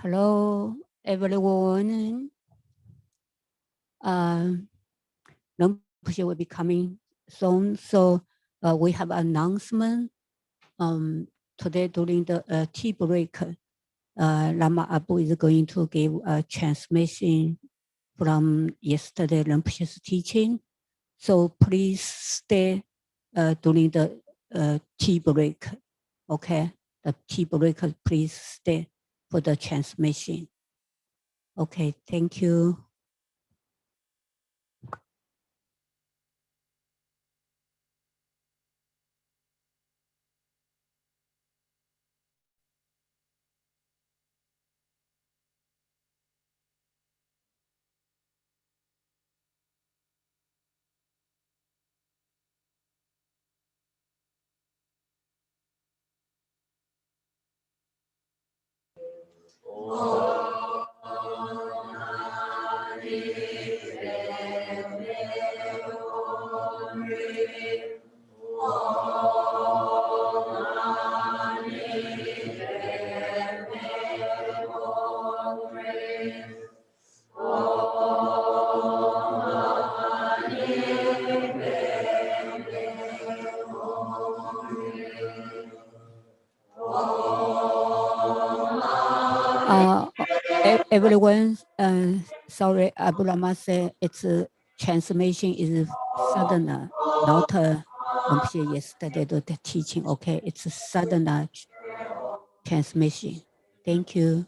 Hello, everyone. Rinpoche will be coming soon, so we have an announcement. Today during the tea break, Lama Abao is going to give a transmission from yesterday Rinpoche's teaching. So please stay during the tea break. Okay, the tea break, please stay for the transmission. Okay, thank you. Everyone, sorry, Abu Lama said its transmission is sadhana, not Rinpoche yesterday the teaching. Okay, it's a sadhana transmission. Thank you.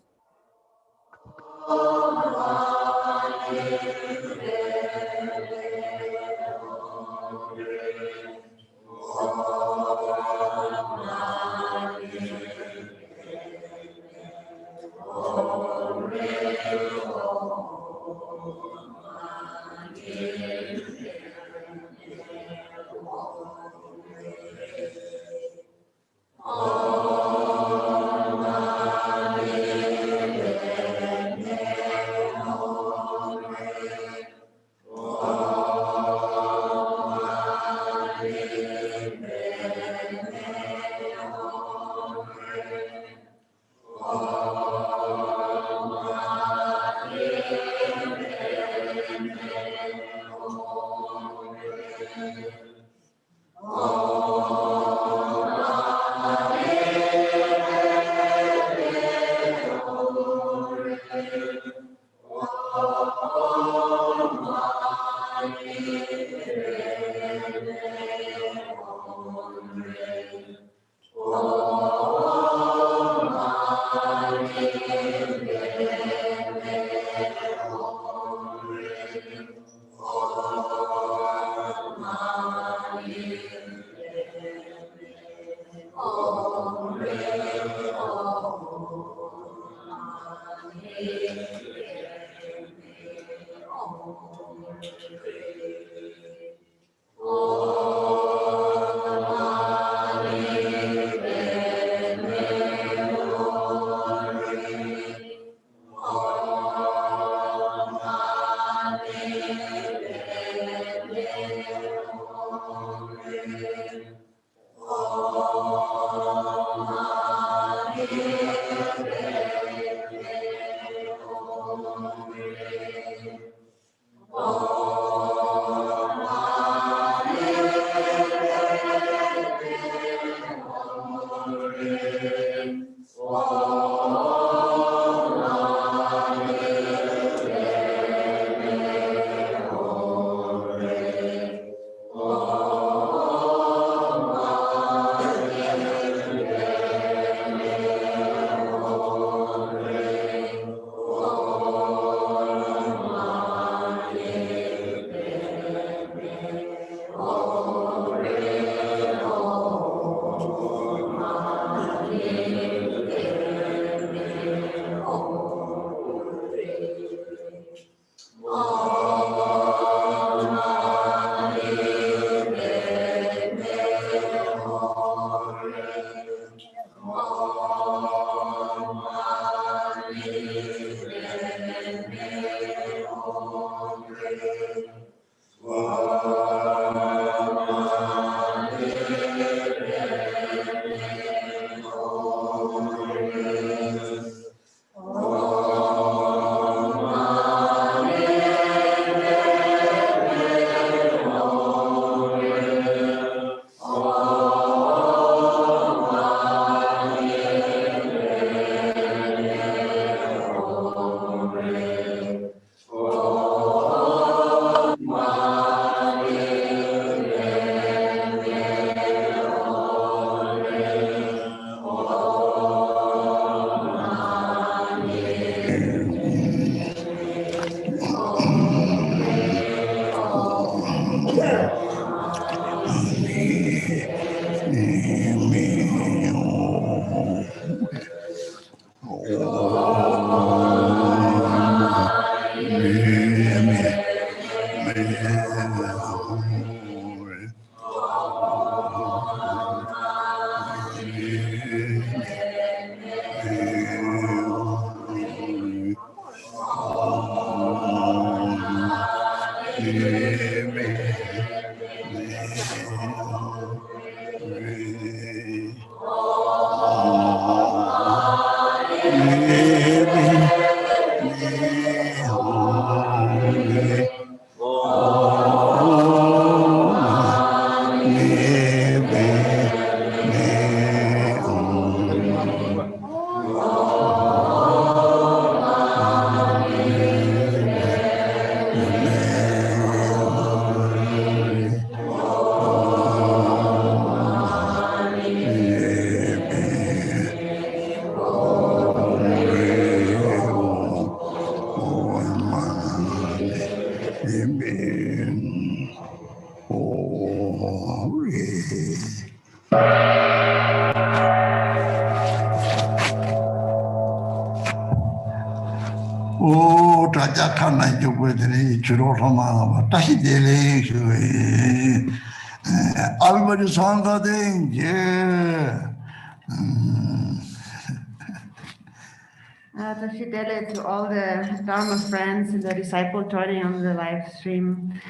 To all the Dharma friends and the disciple joining on the live stream.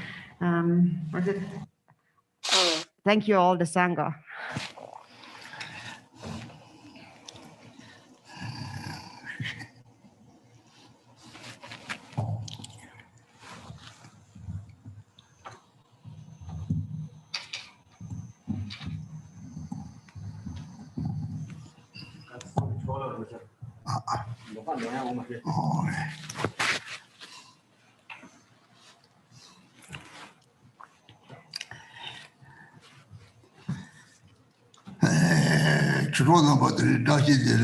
Thank you all, the Sangha. 주로는 뭐들 다시들에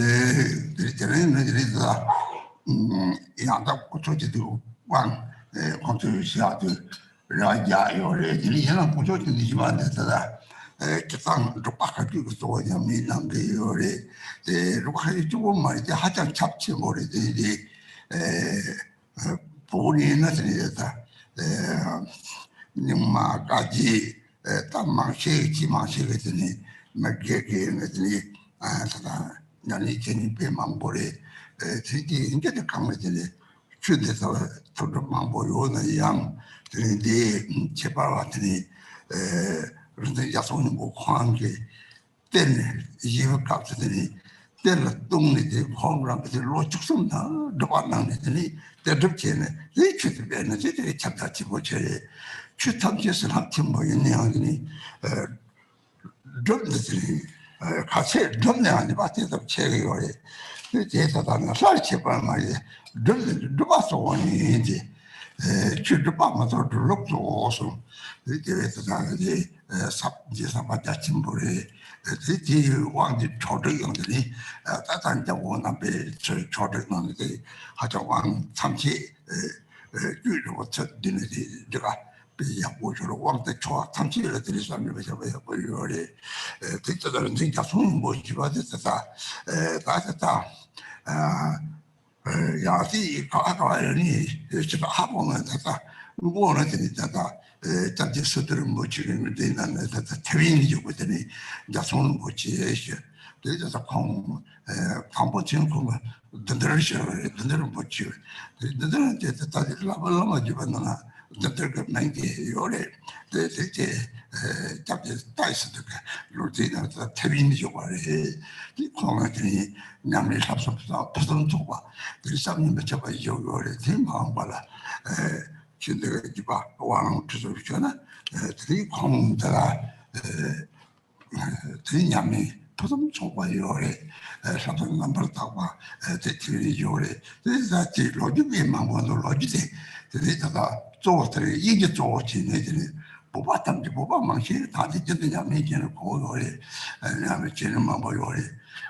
양답 고쳐지도 왕 공주시아도 라자 요래들이 하나 고쳐지지만 됐다. 기상 룩박하기고 소냐 미남게 요래 룩하기 조금 말이지 하장 잡지 모래들이 본인은 됐다. 님마까지 담마시 지마시거든요. 막게게는 나니 괜히 배망보래 되게 이제 강매들이 주대서 도로 망보요는 양 되는데 제발 왔더니 그런데 야송은 뭐 관계 때문에 이거 값더니 때를 동네들 홍랑들 로축섬나 로안나들이 대접체네 이 주대는 이제 잡다치 보체 추탐지선 학팀 뭐 있냐니 dom들이 같이 dom네 아니 바티도 체계요래 제사다는 살치발 말이야 dom들 도바소니 이제 주도바마도 룩도서 이제서 다지 삽지사 맞다침보래 이제 왕지 초대용들이 따단자 원앞에 초대용들이 하자왕 참치 유로 쳤는데 제가 비약보주로 왕대 초학 참치를 드리사면 왜요 버려래 듣자는 진짜 손 뭐지가 됐다 다됐다 야지 가가니 지금 하고는 됐다 누구는 되니까 자기 스스로는 뭐 지금 되는 태빈이 주거든요 이제 손 뭐지 그래서 광고ችን 그거 던들을 뭐지 던들은 이제 다 라발라마 집어넣나 던들 많게 요래 되게 잡지 다이스도 루틴을 태빈이 주고래 이 코너들이 남을 잡서서 무슨 좋아 그래서 몇 잡아 요래 대마음 봐라 진짜 집아 왕 주소잖아 되게 공자가 되냐면 무슨 좋아 요래 사실 넘버 타고 대티리 요래 그래서 로직에만 보는 로직에 그래서 저것들이 이게 좋지 내들이 뽑았던지 뽑아만시 다들 듣냐면 이제는 고요래 아니면 제는만 보요래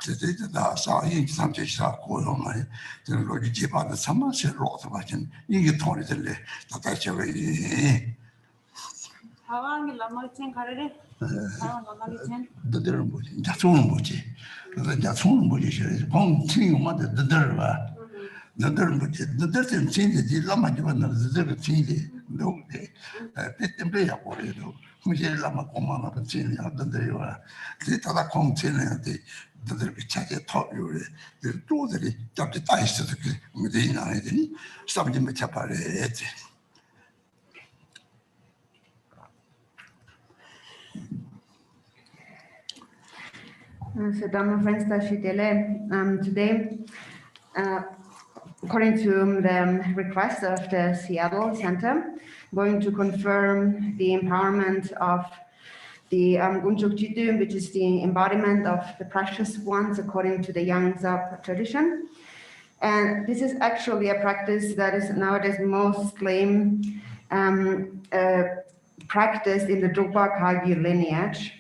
그래서 다 사인 34 고요만 저는 로직에 받아 3만씩 로트 받은 이게 돈이 들래 다 다시 Hawangi Lama Chen Karade? Lama Chen? The Rinpoche, Jason Rinpoche. The Jason Rinpoche, Kong Ting, what the Derva. The Rinpoche, the Dertin Chindy, the Lama Given, the Dertin, no, they pit and play up for it. Who said Lama Comana and Chin, the Deva. The Tata Kong Chin, the Chatty taught you the totally got the dice to the Medina, something with Chapare. So Dharma friends, today, according to the request of the Seattle Center, going to confirm the empowerment of the Gunchuk Jidum, which is the embodiment of the precious ones according to the Yangzab tradition. And this is actually a practice that is nowadays mostly practiced in the Drukpa Kagyu lineage.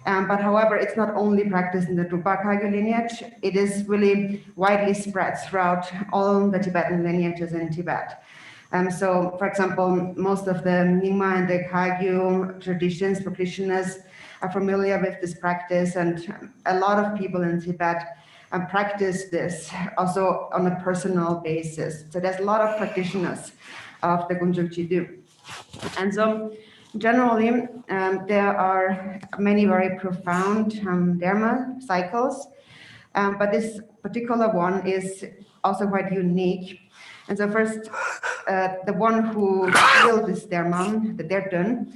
But however, it's not only practiced in the Drukpa Kagyu lineage, it is really widely spread throughout all the Tibetan lineages in Tibet. So, for example, most of the Nyingma and the Kagyu traditions, practitioners are familiar with this practice, and a lot of people in Tibet practice this also on a personal basis. So there's a lot of practitioners of the Gunchuk Jidum. And so generally, there are many very profound Dharma cycles, but this particular one is also quite unique. And so first, the one who built this Dharma, the Dertun,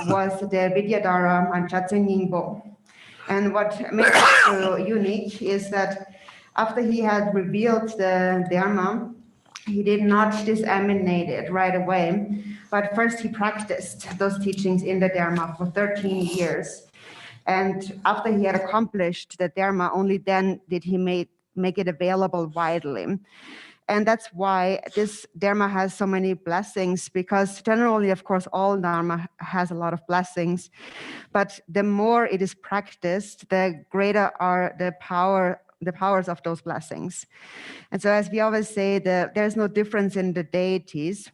was the Vidyadhara and Chatseng Yingbo. And what makes it so unique is that after he had revealed the Dharma, he did not disseminate it right away, but first he practiced those teachings in the Dharma for 13 years. And after he had accomplished the Dharma, only then did he make it available widely. And that's why this Dharma has so many blessings, because generally, of course, all Dharma has a lot of blessings. But the more it is practiced, the greater are the powers of those blessings. And so as we always say, there's no difference in the deities,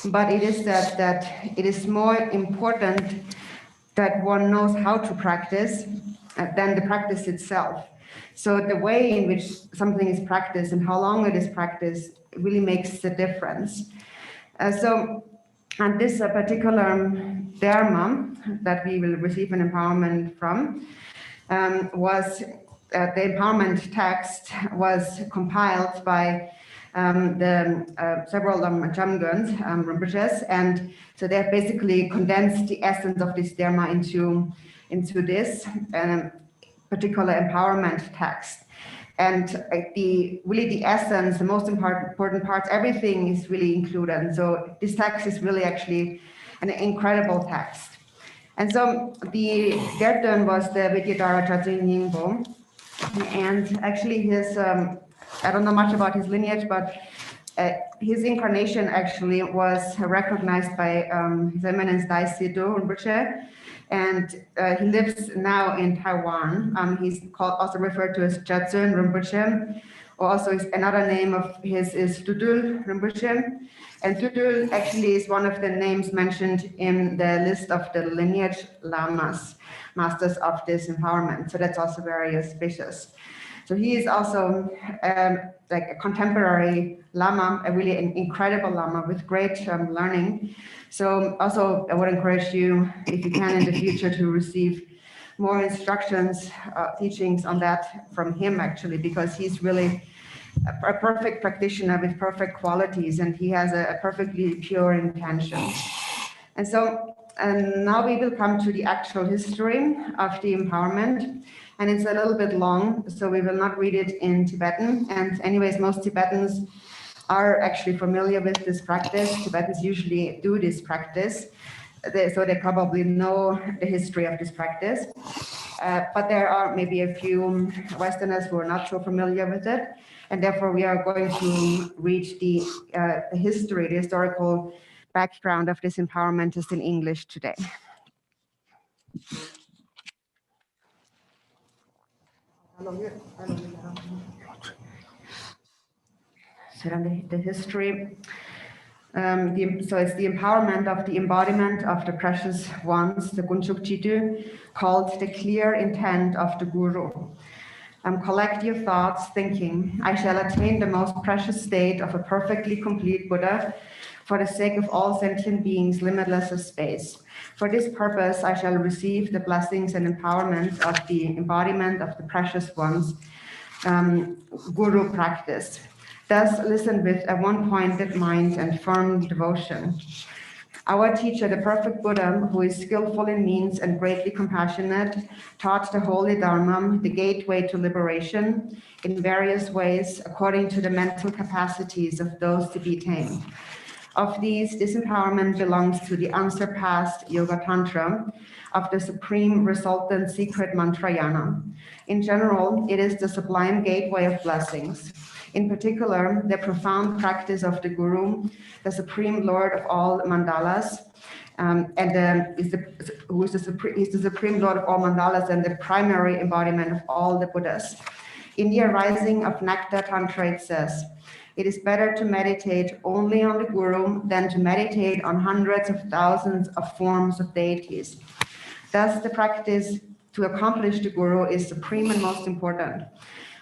but it is that it is more important that one knows how to practice than the practice itself. So the way in which something is practiced and how long it is practiced really makes a difference. And this particular Dharma that we will receive an empowerment from was the empowerment text was compiled by the several Jamguns, Rinpoches, and so they have basically condensed the essence of this Dharma into this particular empowerment text. And the essence, the most important parts, everything is really included. And so this text is really actually an incredible text. And so the Dertun was the Vidyadhara Chatseng Yingbo. And actually his, I don't know much about his lineage, but his incarnation actually was recognized by His Eminence Dai Sido Rinpoche. And he lives now in Taiwan. He's also referred to as Jatsun Rinpoche, or also another name of his is Tudul Rinpoche. And Tudul actually is one of the names mentioned in the list of the lineage lamas, masters of this empowerment. So that's also very auspicious. So he is also like a contemporary Lama, a really incredible Lama with great learning. So also I would encourage you, if you can in the future, to receive more instructions, teachings on that from him actually, because he's really a perfect practitioner with perfect qualities, and he has a perfectly pure intention. And so now we will come to the actual history of the empowerment. And it's a little bit long, so we will not read it in Tibetan. And anyways, most Tibetans are actually familiar with this practice. Tibetans usually do this practice, so they probably know the history of this practice. But there are maybe a few Westerners who are not so familiar with it. And therefore, we are going to read the history, the historical background of this empowerment just in English today. So then the history. So it's the empowerment of the embodiment of the precious ones, the Gunchuk Jiddu, called the clear intent of the Guru. Collect your thoughts, thinking, I shall attain the most precious state of a perfectly complete Buddha for the sake of all sentient beings, limitless as space. For this purpose, I shall receive the blessings and empowerment of the embodiment of the precious ones, Guru practice. Thus, listen with a one-pointed mind and firm devotion. Our teacher, the perfect Buddha, who is skillful in means and greatly compassionate, taught the holy Dharma, the gateway to liberation, in various ways according to the mental capacities of those to be tamed. Of these, disempowerment belongs to the unsurpassed Yoga Tantra of the supreme resultant secret mantrayana. In general, it is the sublime gateway of blessings. In particular, the profound practice of the Guru, the supreme Lord of all mandalas, is the supreme Lord of all mandalas and the primary embodiment of all the Buddhas. In the arising of Nectar Tantra, it says, it is better to meditate only on the Guru than to meditate on hundreds of thousands of forms of deities. Thus, the practice to accomplish the Guru is supreme and most important.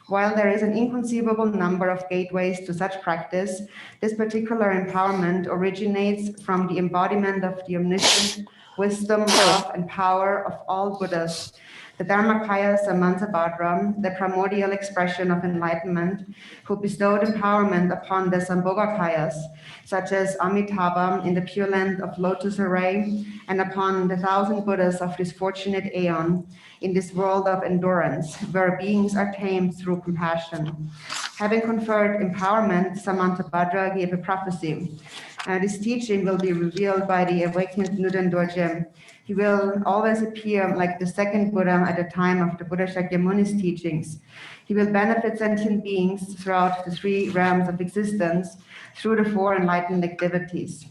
While there is an inconceivable number of gateways to such practice, this particular empowerment originates from the embodiment of the omniscient wisdom, love, and power of all Buddhas, the Dharmakaya Samantabhadra, the primordial expression of enlightenment, who bestowed empowerment upon the Sambhogakayas, such as Amitabha in the Pure Land of Lotus Array, and upon the 1,000 Buddhas of this fortunate aeon, in this world of endurance, where beings are tamed through compassion. Having conferred empowerment, Samantabhadra gave a prophecy. This teaching will be revealed by the awakened Nudan Dorje. He will always appear like the second Buddha at the time of the Buddha Shakyamuni's teachings. He will benefit sentient beings throughout the 3 realms of existence through the 4 enlightened activities.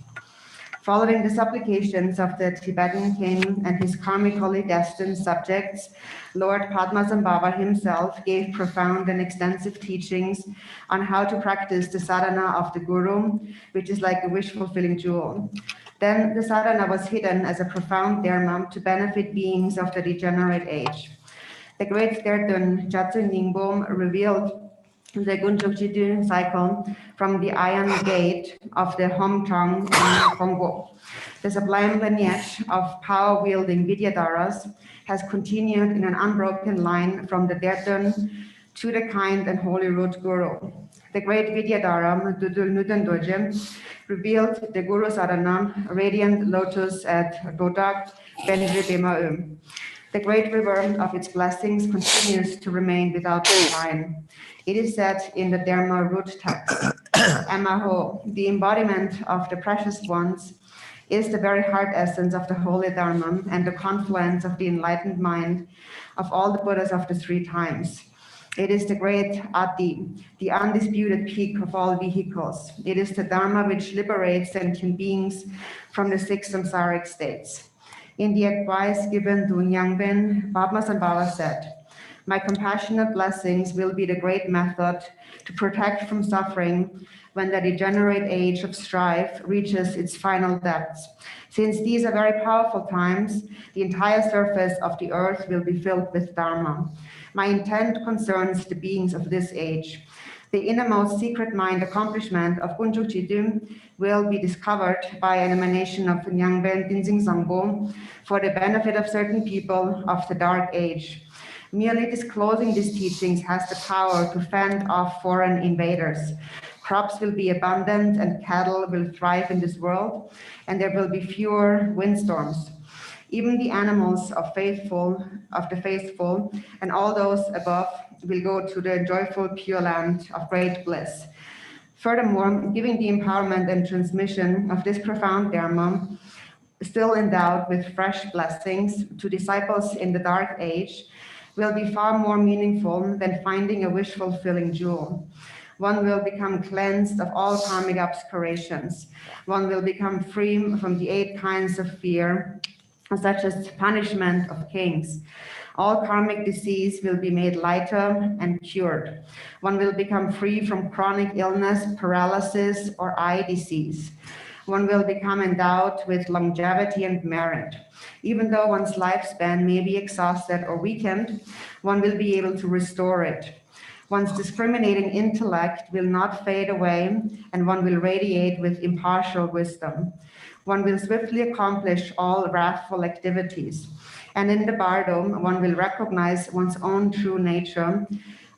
Following the supplications of the Tibetan king and his karmically destined subjects, Lord Padmasambhava himself gave profound and extensive teachings on how to practice the sadhana of the Guru, which is like a wish-fulfilling jewel. Then the sadhana was hidden as a profound dharma to benefit beings of the degenerate age. The great Tertun Jatsu Ningbo revealed the Gunchuk Jiddu cycle from the iron gate of the Homtong in Congo. The sublime lineage of power-wielding Vidyadharas has continued in an unbroken line from the Dertun to the kind and holy root Guru. The great Vidyadhara, Dudul Nudan Dorje, revealed the Guru Sadhana, radiant lotus at Dodak, Benri Bema. The great river of its blessings continues to remain without decline. It is said in the Dharma root text, Emaho, the embodiment of the precious ones, is the very heart essence of the holy Dharma and the confluence of the enlightened mind of all the Buddhas of the 3 times. It is the great Adi, the undisputed peak of all vehicles. It is the Dharma which liberates sentient beings from the 6 samsaric states. In the advice given to Nyangbin, Padmasambhava said, my compassionate blessings will be the great method to protect from suffering when the degenerate age of strife reaches its final depths. Since these are very powerful times, the entire surface of the earth will be filled with Dharma. My intent concerns the beings of this age. The innermost secret mind accomplishment of Gunchuk Jiddu will be discovered by an emanation of Nyangben Tenzin Sangbo for the benefit of certain people of the dark age. Merely disclosing these teachings has the power to fend off foreign invaders. Crops will be abundant and cattle will thrive in this world, and there will be fewer windstorms. Even the animals of the faithful and all those above will go to the joyful pure land of great bliss. Furthermore, giving the empowerment and transmission of this profound Dharma, still endowed with fresh blessings to disciples in the dark age, will be far more meaningful than finding a wish-fulfilling jewel. One will become cleansed of all karmic obscurations. One will become free from the 8 kinds of fear, such as punishment of kings. All karmic disease will be made lighter and cured. One will become free from chronic illness, paralysis, or eye disease. one will become endowed with longevity and merit. Even though one's lifespan may be exhausted or weakened, one will be able to restore it. One's discriminating intellect will not fade away, and one will radiate with impartial wisdom. One will swiftly accomplish all wrathful activities. And in the bardo, one will recognize one's own true nature,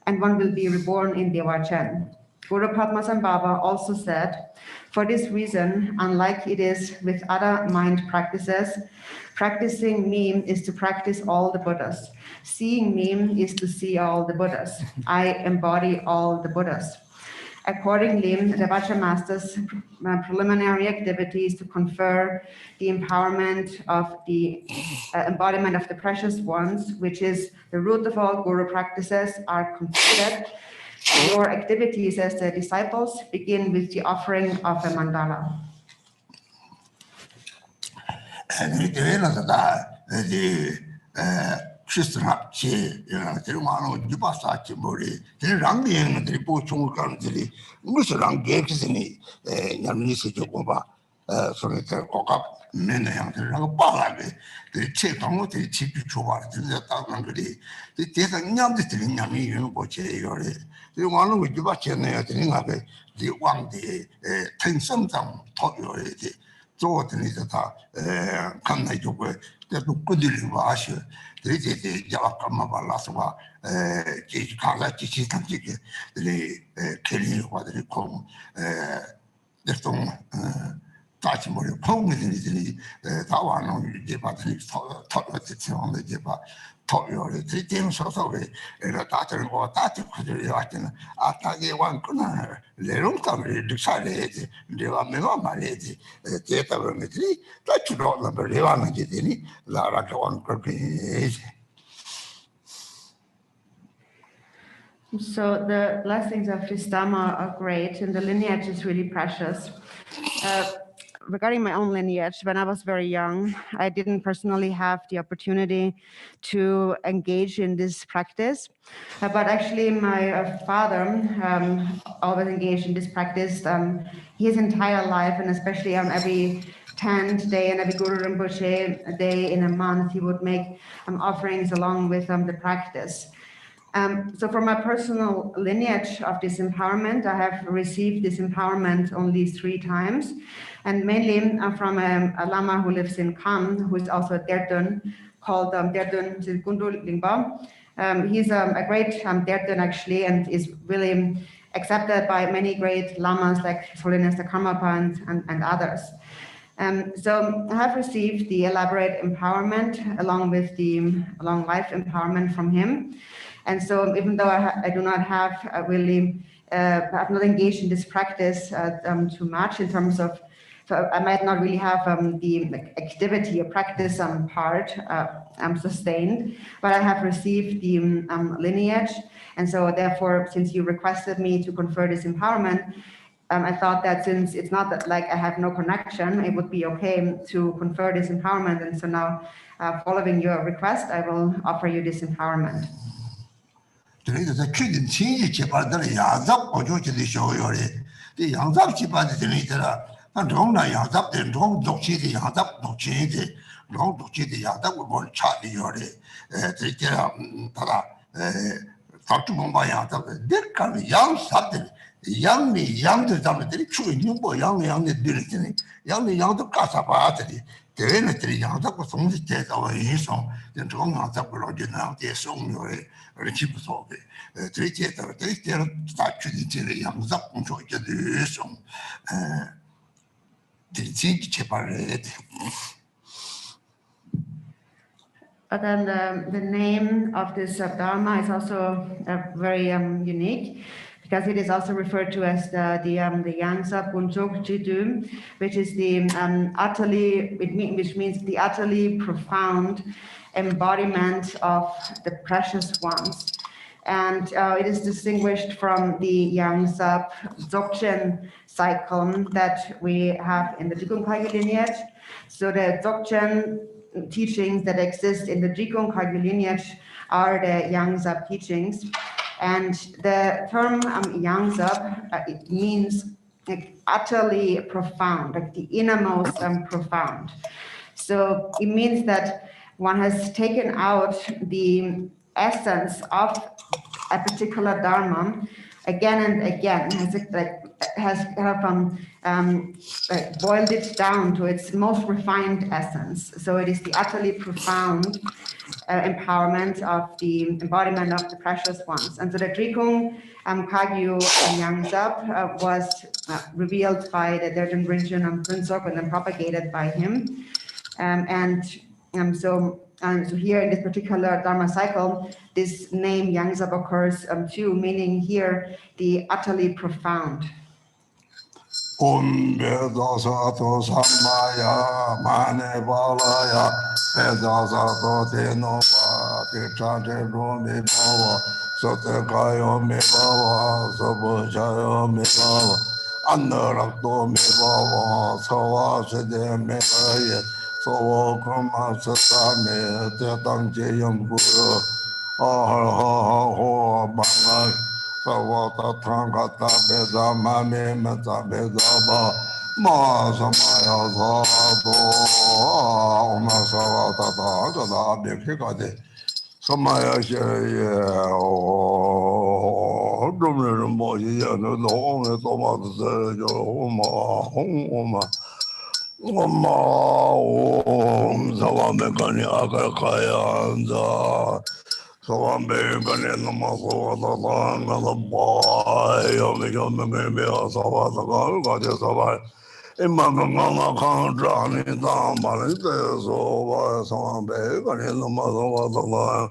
and one will be reborn in Dewachen. Guru Padmasambhava Baba also said, for this reason, unlike it is with other mind practices, practicing me is to practice all the Buddhas. Seeing me is to see all the Buddhas. I embody all the Buddhas. Accordingly, the Vacha Master's preliminary activities to confer the empowerment of the embodiment of the precious ones, which is the root of all Guru practices, are completed. Your activities as the disciples begin with the offering of a mandala. So the blessings of this Dharma are great, and the lineage is really precious. Regarding my own lineage, when I was very young, I didn't personally have the opportunity to engage in this practice. But actually, my father always engaged in this practice his entire life, and especially on every 10th day and every Guru Rinpoche day in a month, he would make offerings along with the practice. So from my personal lineage of this empowerment, I have received this empowerment only 3 times, and mainly from a Lama who lives in Kham, who is also a Dertun, called Dertun Zilkundu Lingba. He's a great Dertun actually, and is really accepted by many great Lamas like His Holiness the Karmapa and others. So I have received the elaborate empowerment along with the long life empowerment from him. And so even though I do not have really, I've not engaged in this practice too much in terms of, so I might not really have the activity or practice part sustained, but I have received the lineage. And so therefore, since you requested me to confer this empowerment, I thought that since it's not that like I have no connection, it would be okay to confer this empowerment. And so now, following your request, I will offer you this empowerment. Young the Zamadi, true, you boy, young the building, young the Casabati, the Renatry, young was only dead over his song, then to long out of now, their song or cheap song. 3 theater, 3 theater, start to the young Zap and Georgia the song. The Zinc Cheparet. But then the name of this Dharma is also very unique, because it is also referred to as the Yangsa Punchok Jidu, which is the which means the utterly profound embodiment of the precious ones. And it is distinguished from the Yangsa Dzogchen cycle that we have in the Jigong Kagyu lineage. So the Dzogchen teachings that exist in the Jigong Kagyu lineage are the Yangsa teachings. And the term Yangsa, it means like utterly profound, like the innermost profound. So it means that one has taken out the essence of a particular dharma again and again, has boiled it down to its most refined essence. So it is the utterly profound empowerment of the embodiment of the precious ones. And so the Drikung Kagyu Yangzab was revealed by the Garchen Rinpoche and Phuntsok and then propagated by him. So here in this particular Dharma cycle, this name Yangzab occurs too, meaning here the utterly profound. Bedasato Samaya Mane Balaya Bedasato Tenova Pichate Rumi Bava Sotekayo Me Bava Sabuchayo Me Bava Andarakto Me Bava Sawa Sede Me Gaya Sawa Kama Satame Tetam Jayam Guru Ho Bangay Savata Trankata Beda Mame Meta Beda Ba Ma Samaya Zato Oma Savata Tagada Bikikade Samaya Shaya Dumne Moji Yanu Home Tomat Homa Homa Oma Om Savamekani Akakaya and so I'm being in the muscle of the long of the boy, only coming maybe also was a long, got this over. In my Johnny down, but it is over. So I'm being in the muscle of the long.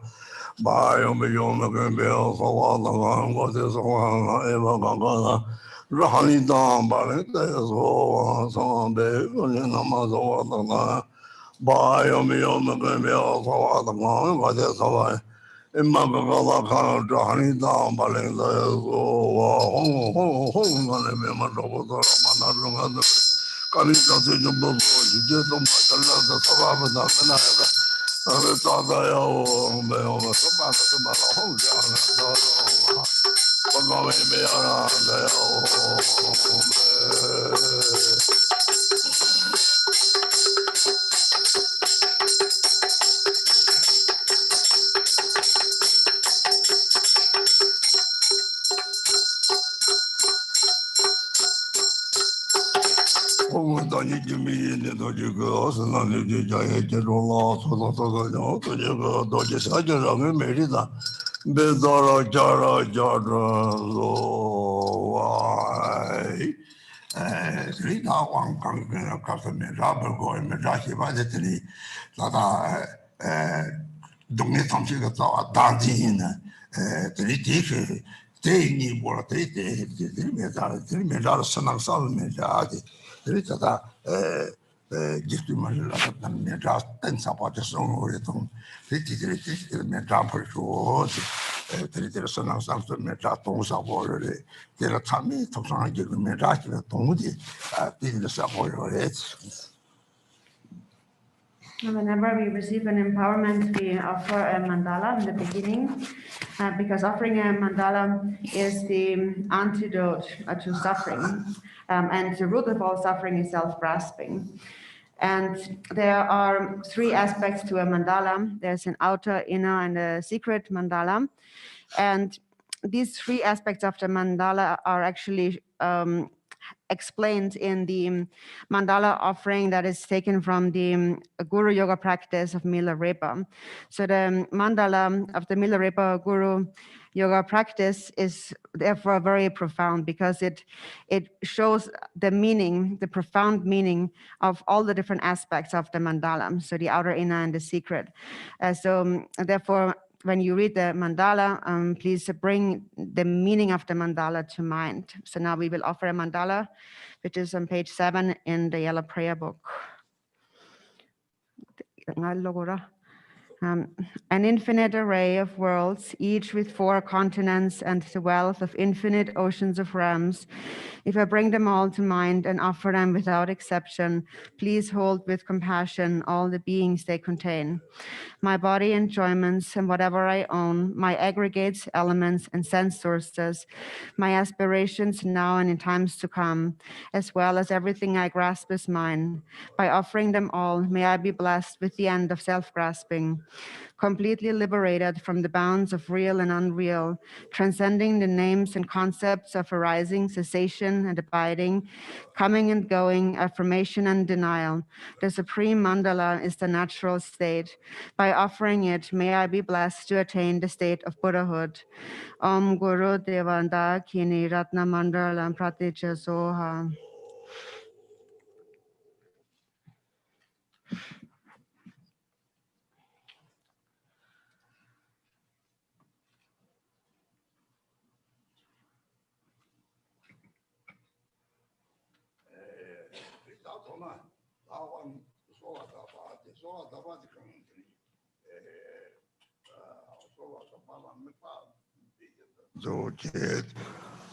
By only coming maybe also was a long, got this one, ever Johnny down, but it is over. So I'm being in the muscle of the long. By only coming maybe also was a long, got this over. In my Johnny down, but in the home, and my daughter, Manado, Kanita, you just don't much love the Savavana, and I thought I owe somebody home down. But no, maybe you give me in the dodgy girls and I live the giant loss for the dodgy sergeant of Merida. Bedara Jara Jara Loai. Three now one customer, Rabber going, Medashi Vadetri, that don't get something at all, dancing, three teachers, they need what they did, three medal, son of Solomon, just to me, just 10 support song or it on 50 me jump for sure. There is some something me just don't support it. There are some me to try to give me just the tongue, didn't support it. Whenever we receive an empowerment, we offer a mandala in the beginning, because offering a mandala is the antidote to suffering. And the root of all suffering is self-grasping. And there are three aspects to a mandala. There's an outer, inner, and a secret mandala. And these three aspects of the mandala are actually explained in the mandala offering that is taken from the Guru Yoga practice of Milarepa. So the mandala of the Milarepa Guru Yoga practice is therefore very profound because it shows the meaning, the profound meaning of all the different aspects of the mandala, so the outer, inner, and the secret. Therefore, when you read the mandala, please bring the meaning of the mandala to mind. So now we will offer a mandala, which is on page 7 in the Yellow Prayer Book. An infinite array of worlds, each with 4 continents and the wealth of infinite oceans of realms. If I bring them all to mind and offer them without exception, please hold with compassion all the beings they contain. My body enjoyments and whatever I own, my aggregates, elements, and sense sources, my aspirations now and in times to come, as well as everything I grasp as mine. By offering them all, may I be blessed with the end of self-grasping, completely liberated from the bounds of real and unreal, transcending the names and concepts of arising, cessation, and abiding, coming and going, affirmation and denial. The supreme mandala is the natural state. By offering it, may I be blessed to attain the state of Buddhahood. Om Guru Devanda Kini Ratna Mandala Pratitya Soha.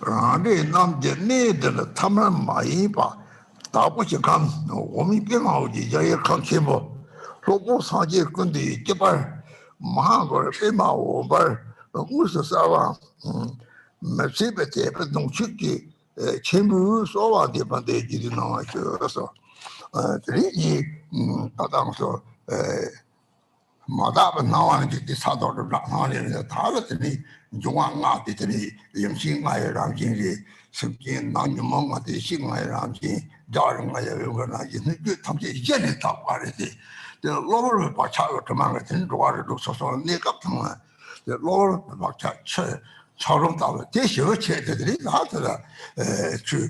Rani nam je ne de la tamar mai ba da bu ji kam wo mi bi ma ji ja ye kan Khenpo lo bo sa je kun de je ba ma go pe ma wo ba u sa sa wa ma se be te pe dong chi ki Khenpo so wa de ba de ji na wa so tri ji ta dang so 마다바 나와는 게 사도를 나하는 다르더니 중앙아 되더니 영신가에 랑진이 성진 난유멍아 되 신가에 랑진 자랑가에 요거나 이제 탐지 이제는 다 말이지 저 로를 바차고 그만 같은 조화를 놓서서 내가 그만 저 로를 바차 처럼 다 대셔 체들이 나더라 주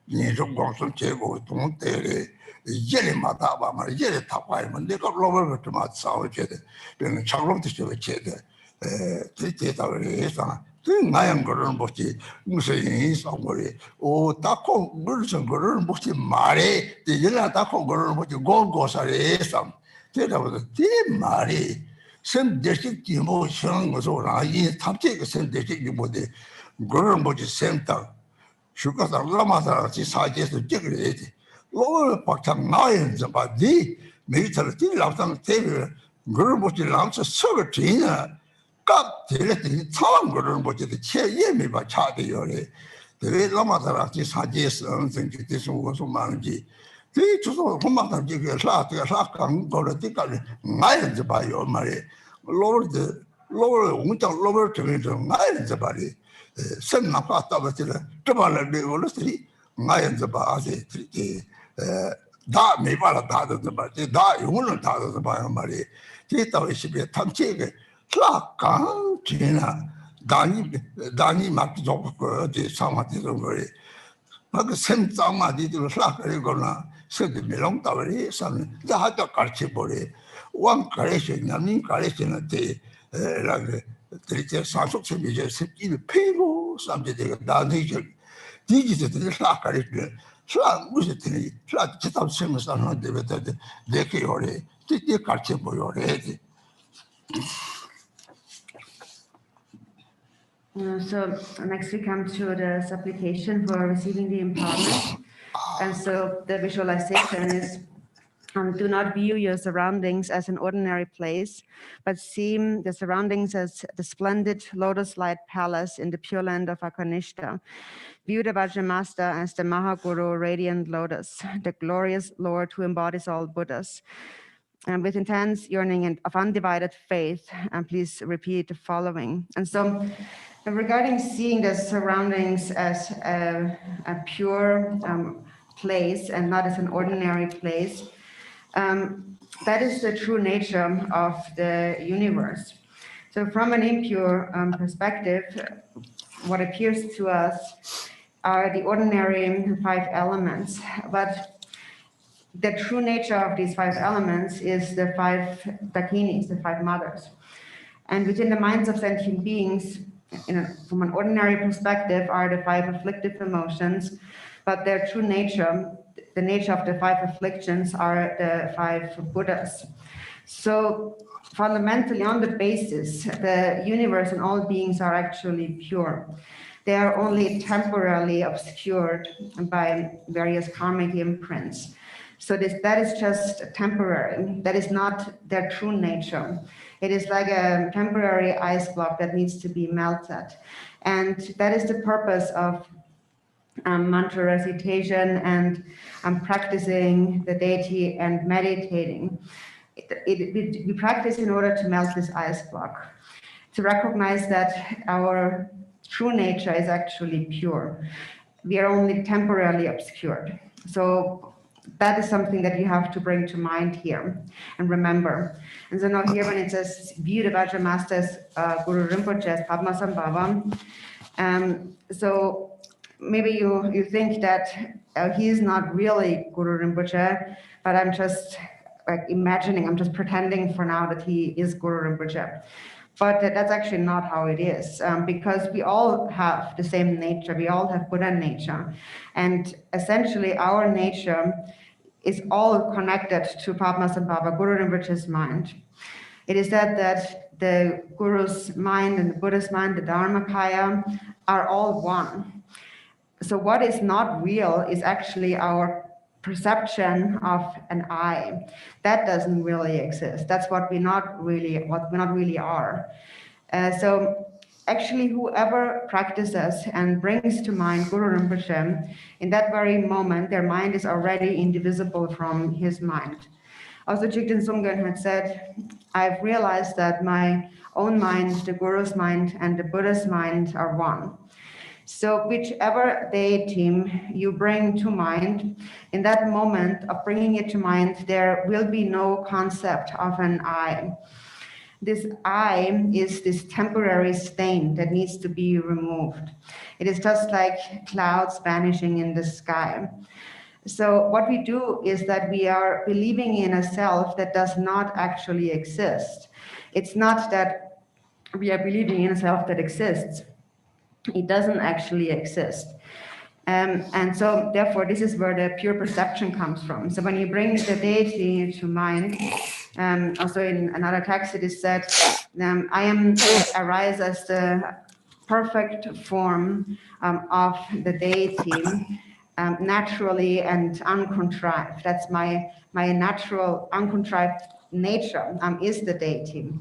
인종공성 제고 동대를 이제는 마다바 말 이제는 다 봐야만 내가 로버를 좀 싸워줘야 돼. 그냥 차로부터 줘야 돼. 대대다를 해서 그 나양 거를 뭐지 무슨 인상거리 오 딱고 무슨 거를 뭐지 말에 이제는 딱고 거를 뭐지 고고사를 해서 대답을 대 말이 선대식 기모 시험 거서라 이 탑재가 선대식 기모데 거를 뭐지 센터 슈가사 라마사 사제에서 찍으려 돼. 로 박창 나인 좀 봐디 메이터를 띠 라우상 테이블 그걸 보지 라우서 서거 지나 깍 되랬더니 처음 그걸 보지 체예미 봐 차대요래 왜 라마사라지 사제에서 생기 대서 무슨 말인지 그 주소 혼마다 지금 사트가 사강 거를 띠까지 나인 좀 봐요 말이 로드 온장 로버 때문에 나인 좀 봐리 선나가 따버들 저발을 내고르스리 나인 좀 봐지 다 매발아 다도 말이 다 용을 다도 봐요 말이 뒤따위 집에 탐지게 락강 지나 다니 막 좋고 어디 상황에서 거리 막 sem장마디들 락거리거나 세대 메롱 따버리 산 다하다 같이 버리 왕 가르치냐 님 가르치는데 라그 들이제 사속체 이제 습기를 패고 삼제대가 나한테 디지털 락거리들 slag 무슨 되니 slag 지답 세면서 하는데 왜 내게 요래 뒤에 같이 보여래. So next we come to the supplication for receiving the empowerment. And so the visualization is do not view your surroundings as an ordinary place, but see the surroundings as the splendid lotus light palace in the pure land of Akarnishta. View the Vajramaster as the Mahaguru radiant lotus, the glorious Lord who embodies all Buddhas. And with intense yearning of undivided faith, and please repeat the following. And so regarding seeing the surroundings as a pure place and not as an ordinary place, that is the true nature of the universe. So from an impure perspective, what appears to us are the ordinary 5 elements, but the true nature of these 5 elements is the 5 dakinis, the 5 mothers. And within the minds of sentient beings, from an ordinary perspective, are the 5 afflictive emotions, but their true nature, the nature of the 5 afflictions, are the 5 Buddhas. So fundamentally, on the basis, the universe and all beings are actually pure. They are only temporarily obscured by various karmic imprints. So that is just temporary. That is not their true nature. It is like a temporary ice block that needs to be melted. And that is the purpose of mantra recitation and practicing the deity and meditating. We practice in order to melt this ice block, to recognize that our true nature is actually pure. We are only temporarily obscured. So that is something that you have to bring to mind here and remember. And so now here when it says, view the Vajra Master's Guru Rinpoche as Padmasambhava, so maybe you think that he is not really Guru Rinpoche, but I'm just like imagining, I'm just pretending for now that he is Guru Rinpoche. But that's actually not how it is, because we all have the same nature. We all have Buddha nature. And essentially our nature is all connected to Padmasambhava, Guru Rinpoche's mind. It is said that the Guru's mind and the Buddha's mind, the Dharmakaya, are all one. So what is not real is actually our perception of an I. That doesn't really exist. That's what we not really are. So actually whoever practices and brings to mind Guru Rinpoche, in that very moment, their mind is already indivisible from his mind. Also, Jigten Sumgön had said, I've realized that my own mind, the Guru's mind, and the Buddha's mind are one. So whichever deity you bring to mind, in that moment of bringing it to mind, there will be no concept of an I. This I is this temporary stain that needs to be removed. It is just like clouds vanishing in the sky. So what we do is that we are believing in a self that does not actually exist. It's not that we are believing in a self that exists. It doesn't actually exist. And so therefore, this is where the pure perception comes from. So when you bring the deity to mind, also in another text it is said, I arise as the perfect form of the deity, naturally and uncontrived. That's my natural uncontrived nature is the deity.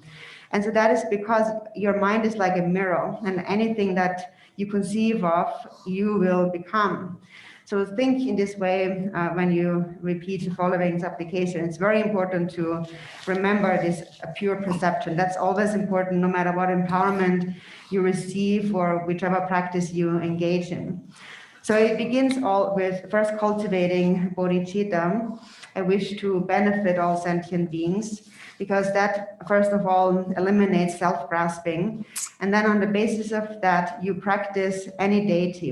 And so that is because your mind is like a mirror, and anything that you conceive of, you will become. So think in this way when you repeat the following supplication. It's very important to remember this pure perception. That's always important no matter what empowerment you receive or whichever practice you engage in. So it begins all with first cultivating bodhicitta, a wish to benefit all sentient beings, because that, first of all, eliminates self-grasping. And then on the basis of that, you practice any deity.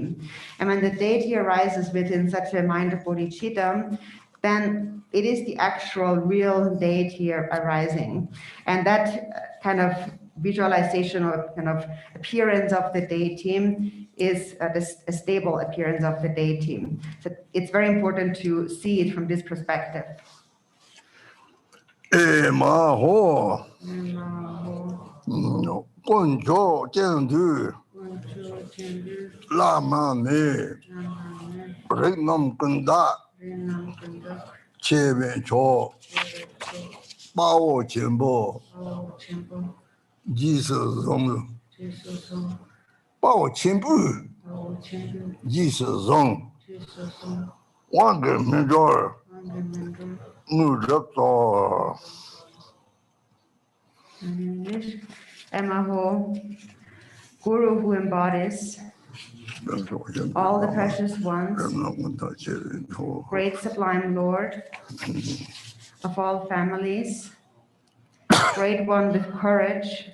And when the deity arises within such a mind of bodhicitta, then it is the actual real deity arising. And that kind of visualization or kind of appearance of the deity is a stable appearance of the deity. So it's very important to see it from this perspective. Emaho. Koncho Tendu. Lama me. Regnam Kunda. Chebe Cho. Bao Khenpo. Jesus Zong. Bao Khenpo. Jesus Zong. Wanga Mentor. Emaho, Guru who embodies all the precious ones, great sublime Lord of all families, great one with courage,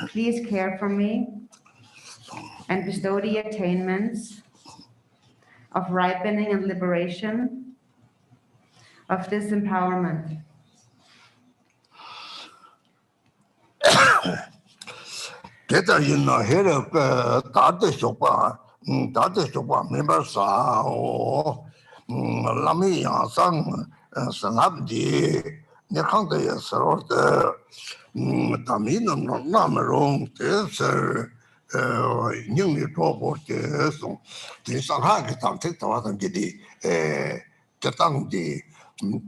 please care for me and bestow the attainments of ripening and liberation of this empowerment. Keta yinna here tate shopa member sa o lami yang sang sanabdi 내 강도에 서로 담이는 남으로 대서 능력 도보 대서 대상하게 담택도 하던지 저당디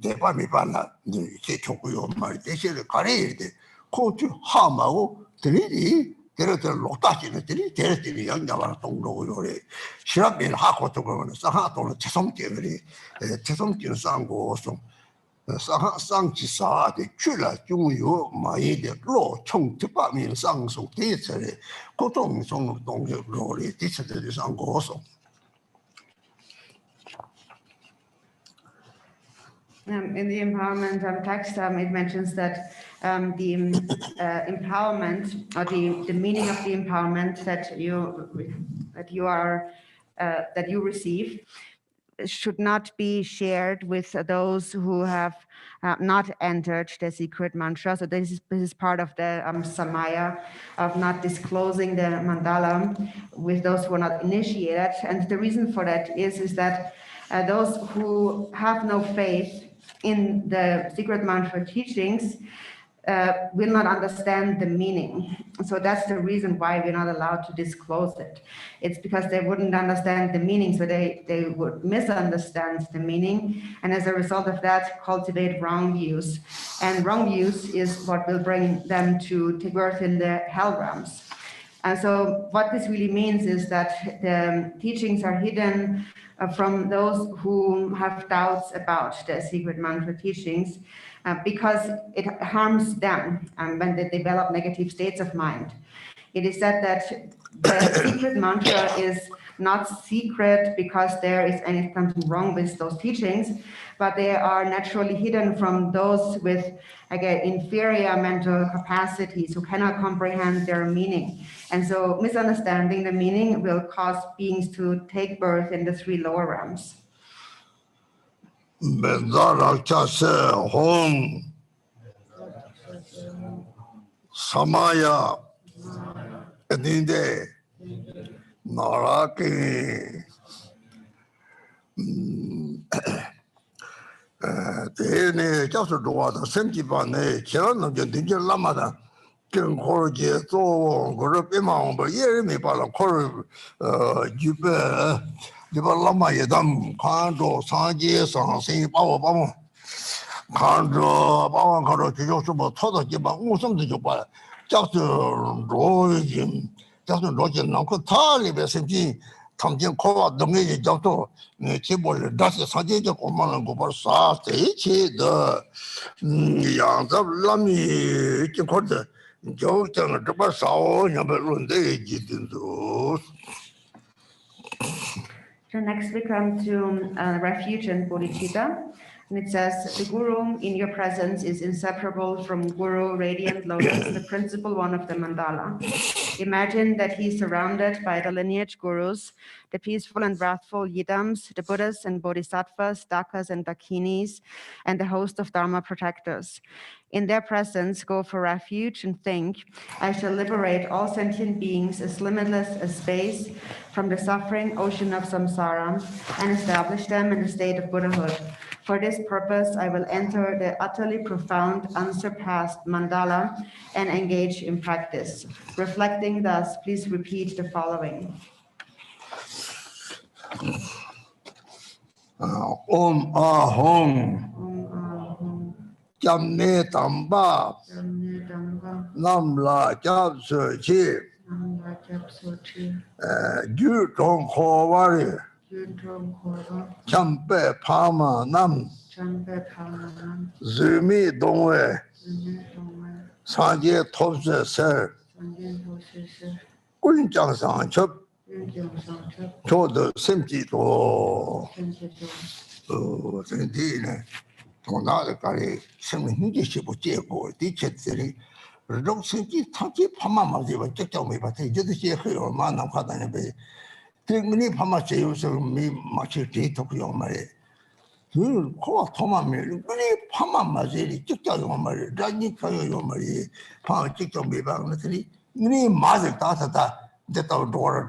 대밤이 반나 이제 좋고요 말 대신에 가려야 돼 코트 하마고 들이디 데려들 로따지들이 데려들이 연장하는 동로고요 시합을 하고 또 그러면 상하도는 최성계들이 최성계는 쌍고서 상지사의 출라 중요 마이의 로총 특파민 상속 대처의 고통성 동력로리 대처들이 상고서 In the empowerment text, it mentions that the empowerment or the meaning of the empowerment that you receive should not be shared with those who have not entered the secret mantra. So this is part of the samaya of not disclosing the mandala with those who are not initiated. And the reason for that is that those who have no faith in the secret mantra teachings will not understand the meaning. So that's the reason why we're not allowed to disclose it. It's because they wouldn't understand the meaning, so they would misunderstand the meaning, and as a result of that, cultivate wrong views. And wrong views is what will bring them to take birth in the hell realms. And so what this really means is that the teachings are hidden from those who have doubts about the secret mantra teachings because it harms them when they develop negative states of mind. It is said that the secret mantra is not secret because there is anything wrong with those teachings, but they are naturally hidden from those with, again, inferior mental capacities who cannot comprehend their meaning. And so misunderstanding the meaning will cause beings to take birth in the three lower realms. Samaya Edinde Naraki Tene Jasu Duada Sentibane Chiran Dinja Lamada King Horje to Group Emaho, but Yerimi Pala Kor Jube Lama Yedam Kando Sanji Sansi Bao Kando Bao Karo Josuba Toda Jiba Usam de Juba Jasu Rojim Jasu Rojim Nanko Tali Besenji Tamjin Kova Domi Jato Chibol Dasi Sanji Koman Gobar Sa Techi the Yangzab Lami Chikorda Josang Jabba Sao Yabalunde Jidindu. So next we come to refuge and bodhicitta. And it says, the Guru in your presence is inseparable from Guru, radiant lotus, the principal one of the mandala. Imagine that he is surrounded by the lineage gurus, the peaceful and wrathful yidams, the Buddhas and bodhisattvas, dakas and dakinis, and the host of Dharma protectors. In their presence, go for refuge and think, I shall liberate all sentient beings as limitless as space from the suffering ocean of samsara and establish them in the state of Buddhahood. For this purpose, I will enter the utterly profound, unsurpassed mandala and engage in practice. Reflecting thus, please repeat the following. Om Ahong Jamne Tamba Nam La Jab Chi Ju Tong Ho Wari Champe Pama Nam Zumi Dongwe Sanje Topse Ser Kunjang Sang Chup Chodo Simji To Sentine Tonada Kari Semi Hindi Shibu Jeko Dichetri Rong Simji Tanki Pama Maziva Jekami Pate Jedi or Manam Kadanabe Take many Pama Chayus me Machi Tokyo Mare. You call Toma Mary, Pama Mazeri, Jekka Mari, Rani Kayo Mari, Pama Jekka Mibanatri, many Mazi Tata, that our daughter.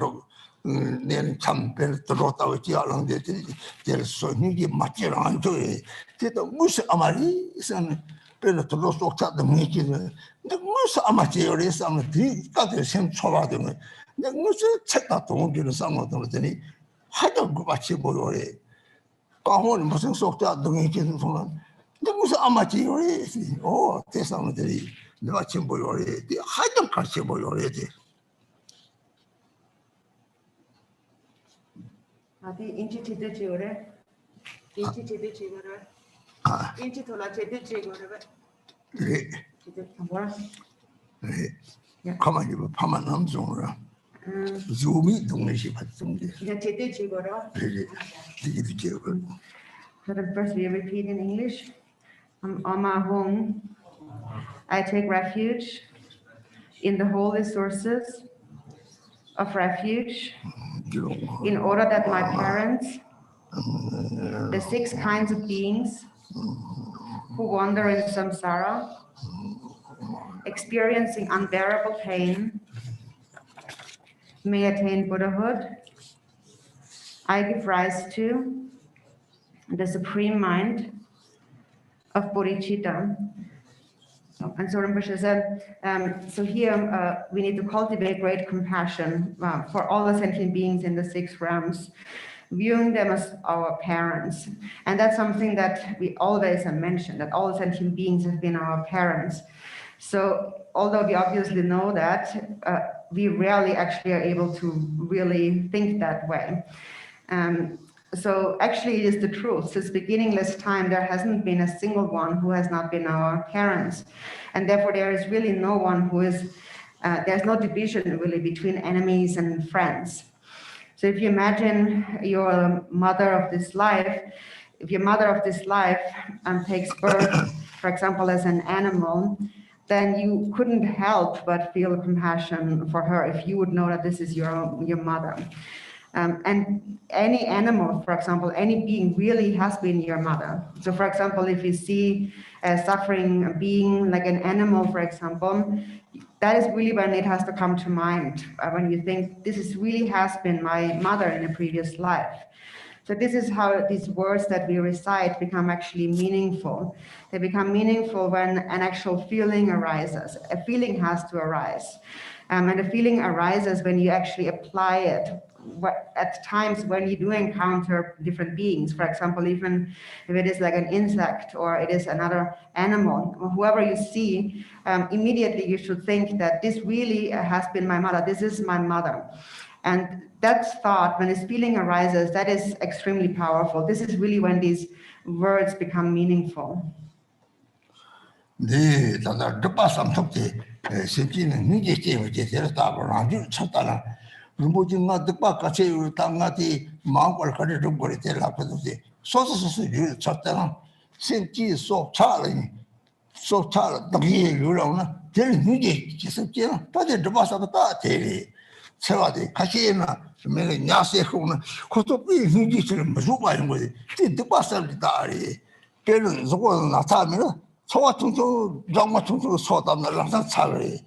Then champion to rota with along the there's so many material to it. The Mus Amari is an 별로 들어 속자도 미치는 근데 무슨 아마지어리 싸면 뒤까지 샘 초라되면 근데 무슨 책다 동기를 싸면도 되니 하도 그 같이 보여래 강원 무슨 속자 동기는 보면 근데 무슨 아마지어리 대상들이 내가 지금 보여래 하도 같이 보여래 아디 인치 제대 지어래 인치 제대 지어래 인치 돌아 제대 지어래 네 뭐라 가만히 봐 파만 남종으로 zoom이 동네시 받던데 이제 제대 지어래 되게 지어래 So the first we repeat in English. Emaho, I take refuge in the holy sources of refuge in order that my parents, the 6 kinds of beings who wander in samsara, experiencing unbearable pain, may attain Buddhahood. I give rise to the supreme mind of bodhicitta. And so Rinpoche said, so here we need to cultivate great compassion for all the sentient beings in the 6 realms, viewing them as our parents. And that's something that we always have mentioned, that all sentient beings have been our parents. So although we obviously know that, we rarely actually are able to really think that way. So actually it is the truth. Since beginningless time, there hasn't been a single one who has not been our parents. And therefore there is really no one who is, there's no division really between enemies and friends. So if you imagine your mother of this life, if your mother of this life takes birth, for example, as an animal, then you couldn't help but feel compassion for her if you would know that this is your mother. And any animal, for example, any being really has been your mother. So for example, if you see a suffering being like an animal, for example, that is really when it has to come to mind, when you think this is really has been my mother in a previous life. So this is how these words that we recite become actually meaningful. They become meaningful when an actual feeling arises. A feeling has to arise. And a feeling arises when you actually apply it at times when you do encounter different beings. For example, even if it is like an insect or it is another animal, whoever you see, immediately you should think that this really has been my mother. This is my mother. And that thought, when this feeling arises, that is extremely powerful. This is really when these words become meaningful. 네, 다들 드바삼 톡지 신진은 ନିଜ에 제외제 데려다고 아주 쳤다나 rumbujinga dikpa kache yu tangati maangwal kare rumbore te lapadu te sosu yu chattana senji sok chala sok chala dagi yu rauna teri nuje jisab jena pade dhaba sabata teri sewa de kache na mele nyase kuna koto pi nuje chiri mazuba yung gode te dikpa sabdi taari peri zogo na taamina sowa tungtung rangma tungtung sotamna langsan chagari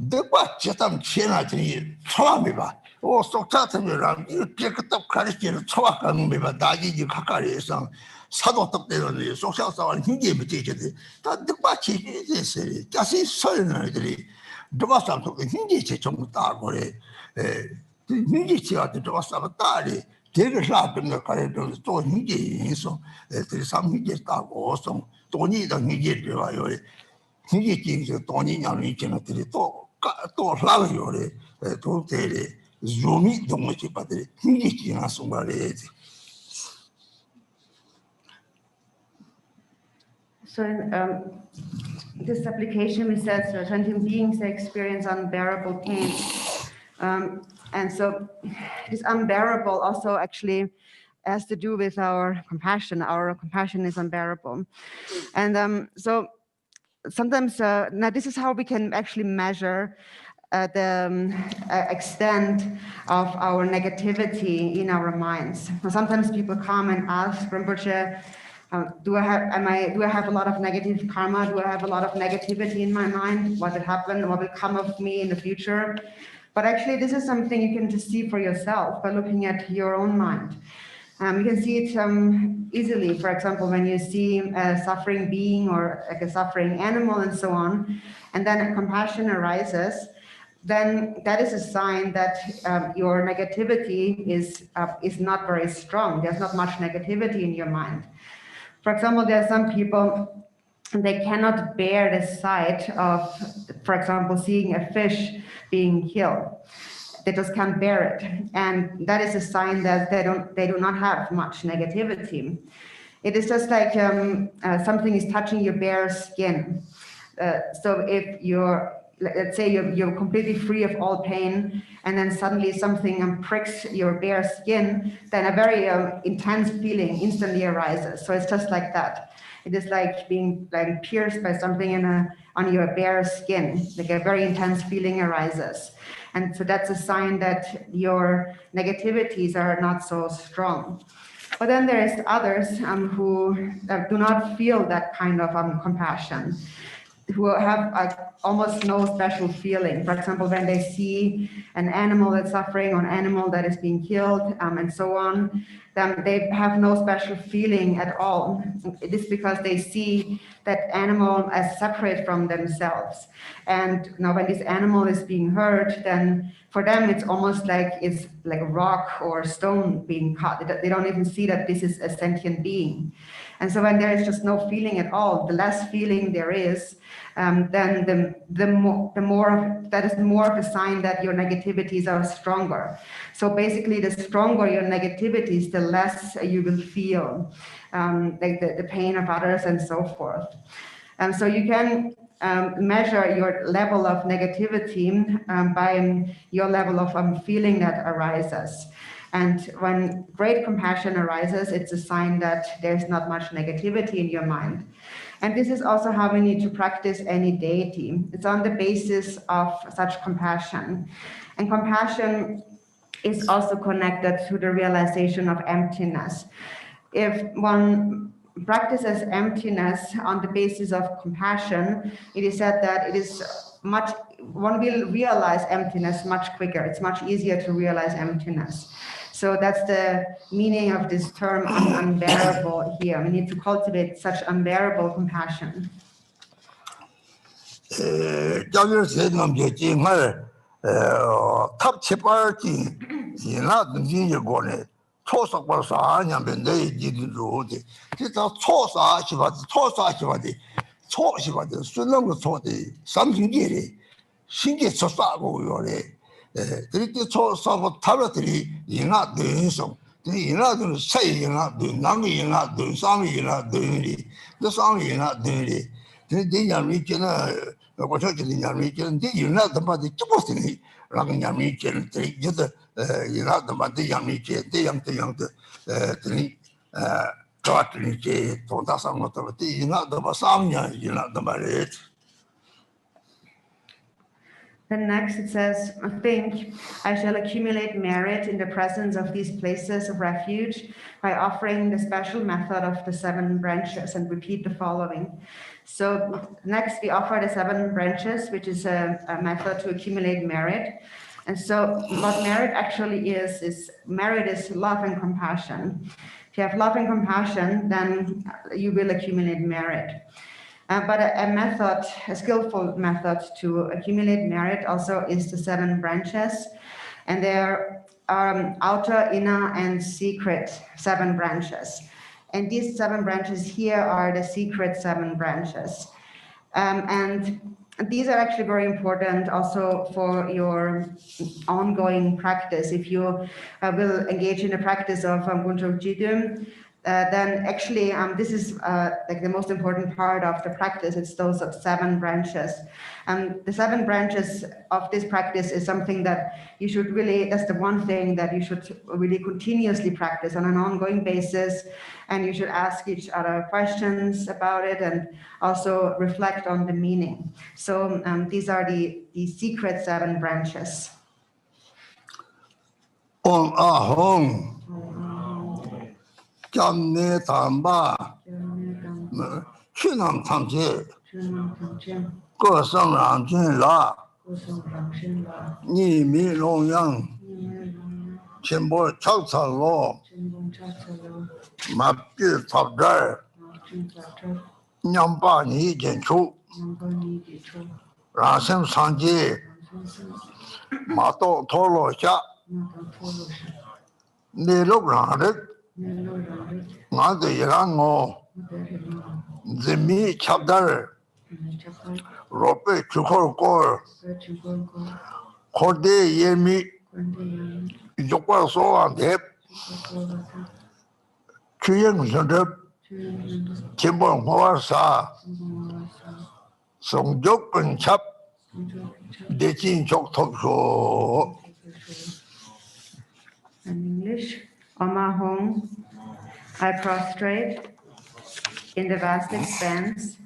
dikpa chetam chena tiri 처음이봐. 오 속자트미랑 이렇게 그딱 가르치는 초학강미봐 나지지 가까이에서 사도 떡대는 속샤사와 힘이 붙이지. 다 득바치 됐어요. 자세 설명들이 드바삼도 힘이 제좀 따고래. 힘이 지가 드바삼 따리 되게 사업을 가려도 또 힘이 있어. 들이 삼힘이 따고서 돈이 더 힘이 들어요. 힘이 지서 돈이 나는 있잖아. 들이 또 하려고래. 도대리 zoom이 동무지 받들이 힘이지나 송발해야지. So in this application, we said that sentient beings experience unbearable pain. And so this unbearable also actually has to do with our compassion. Our compassion is unbearable. And so sometimes, now this is how we can actually measure the extent of our negativity in our minds. Sometimes people come and ask Rinpoche, do I have a lot of negative karma? Do I have a lot of negativity in my mind? What will happen? What will come of me in the future? But actually, this is something you can just see for yourself by looking at your own mind. You can see it easily, for example, when you see a suffering being or like a suffering animal and so on, and then a compassion arises, then that is a sign that your negativity is not very strong. There's not much negativity in your mind. For example, there are some people, they cannot bear the sight of, for example, seeing a fish being killed. They just can't bear it. And that is a sign that they do not have much negativity. It is just like something is touching your bare skin. So if let's say you're completely free of all pain, and then suddenly something pricks your bare skin, then a very intense feeling instantly arises. So it's just like that. It is like being pierced by something on your bare skin, like a very intense feeling arises. And so that's a sign that your negativities are not so strong. But then there's others who do not feel that kind of compassion, who have almost no special feeling. For example, when they see an animal that's suffering or an animal that is being killed and so on, then they have no special feeling at all. It is because they see that animal as separate from themselves. And now when this animal is being hurt, then for them it's almost like it's like a rock or stone being cut. They don't even see that this is a sentient being. And so when there is just no feeling at all, the less feeling there is, then the more that is more of a sign that your negativities are stronger. So basically, the stronger your negativities, the less you will feel like the pain of others and so forth. And so you can measure your level of negativity by your level of feeling that arises. And when great compassion arises, it's a sign that there's not much negativity in your mind. And this is also how we need to practice any deity. It's on the basis of such compassion. And compassion is also connected to the realization of emptiness. If one practices emptiness on the basis of compassion, it is said that it is one will realize emptiness much quicker. It's much easier to realize emptiness. So that's the meaning of this term unbearable here. We need to cultivate such unbearable compassion. 그렇게 초사고 타버들이 이나 된성 이나도 세이나 남이나 산이나 되니 그 산이나 되니 대ኛ미 있잖아 뭐 저기 냐미 있는데 이나도 받이 죽었으니 라고 냐미 있는 데 이제 이나도 받이 냐미 있게 대양도 되니 저한테 이제 돈다상 것도 이나도 봐 상냐 이나도 말해. Then next it says, think, I shall accumulate merit in the presence of these places of refuge by offering the special method of the 7 branches, and repeat the following. So next we offer the 7 branches, which is a method to accumulate merit. And so what merit actually is merit is love and compassion. If you have love and compassion, then you will accumulate merit. But a skillful method to accumulate merit also is the 7 branches. And there are outer, inner, and secret 7 branches. And these 7 branches here are the secret 7 branches. And these are actually very important also for your ongoing practice. If you will engage in the practice of Guncho Jidum, then actually this is like the most important part of the practice. It's those 7 branches. The 7 branches of this practice is something that you should really, that's the one thing that you should really continuously practice on an ongoing basis. And you should ask each other questions about it and also reflect on the meaning. So these are the secret 7 branches. Om Ahong. Jamne Tamba, Chinam Tamje, Go Sam Ramjin La, Ni Mi Long Yang, Khenpo Chaktsalo, Mapki Tabdar, Nyamba Ni Jenchu, Rasim Sanji, Mato Tolo Sha, Niluk Randik, Nanda Yarango, Zimi Chabdar, Rope Chukor Kor, Korde Yemi, Jokwa Soa Dep, Chuyang Sundep, Chimbon Hwasa, Song Jok and Chap, Dechin Chok Tok Sho. In English, Emaho, I prostrate in the vast expanse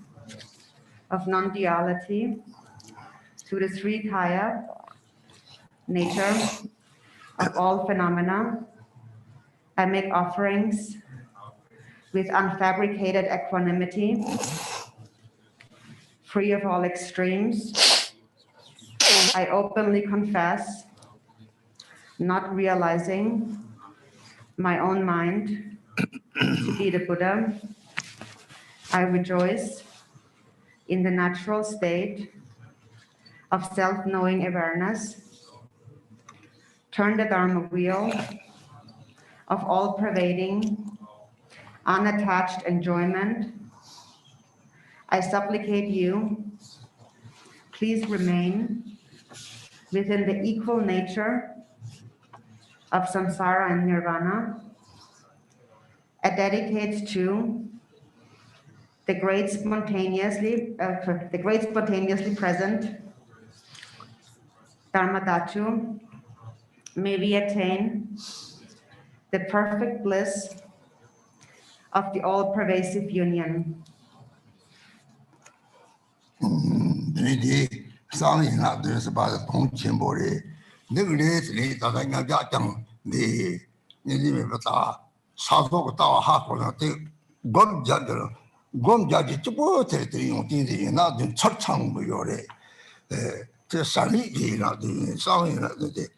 of non-duality to the three kaya, nature of all phenomena. I make offerings with unfabricated equanimity, free of all extremes. I openly confess not realizing my own mind to be the Buddha. I rejoice in the natural state of self-knowing awareness. Turn the Dharma wheel of all-pervading, unattached enjoyment. I supplicate you, please remain within the equal nature of samsara and nirvana. I dedicate to the great spontaneously present Dharma Dhatu. May we attain the perfect bliss of the all-pervasive union. Something not there's about the Tong Chimbori. Nevertheless, that I got them the Nidimata, South Hako, Gom Judge to go to the not in Churchang Muyore, the Sani, not the something like the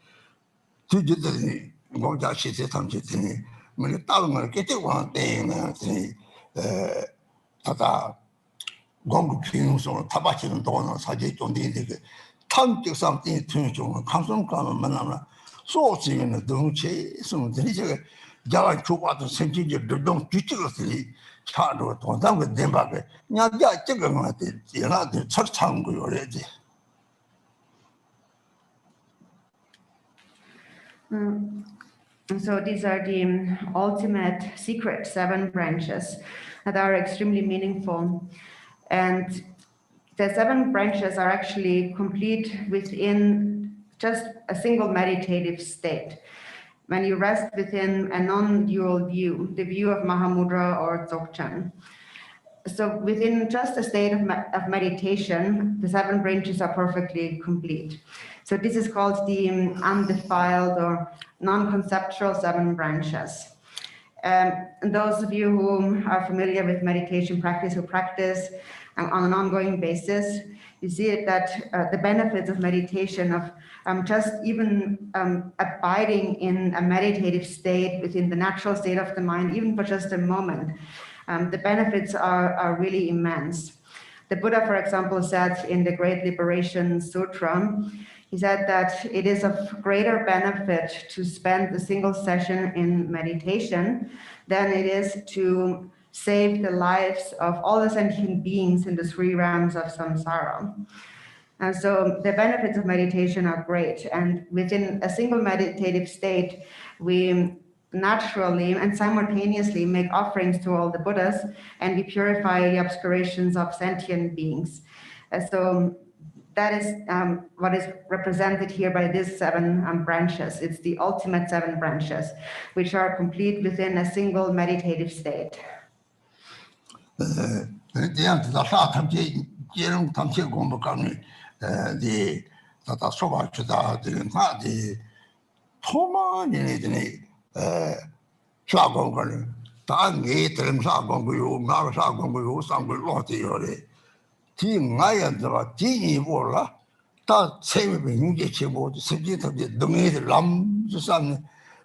two did the Gom Judge something. When the Talmud get it one thing, Tata. Gong King so Tabachi Dona Saji on the Tank something to Council Manana. So in the Donche, some Java Chupa to sentient the don't ridiculously charged or done with them back. Naga Chicken, you're not the church hungry already. So these are the ultimate secret 7 branches that are extremely meaningful. And the 7 branches are actually complete within just a single meditative state. When you rest within a non-dual view, the view of Mahamudra or Dzogchen. So within just a state of meditation, the 7 branches are perfectly complete. So this is called the undefiled or non-conceptual 7 branches. And those of you who are familiar with meditation practice, who practice on an ongoing basis, you see that the benefits of meditation, of just even abiding in a meditative state within the natural state of the mind, even for just a moment, the benefits are really immense. The Buddha, for example, said in the Great Liberation Sutra, he said that it is of greater benefit to spend a single session in meditation than it is to save the lives of all the sentient beings in the 3 realms of samsara. And so the benefits of meditation are great. And within a single meditative state, we naturally and simultaneously make offerings to all the Buddhas, and we purify the obscurations of sentient beings. So that is what is represented here by these 7 branches. It's the ultimate 7 branches, which are complete within a single meditative state.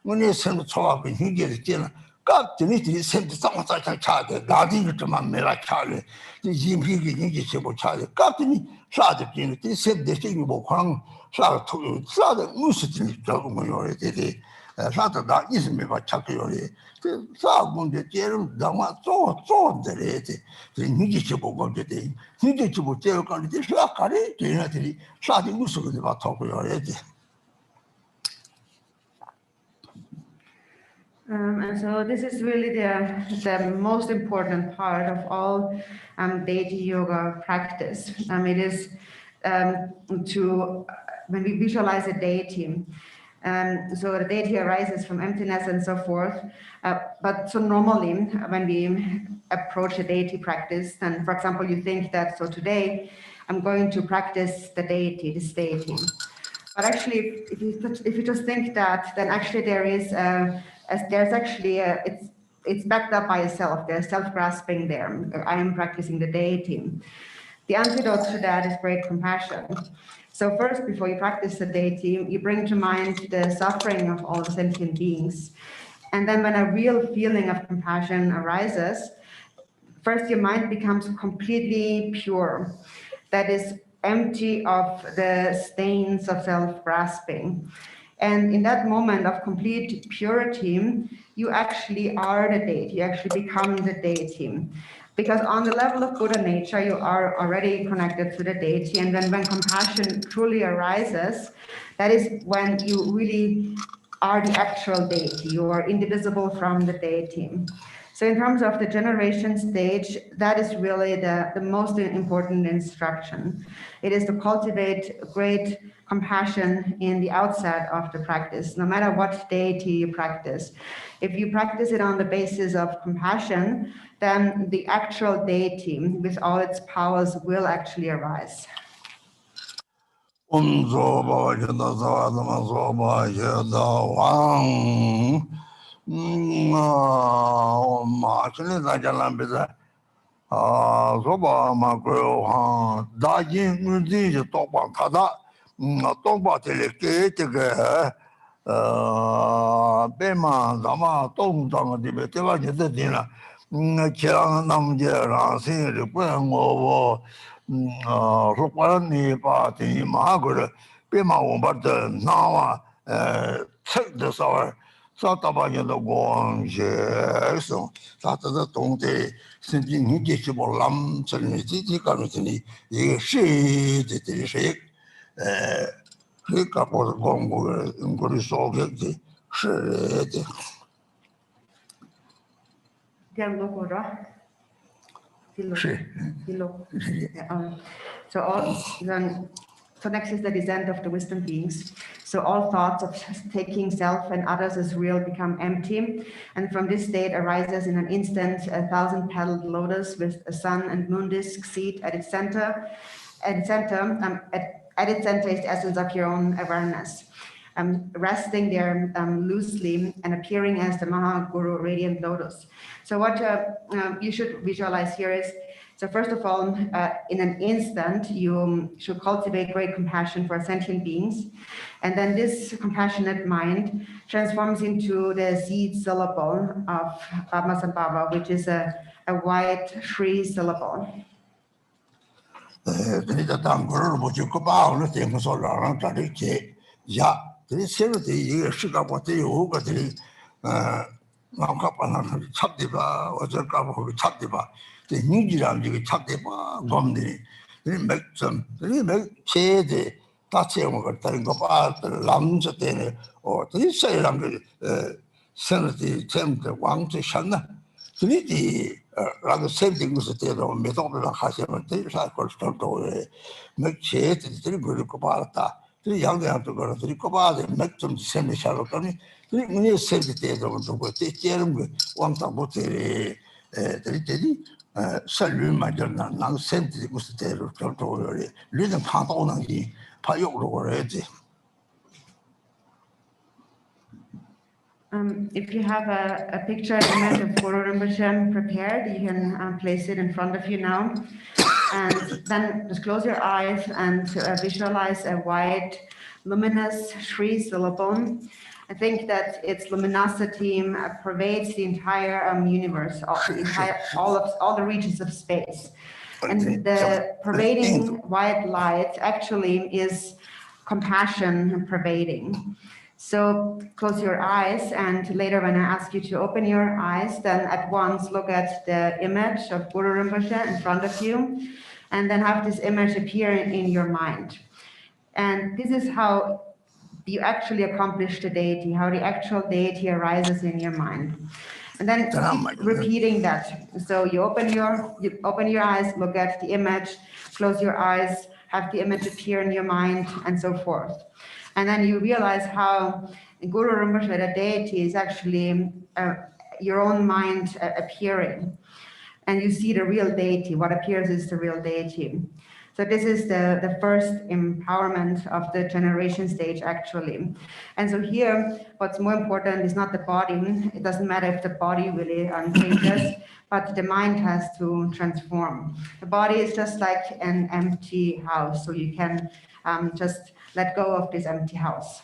when you send the talk and you get it dinner. God didn't send the song such a child, guarding to my Mela Charlie, the Jimpy English Charlie. God didn't shot the dinner, they said the thing about Kong, shot to shot the music government already. Shot that isn't me about Chucky. The South the Jerem, Dharma, so the lady, the Nijishable of the day. Nijishable Jerem, the Shakari, the Unity, shot the music about talking already. And so this is really the most important part of all deity yoga practice. It is when we visualize a deity. So the deity arises from emptiness and so forth. But so normally when we approach a deity practice, then for example, you think that, so today I'm going to practice the deity, this deity. But actually, if you just think that, then actually there is it's backed up by a self. There's self-grasping there. I am practicing the deity. The antidote to that is great compassion. So first, before you practice the deity, you bring to mind the suffering of all the sentient beings. And then when a real feeling of compassion arises, first your mind becomes completely pure. That is empty of the stains of self-grasping. And in that moment of complete purity, you actually are the deity, you actually become the deity. Because on the level of Buddha nature, you are already connected to the deity. And then when compassion truly arises, that is when you really are the actual deity. You are indivisible from the deity. So in terms of the generation stage, that is really the most important instruction. It is to cultivate great compassion in the outset of the practice, no matter what deity you practice. If you practice it on the basis of compassion, then the actual deity with all its powers will actually arise. Zoba Macro, Dajin, the Topa Kada, Topa Teleke, Bema, Lama, Tom, the Beteva, the dinner, Chiang Namja, Sing, the Puang over Rupani Party, Mahagur, Bema, but now take the sour. Satabanya the Wong, so Sata don't they send in Nijishable Lam, Serenity, Committee, she did the shake, pick up was Gongo and go to solve it. So next is the descent of the wisdom beings. So all thoughts of taking self and others as real become empty. And from this state arises in an instant a 1,000-petaled lotus with a sun and moon disk seat at its center. At its center is the essence of your own awareness. Resting there loosely and appearing as the Mahaguru radiant lotus. So what you should visualize here is, so first of all, in an instant, you should cultivate great compassion for sentient beings. And then this compassionate mind transforms into the seed syllable of Abao, which is a white, free syllable. The Nijiram, you chop the gomdi, then make some, then make chede, that's it, we're going to go out the lungs at dinner, or the say, Senator Tem, the one to Shana. To me, the rather same thing was the other method of Hashem, the cycle, make chede, the good Copata. The young have to go to the Copata, make them send the shadow coming. When you send the theatre on the way, take care of one about the Salute my journal, now sent it was the terror of Tory, Little Pantona, Payo already. If you have a picture image of Guru Rinpoche prepared, you can place it in front of you now. And then just close your eyes and visualize a white, luminous Sri syllable. I think that its luminosity pervades the entire universe, all the regions of space. And the pervading white light actually is compassion pervading. So close your eyes, and later when I ask you to open your eyes, then at once look at the image of Guru Rinpoche in front of you, and then have this image appear in your mind. And this is how you actually accomplish the deity, how the actual deity arises in your mind. And then keep repeating that. So you open your eyes, look at the image, close your eyes, have the image appear in your mind, and so forth. And then you realize how Guru Rinpoche, the deity, is actually your own mind appearing. And you see the real deity. What appears is the real deity. So this is the first empowerment of the generation stage, actually. And so here, what's more important is not the body. It doesn't matter if the body really changes, but the mind has to transform. The body is just like an empty house, so you can just let go of this empty house.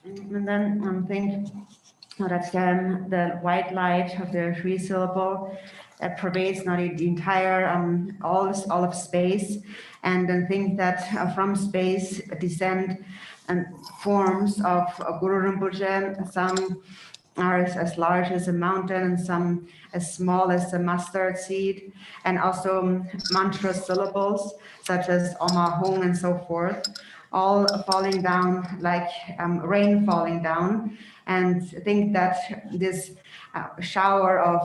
And then think that the white light of the Sri syllable pervades not the entire all of space, and then think that from space descend forms of Guru Rinpoche. Some are as large as a mountain, and some as small as a mustard seed, and also mantra syllables such as Emaho and so forth, all falling down like rain falling down. And think that this shower of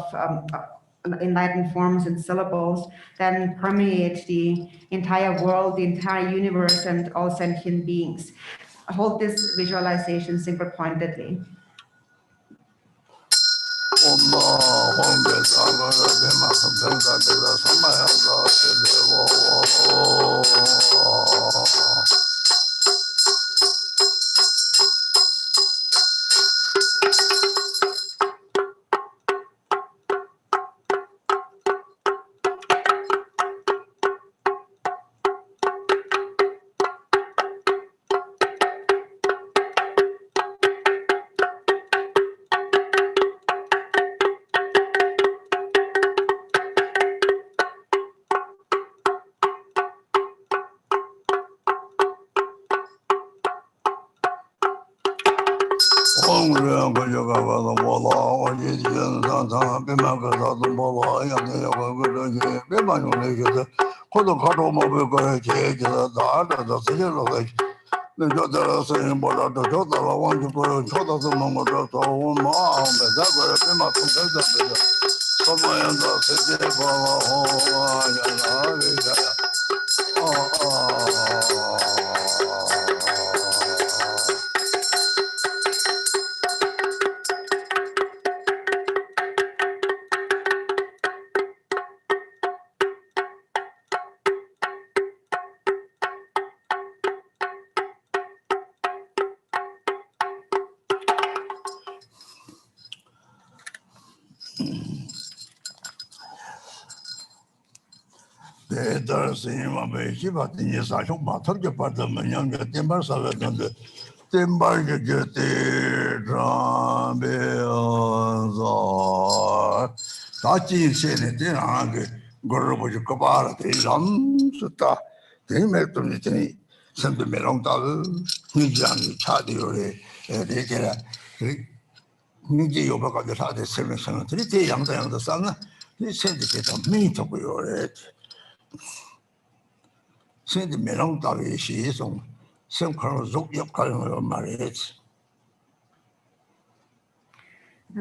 enlightened forms and syllables then permeate the entire world, the entire universe, and all sentient beings. Hold this visualization single pointedly.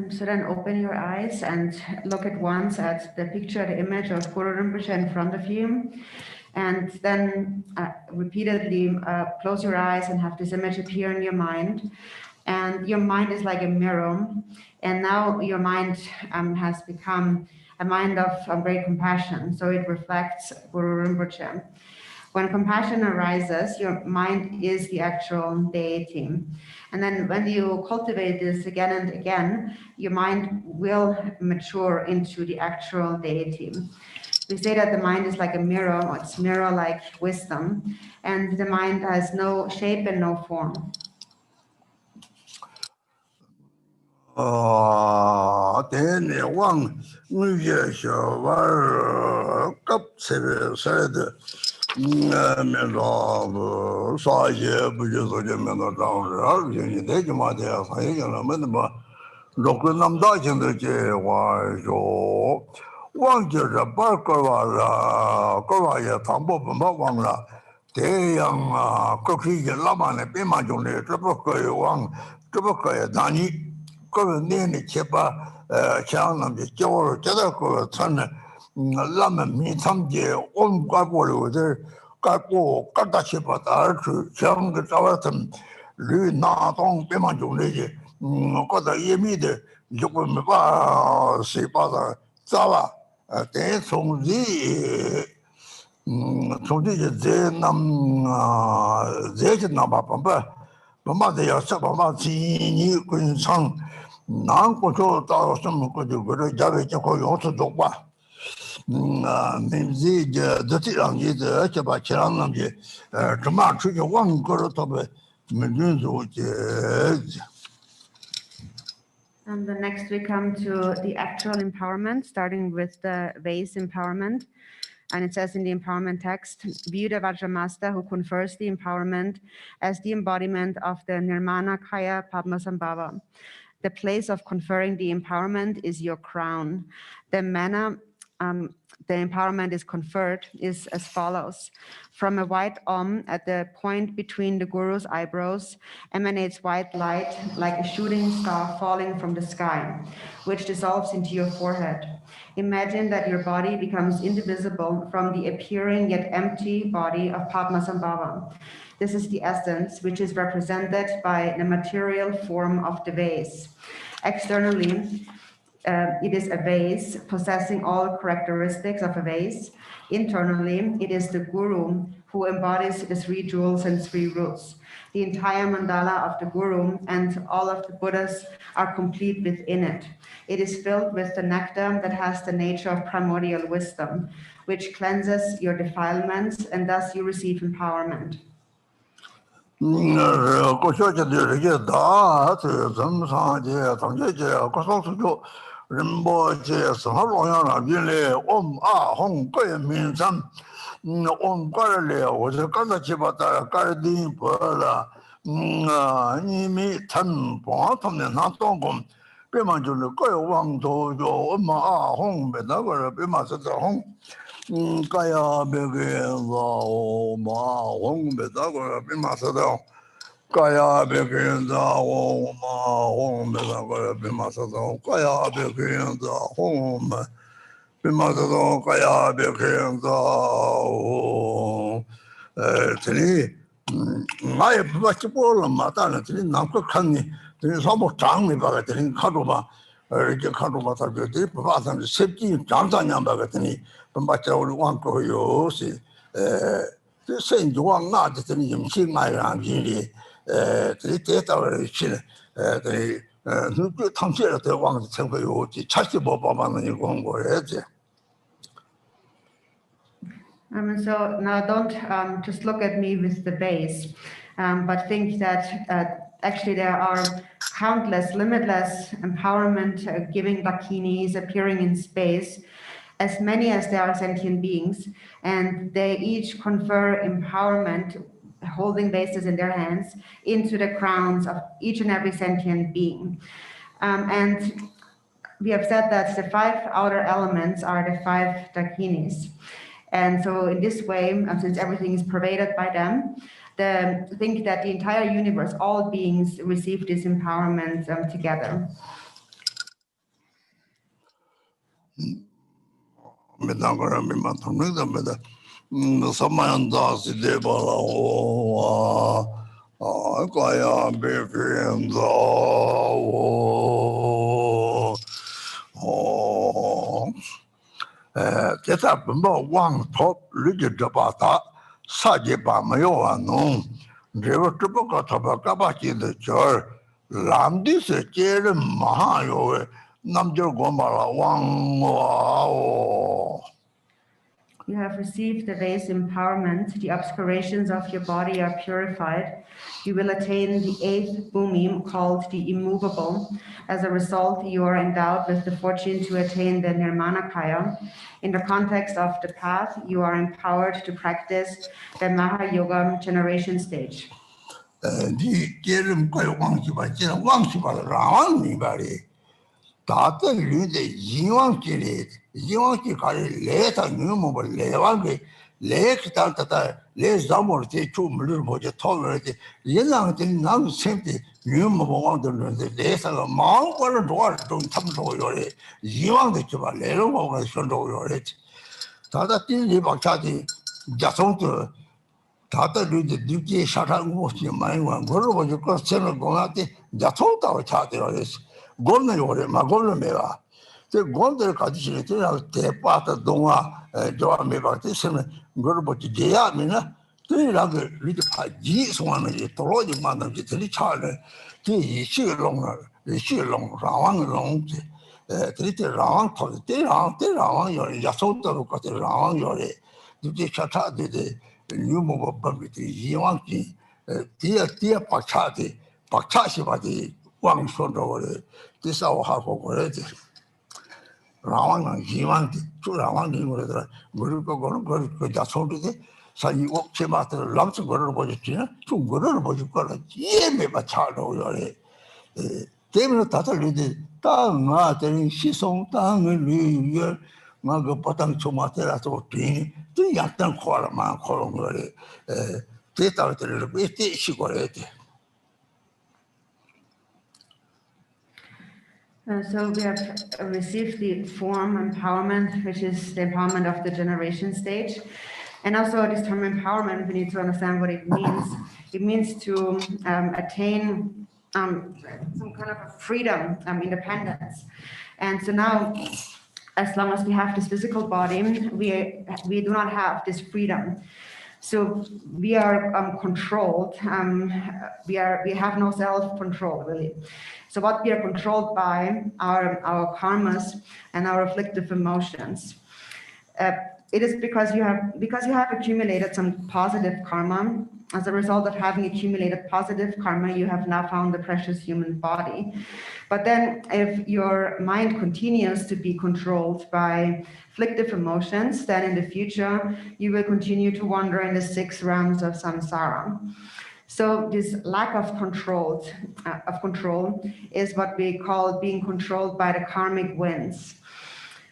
So then open your eyes and look at once at the picture, the image of Guru Rinpoche in front of you. And then repeatedly close your eyes and have this image appear in your mind. And your mind is like a mirror. And now your mind has become a mind of great compassion. So it reflects Guru Rinpoche. When compassion arises, your mind is the actual deity. And then when you cultivate this again and again, your mind will mature into the actual deity. We say that the mind is like a mirror, or it's mirror-like wisdom, and the mind has no shape and no form. Lama mi tamje on gabo de gabo gada chepa dar chu chang ge tawatam lu na dong be man jong le je ko da yemi de jogo me ba se ba da zawa de song ji je nam je na ba ba ba de ya sa ba ji ni kun sang nan ko cho da som ko de go ja ge ko yo to do ba memzi de tirangi de chaba chiranam je tma chu jo wang ko to be menun zo je. And the next we come to the actual empowerment, starting with the vase empowerment. And it says in the empowerment text, view the Vajramaster who confers the empowerment as the embodiment of the Nirmana Kaya Padmasambhava. The place of conferring the empowerment is your crown. The manner the empowerment is conferred is as follows. From a white at the point between the Guru's eyebrows emanates white light like a shooting star falling from the sky, which dissolves into your forehead. Imagine that your body becomes indivisible from the appearing yet empty body of Padmasambhava. This is the essence, which is represented by the material form of the vase. Externally, it is a vase possessing all characteristics of a vase. Internally, it is the Guru who embodies the 3 jewels and 3 roots. The entire mandala of the Guru and all of the Buddhas are complete within it. It is filled with the nectar that has the nature of primordial wisdom, which cleanses your defilements, and thus you receive empowerment. Rinpoche Saharoyana Vile Hong Koya Minsam Om Karale was a Kanda Chibata Kardin Pala 이미 전부 하면 나동금 배만주는 거요 왕도jo 홍배다 거 배마서도 홍 가야 베게서 홍배다 거 배마서도 가야 베게서 홍배다 거 배마서도 가야 베게서 홍 배마서도 가야 베게서 teni ngai bach bol ma ta na teni nam ko khan ni teni sobo chang ni ba ga teni khadu ba ge khadu ba ta ge de ba sa ni sep ji chang ta nyam ba ga teni ba cha wo wang ko yo si de sen ju wang na de teni yim xin mai ran ji li teni de ta wo chi teni nu ge tang xie de wang de chen ko yo ji cha xi bo ba ma ni gong go ye ji. And so now don't just look at me with the base, but think that actually there are countless, limitless empowerment giving dakinis appearing in space, as many as there are sentient beings, and they each confer empowerment, holding bases in their hands, into the crowns of each and every sentient being. And we have said that the 5 outer elements are the 5 dakinis. And so in this way, since everything is pervaded by them, think that the entire universe, all beings receive this empowerment together. Teta bimbo wang top ligi jabata saji ba mayo wa nung rewa tripo ka taba kaba chi de chor lamdi se chere maha yo we namjor gomba la wang wa. You have received the vase empowerment. The obscurations of your body are purified. You will attain the 8th bhumi, called the immovable. As a result, you are endowed with the fortune to attain the nirmanakaya. In the context of the path, you are empowered to practice the Maha-yoga generation stage. Di chere mkaya wang shiba, chere wang shiba rawang ni bari. Tata lüde yinwang chile, yinwang chi kare le ta nyumo ba le wang le kital tata le zamor te chu mulur boje tolre te yinang te nang semte nyumo ba wang de le sa ga maang kwa ro dong tam ro yo re yinwang de chi ba le ro ba ga shon ro yo re tata tin li ba cha de jasong to tata lüde dukje shatang mo chi mai wang go ro boje ko chen go na te jasong ta cha de yo re 곤는 요래 막 곤는메가 그 곤들 가지시네 제가 대파다 동아 좋아 메가 뜻은 그걸 뭐지 제야미나 그이라고 리드 파지 소하는 게 도로지 만든 게 들이 차네 이 시롱을 시롱 라왕롱 들이때 라왕 토 때랑 때랑 요 야소도 같은 라왕 요래 이제 차차데 뉴모버 범비티 이왕기 디아 박차디 박차시바디 왕소도를 뜻하고 그래지 라왕은 희망이 주 라왕이 그러더라 물을 거고는 그 자소리데 사이 옥체 마트를 람스 거를 보셨지나 좀 거를 보실 거라 예매가 차로 요래 때문에 다들 이제 땅아 되는 시송 땅을 위해 막그 바탕 초마테라서 비 약간 코라만 코는 거래 대타들을 왜 시골에 So we have received the form empowerment, which is the empowerment of the generation stage. And also this term empowerment, we need to understand what it means. It means to attain some kind of a freedom, independence. And so now, as long as we have this physical body, we do not have this freedom. So we are controlled. We have no self-control, really. So what we are controlled by are our karmas and our afflictive emotions. It is because you have accumulated some positive karma. As a result of having accumulated positive karma, you have now found the precious human body. But then if your mind continues to be controlled by afflictive emotions, then in the future, you will continue to wander in the 6 realms of samsara. So this lack of control is what we call being controlled by the karmic winds.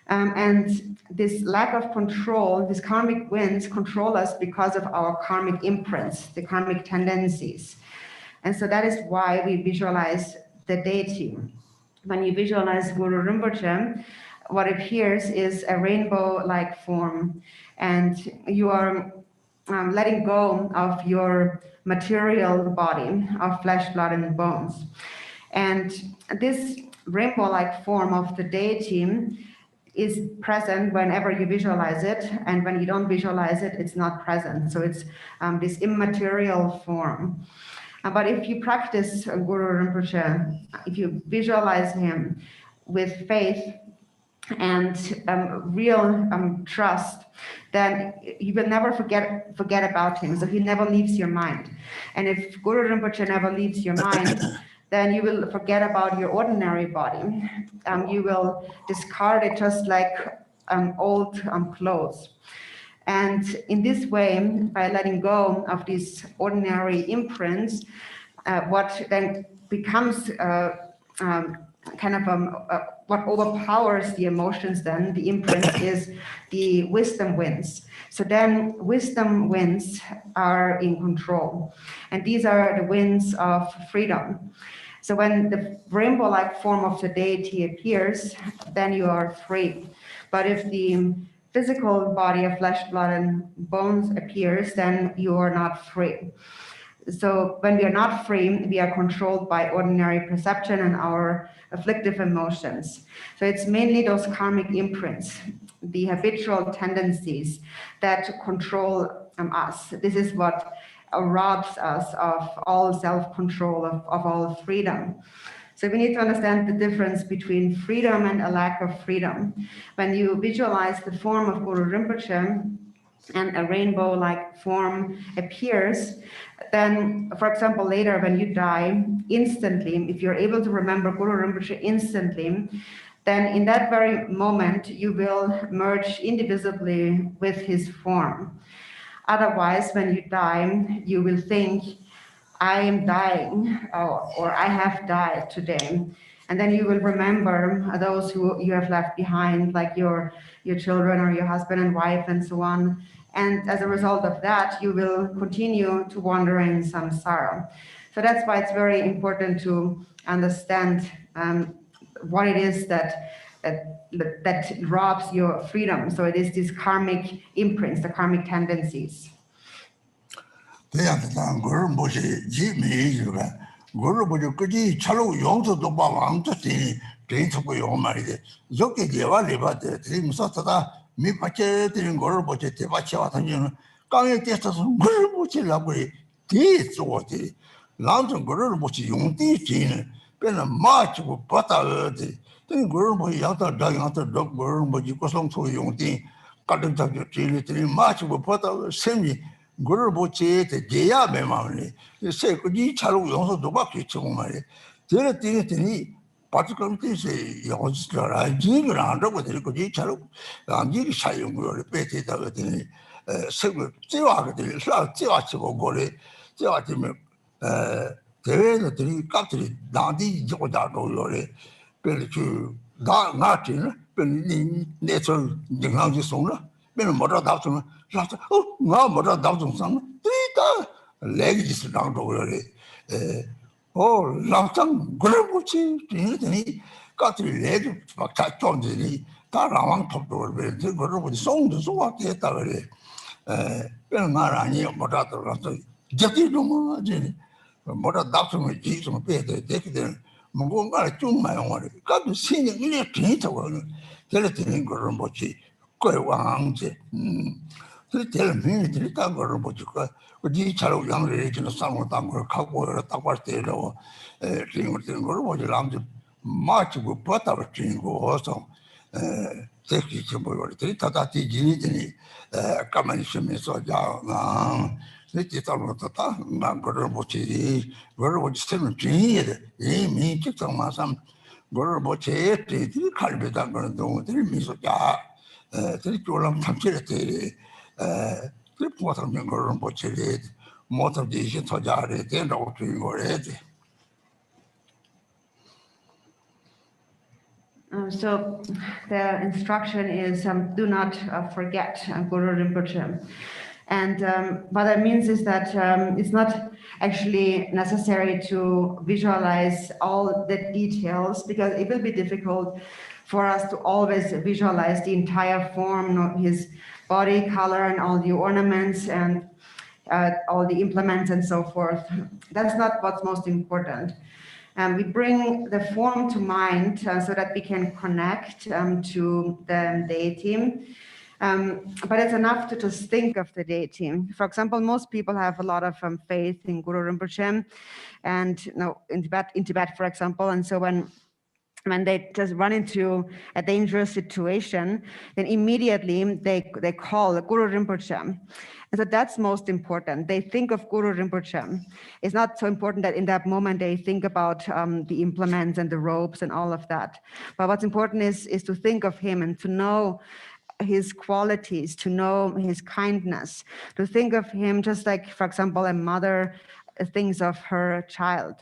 And this lack of control, these karmic winds control us because of our karmic imprints, the karmic tendencies. And so that is why we visualize the deity. When you visualize Guru Rinpoche, what appears is a rainbow-like form, and you are letting go of your material body, of flesh, blood, and bones. And this rainbow-like form of the deity is present whenever you visualize it, and when you don't visualize it, it's not present. So it's this immaterial form. But if you practice Guru Rinpoche, if you visualize him with faith and real trust, then you will never forget about him. So he never leaves your mind. And if Guru Rinpoche never leaves your mind, then you will forget about your ordinary body. You will discard it just like old clothes. And in this way, by letting go of these ordinary imprints, what then becomes what overpowers the emotions then, the imprints, is the wisdom winds. So then wisdom winds are in control. And these are the winds of freedom. So when the rainbow-like form of the deity appears, then you are free. But if the physical body of flesh, blood, and bones appears, then you are not free. So when we are not free, we are controlled by ordinary perception and our afflictive emotions. So it's mainly those karmic imprints, the habitual tendencies that control us. This is what robs us of all self-control, of all freedom. So we need to understand the difference between freedom and a lack of freedom. When you visualize the form of Guru Rinpoche and a rainbow-like form appears, then, for example, later when you die, instantly, if you're able to remember Guru Rinpoche instantly, then in that very moment, you will merge indivisibly with his form. Otherwise, when you die, you will think, I am dying, or I have died today. And then you will remember those who you have left behind, like your children or your husband and wife and so on. And as a result of that, you will continue to wander in samsara. So that's why it's very important to understand what it is that robs your freedom. So it is these karmic imprints, the karmic tendencies. Guru Rinpoche ji mi yuga Guru Rinpoche kuji chalu yongso doba wangto tini tini tsuku yongmaride zoke dewa liba de tini musa tada mi pache tini Guru Rinpoche te pache wa tanjino kange testa sun Guru Rinpoche laburi ti tsuwa tini langzong Guru Rinpoche yongti tini pena maa chibu pata odi tini Guru Rinpoche yangta dok Guru Rinpoche kosong tsuwa yongti katung takyo tini tini maa chibu pata semji Guru Rinpoche te jeya me mamani, se kuji chalu yongso doba ki chimu mari. Tere tini particularly se yongso lara jingi randa ko tiri kuji chalu jingi shayungu yore pe te taga tini se ku tsewa ka tiri tsewa chibo gore tsewa timi tewe no tiri kap tiri dandi jiko dato yore pe chu da nga tiri pe ni neto jingangji songla Been more doubt on no more doubt on some 3 legs down over it. Oh, long tongue, Gurbuchi, got 3 legs, but touch on the Tarawang top over the Guru song to so what get over it. Marani, Morato, Jetty no more, more doubt on my Jesus on pay the decadent. Mongonga, to my own. Got to see a little treat over Teletin Gurbuchi. Quewangje. Tell me, Trita Gorobojuka, with each other young religion of some Tango, Kapo, or Tapastero, Ringotin Goroboja, Lam, March with Pata Tringo also. Take it to Tati Ginitini, Kamanishim, so down. Let it all Tata, Gorobochi, Goroboch 17, me, Chicken, some Goroboche, Calbeta, Gordon, 3 Misoja. Tiri cholam tamchire tiri, tiri puwatam Guru Rinpoche le, motor division to jare den ro tu ngore. So the instruction is do not forget Guru Rinpoche. And what that means is that it's not actually necessary to visualize all the details, because it will be difficult for us to always visualize the entire form, his body color and all the ornaments and all the implements and so forth. That's not what's most important. We bring the form to mind so that we can connect to the deity. But it's enough to just think of the deity. For example, most people have a lot of faith in Guru Rinpoche, and in Tibet, for example. And so when they just run into a dangerous situation, then immediately they call Guru Rinpoche. And so that's most important. They think of Guru Rinpoche. It's not so important that in that moment they think about the implements and the ropes and all of that. But what's important is to think of him and to know his qualities, to know his kindness, to think of him just like, for example, a mother thinks of her child.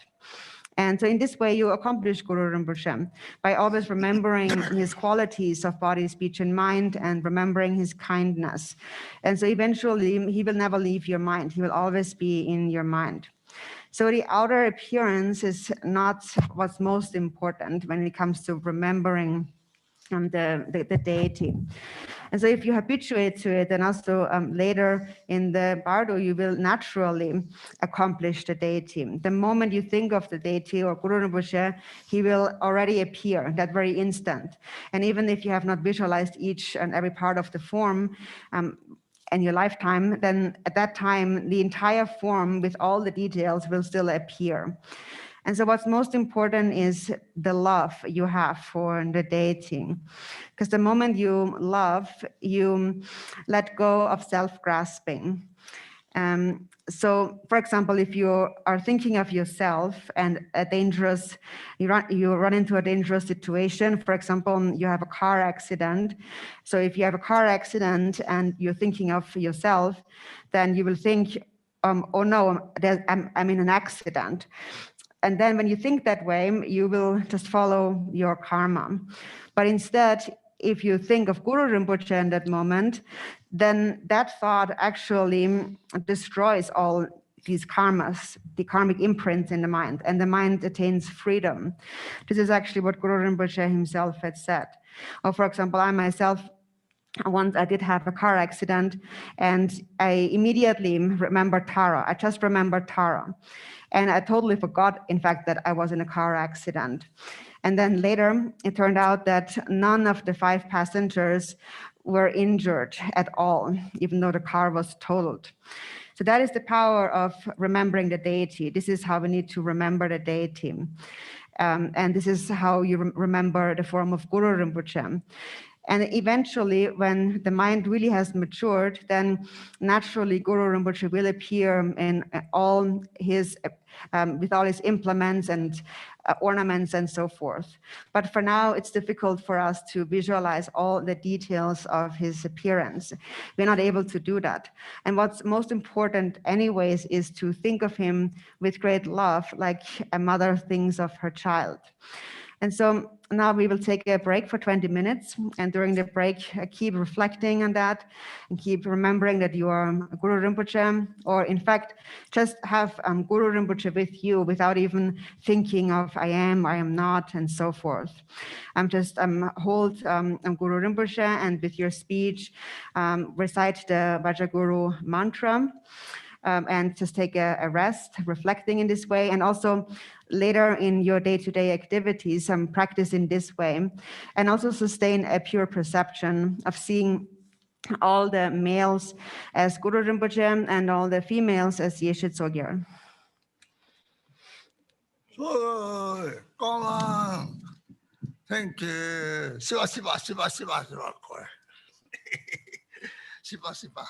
And so in this way, you accomplish Guru Rinpoche by always remembering his qualities of body, speech, and mind, and remembering his kindness. And so eventually, he will never leave your mind. He will always be in your mind. So the outer appearance is not what's most important when it comes to remembering the deity. And so if you habituate to it, then also later in the bardo, you will naturally accomplish the deity. The moment you think of the deity or Guru Rinpoche, he will already appear that very instant. And even if you have not visualized each and every part of the form in your lifetime, then at that time, the entire form with all the details will still appear. And so what's most important is the love you have for the deity. Because the moment you love, you let go of self-grasping. So, for example, if you are thinking of yourself and you run into a dangerous situation, for example, you have a car accident. So if you have a car accident and you're thinking of yourself, then you will think, oh no, I'm in an accident. And then when you think that way, you will just follow your karma. But instead, if you think of Guru Rinpoche in that moment, then that thought actually destroys all these karmas, the karmic imprints in the mind, and the mind attains freedom. This is actually what Guru Rinpoche himself had said. Or for example, I myself, once I did have a car accident, and I immediately remembered Tara. I just remembered Tara. And I totally forgot, in fact, that I was in a car accident. And then later, it turned out that none of the 5 passengers were injured at all, even though the car was totaled. So that is the power of remembering the deity. This is how we need to remember the deity. And this is how you remember the form of Guru Rinpoche. And eventually, when the mind really has matured, then naturally Guru Rinpoche will appear in all his, with all his implements and ornaments and so forth. But for now, it's difficult for us to visualize all the details of his appearance. We're not able to do that. And what's most important anyways is to think of him with great love, like a mother thinks of her child. And so now we will take a break for 20 minutes. And during the break, keep reflecting on that and keep remembering that you are Guru Rinpoche, or in fact, just have Guru Rinpoche with you without even thinking of I am not, and so forth. Just hold Guru Rinpoche, and with your speech, recite the Vajraguru mantra. And just take a rest, reflecting in this way, and also later in your day-to-day activities, practice in this way, and also sustain a pure perception of seeing all the males as Guru Rinpoche and all the females as Yeshe Tsogyal. Thank you. Siva, siva, siva, siva, siva. Siva, siva.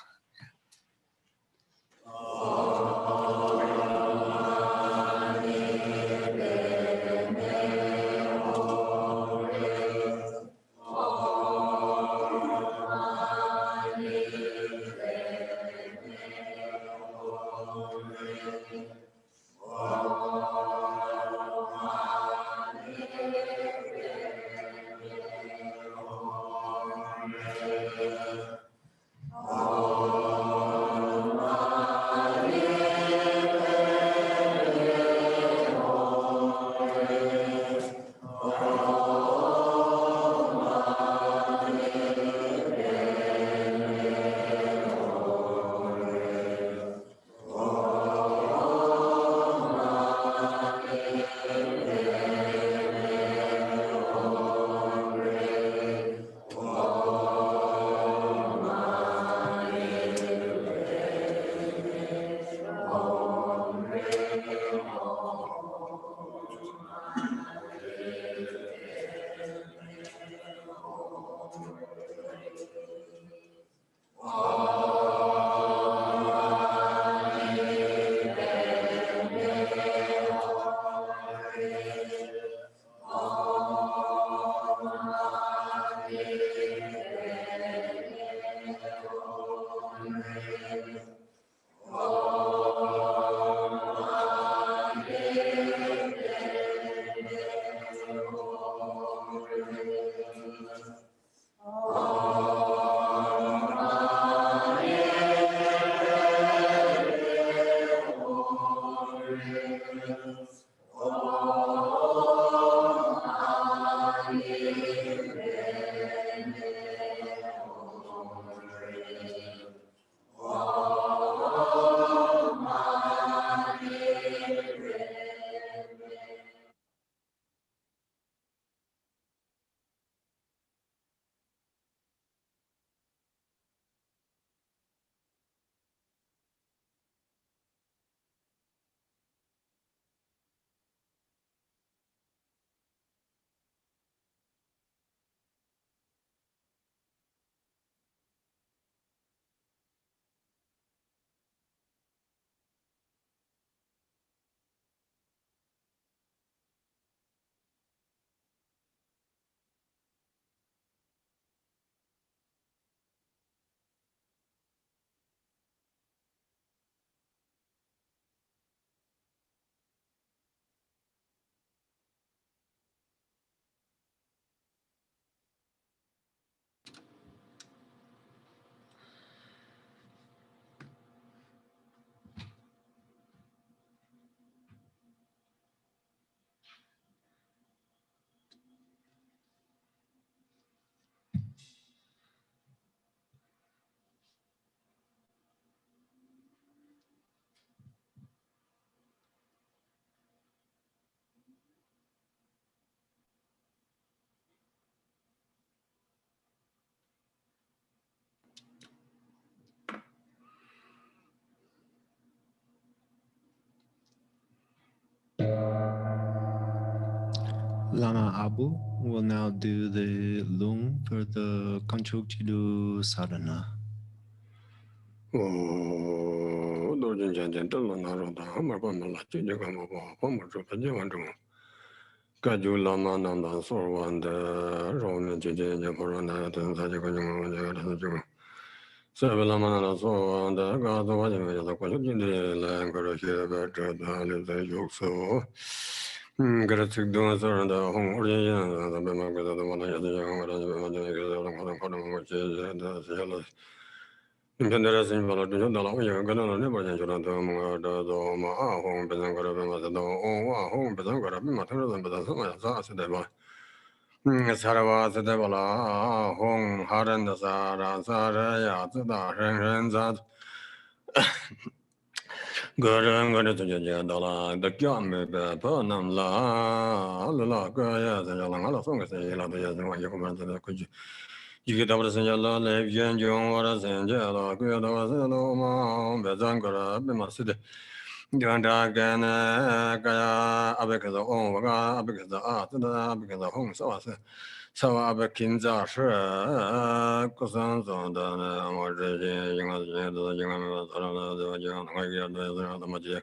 Lama Abu will now do the lung for the Kanchukchidu sadhana. Kaju Lama Nanda Sorwanda Roman Jijin Purana Tansaja Sevelamana Sorwanda Gazawaja the Quajin Language the Yukso Gratic Donor and the Hong Orient and the Bemaga the one of the young which is the Intenders in Valadian, the Lawyer, Gana, never mentioned the Maha home, Bezangara, the home, Bezangara, Matera, but the Deva. Sarava, the Devala, home, Haran, the Sara, Saraya, the Renzat. Gurung got to Jadala, the Kyam, Pernam La, La, Gaya, the Yalanga song, say, La, the Kuji. You get over the Senjala, Levian, John, what a Senjala, Guyadama, Bezangara, Bimasida. Gandagan, Gaya, Abeka, the own, Abeka, the art, because the home, so I said. So Abekinza, Cousins on the Major.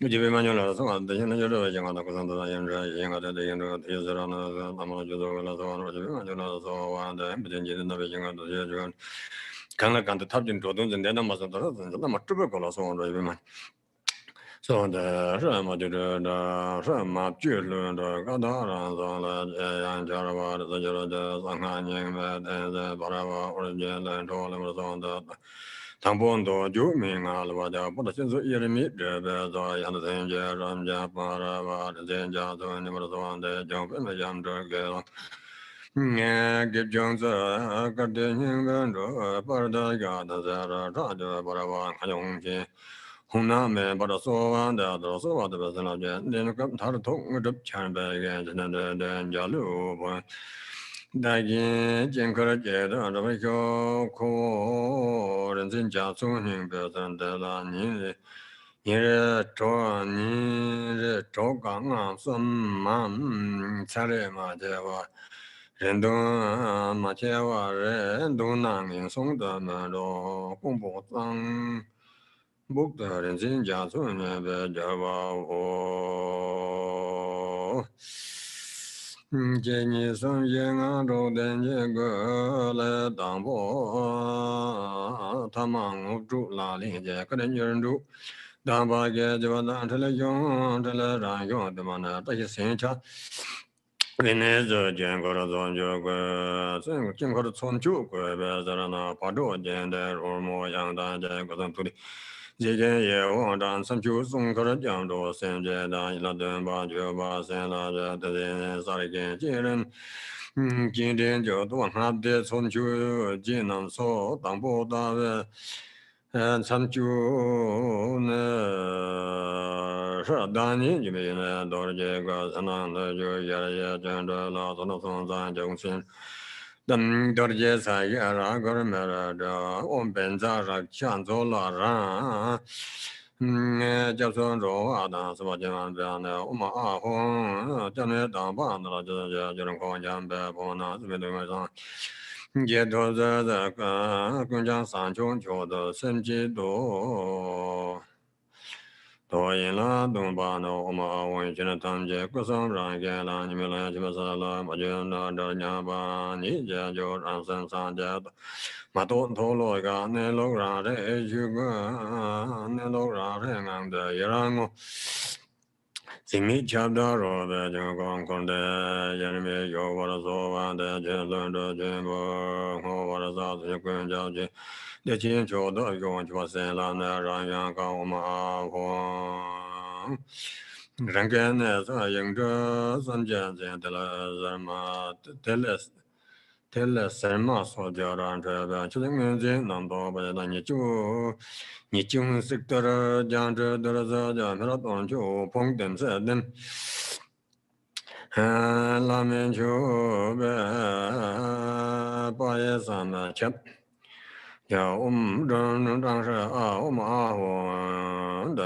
Would you be manual? So the young on the Cousin, Kanakan the Tabin Dodons and then I must have the tuberculosis on the so the Rama did the Rama Julu, the Gadara, and Jarava, the Jaraja, Sanghanyang, and the Barava, Origin, and all of us on the Tambondo, Juming, Alvada, but since you meet the Bezo, and the Danger, Ramja, Parava, the Danger, the Universe on the jump and the younger girl. Give Jones a garden, Parda, Gada, Raja, Barava, Hayong. Huname, but a so and the other so the person of then come Tartok with Chanbag and then Jalu. Dagi, Jenkarajed, and the Miko, Ko, and Zinja, Suning, and the Lani. Here, Tony, Togang, some man, Sarema, Java. Rendon, Machewa, Rendonang, in Song the Mado, Kumbo, Book the Renzin Jasun, Java, Jenny, some young road and Jago, let Dambo, Tamang, Drula, Jack, and Yendu, Damba, Java, Telejon, Telerayon, the man at the center. Veneza, Jangora, Joga, Jingor, Sonju, Bezarana, Pado, Gender, or more young than Jago to the Jay, Dan, some Jews, Jam, Sen, Jeda, Laden, Bajo, Sena, the Sarigan, Jiren, Jindin, Jodo, have the Sonju, Jinam, so, Dambo, Dave. And some June Dani, you mean Dorje, Gasananda, Yaya, Gender, Lazan, Junction. The Dorje Sayara, Gormera, on Benza, Chanzola, Jason Ro, Adam, Swajan, Uma, Janet, Ban, Jaron, Jamba, Bona, Vidimazan. 也都是这个共产三穷求的升级多，多因了东巴呢，我们文学的团结，各省让给了你们来去不是了，我就拿着年吧，你这就让身上的，马多头罗个，你路上这去个，你路上这样的也让我。 Simi Chabda Roda Jangon Konde Yanime Yovara Sovanda Jelunda Jimbo Hovara Sakun Jaji the Chin Chodo Yon Chwasen Lana Rayan Kauma Hong Rangan as a younger Sanjan Zentela Zama Telesema Sojaran Treva Chilingin Nambo Banichu. 你经识得了，将这得了这叫没了东就碰灯色灯，拉面就呗，八叶三的切，叫我们正是啊，我们啊我的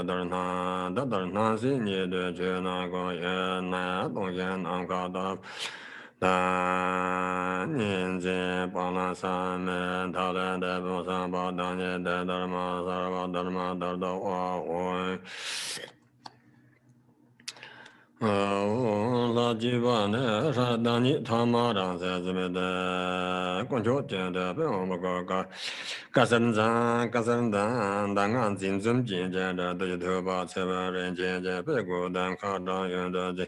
La Jivane, Dani, Tamara, the control gender, Kazanzan, Dangan, Zinzum, Ginger, the Tuba, Seven, Ranger, Pego, Dan Cardan, the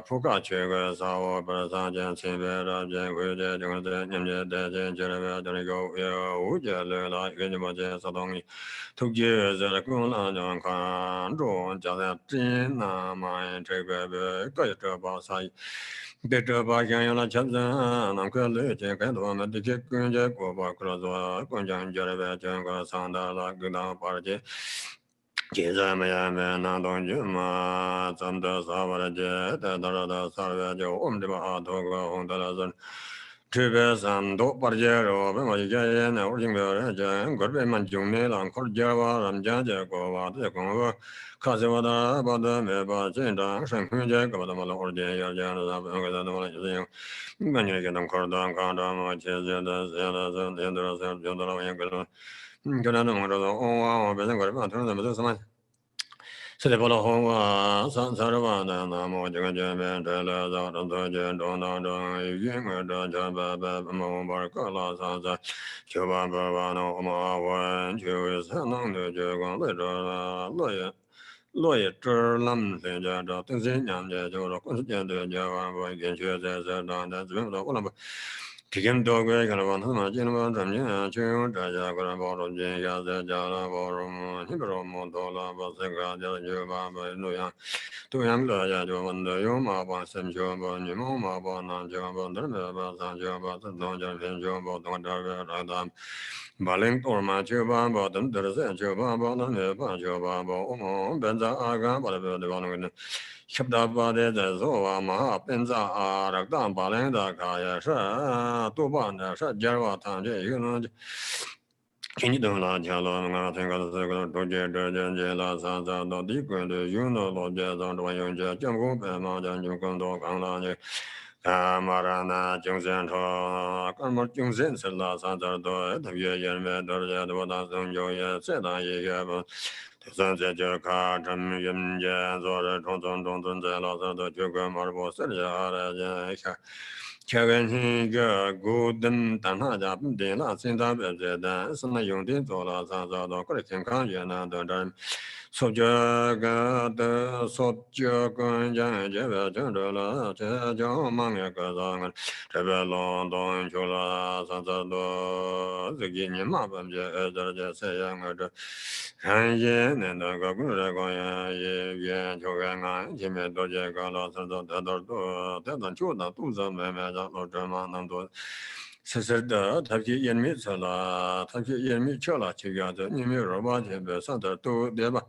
Puka Chigger, Sour, Bersajan, Silver, Jaguar, the General, Uja, like Geneva, Sadongi. 突厥在共产党看中，将在真南满这个各这帮啥，对这帮相应的签证，那个了解更多的这些国家国吧，可能说共产党的这个上的那个当把这。现在没也没那东西嘛，咱们的啥玩意儿？这到了啥玩意儿？我们这边啊，多个红的了是。这边三多把这肉，本来一家人呢，我听别人讲，这边蛮穷的，然后这吧，咱们家这个吧，这个我看是我的，把的没把这张身份这个把他们老的要讲的，咱们给他们来就是用，你看你给他们看到看到嘛，这的这的了，也给他，跟他们说说，我别人过来嘛，他说怎么做什么？ Sede pala hongwa sansarwa na namo jiga jebe tele za ranto je dona dong yin ge da ja ba ba mo bar ka la sa sa chu ba ba ba no ma wan chu sa nang de je gong le da lo ye 落叶枝lâm thế giờ đó tương sinh nhảm giờ cho nó cũng sẽ được giờ và kiến chưa giờ đó đã giúp nó cũng là thì kiếm đồ cái cái nó mà chỉ nó làm như là chưa trả giá cái nó bảo rồi gì giờ giờ là bảo rồi nhưng mà rồi một đô la bảo sẽ cả giờ giờ ba bảy nuôi ăn tôi ăn là giờ cho mình được yêu mà bảo xem cho bảo nhưng mà bảo nó cho bảo đó là bảo sao cho bảo tất cả cho phiền cho bảo toàn đó là làm bà lên tuổi mà chưa ba bảo tấm tự sẽ chưa ba bảo nó nữa ba chưa ba bảo ông bên ra aga bảo là được bảo nó chấp đáp ba để để rồi mà bên ra đặc đam bà lên đã cái是多半的是今儿话谈这个呢。 kinh nghiệm là cha lo ngã thành cái sự cái đồ chơi đồ chơi là sao sao đó đi quen được dùng nó lo chơi xong rồi dùng chơi chẳng có phải mà chẳng dùng con đồ càng là như Kamarana chúng sinh cho con một chúng sinh sẽ là sao sao đó tập về yên về đồ chơi đồ đa dụng dùng ye sẽ là ye cái mà thực sự sẽ cho cả trăm yên ye rồi trong sẽ là sao đó cho cái mà bộ sẽ là ra cái Cha gần như cái cố định tận hạ giá bên đây là sinh ra bây giờ đã sinh ra dùng đến rồi là sao sao đó có thể健康原来的人，所以个的所有个人这边真的了，这叫忙个个啥？这边劳动去了，啥啥都这几年嘛，反正这这样个这，看见那个工人讲也也就看看前面都这个了，啥都得到就到肚子慢慢让老这嘛能多。 是是的，他去烟米吃了，他去烟米吃了，这个的你没有吧？这边上头都对吧？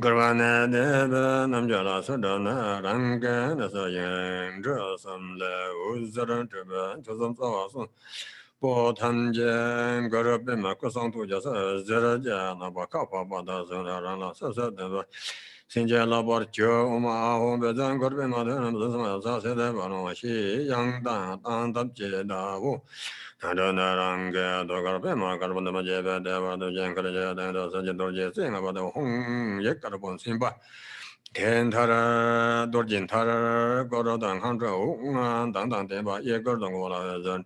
个完呢，那边咱们家了，说的呢，人干那是沿着什么来，我这人这边就是早上。 不谈见个这边嘛，各上都就是这家那把靠把他生了，让了是的吧。现在老把酒嘛，我们咱个边嘛，咱不是什么啥现在把那些养当接的我，那这那让个多个边嘛，个不那么接边的话，都见个这的都是都接这个把都红也个不行吧。 天他的多金他的高着当看着啊，等等的吧，一个等过来人，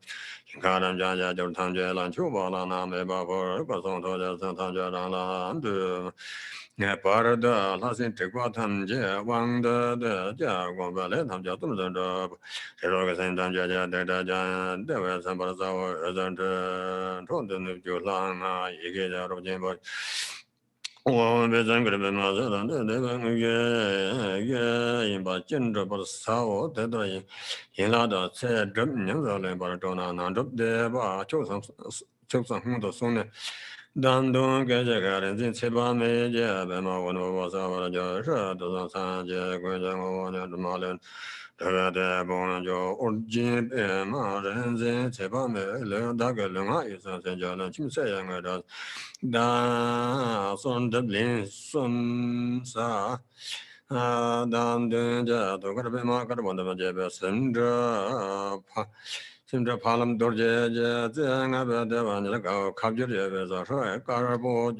看人家家就是他家篮球吧，那没办法，个送头的是他家让了的，那巴尔的那是这个他们家王的家光把来他们家怎么着，这个是他家的家的外三把早儿子这冲的那就浪啊，一个家都见不。 我们这个边嘛，这那个也把建筑把它烧，得到引拉的在这年子来把它找那这的吧，就算很多送的， Dandung Gajagan, Ziba Meja, Bema, one of us our Josh, the Sanja, Gujan, and Malin, the Bonajo, or Jim, Marin, Ziba, Dagalunga, is a Jana, Chimsay, Da Son de Blin, Son Sa. Dan Dunja, the Garbima, Carbon of Jabba, Sindra Palam Dorje, Zanga, Kabja, Carbo,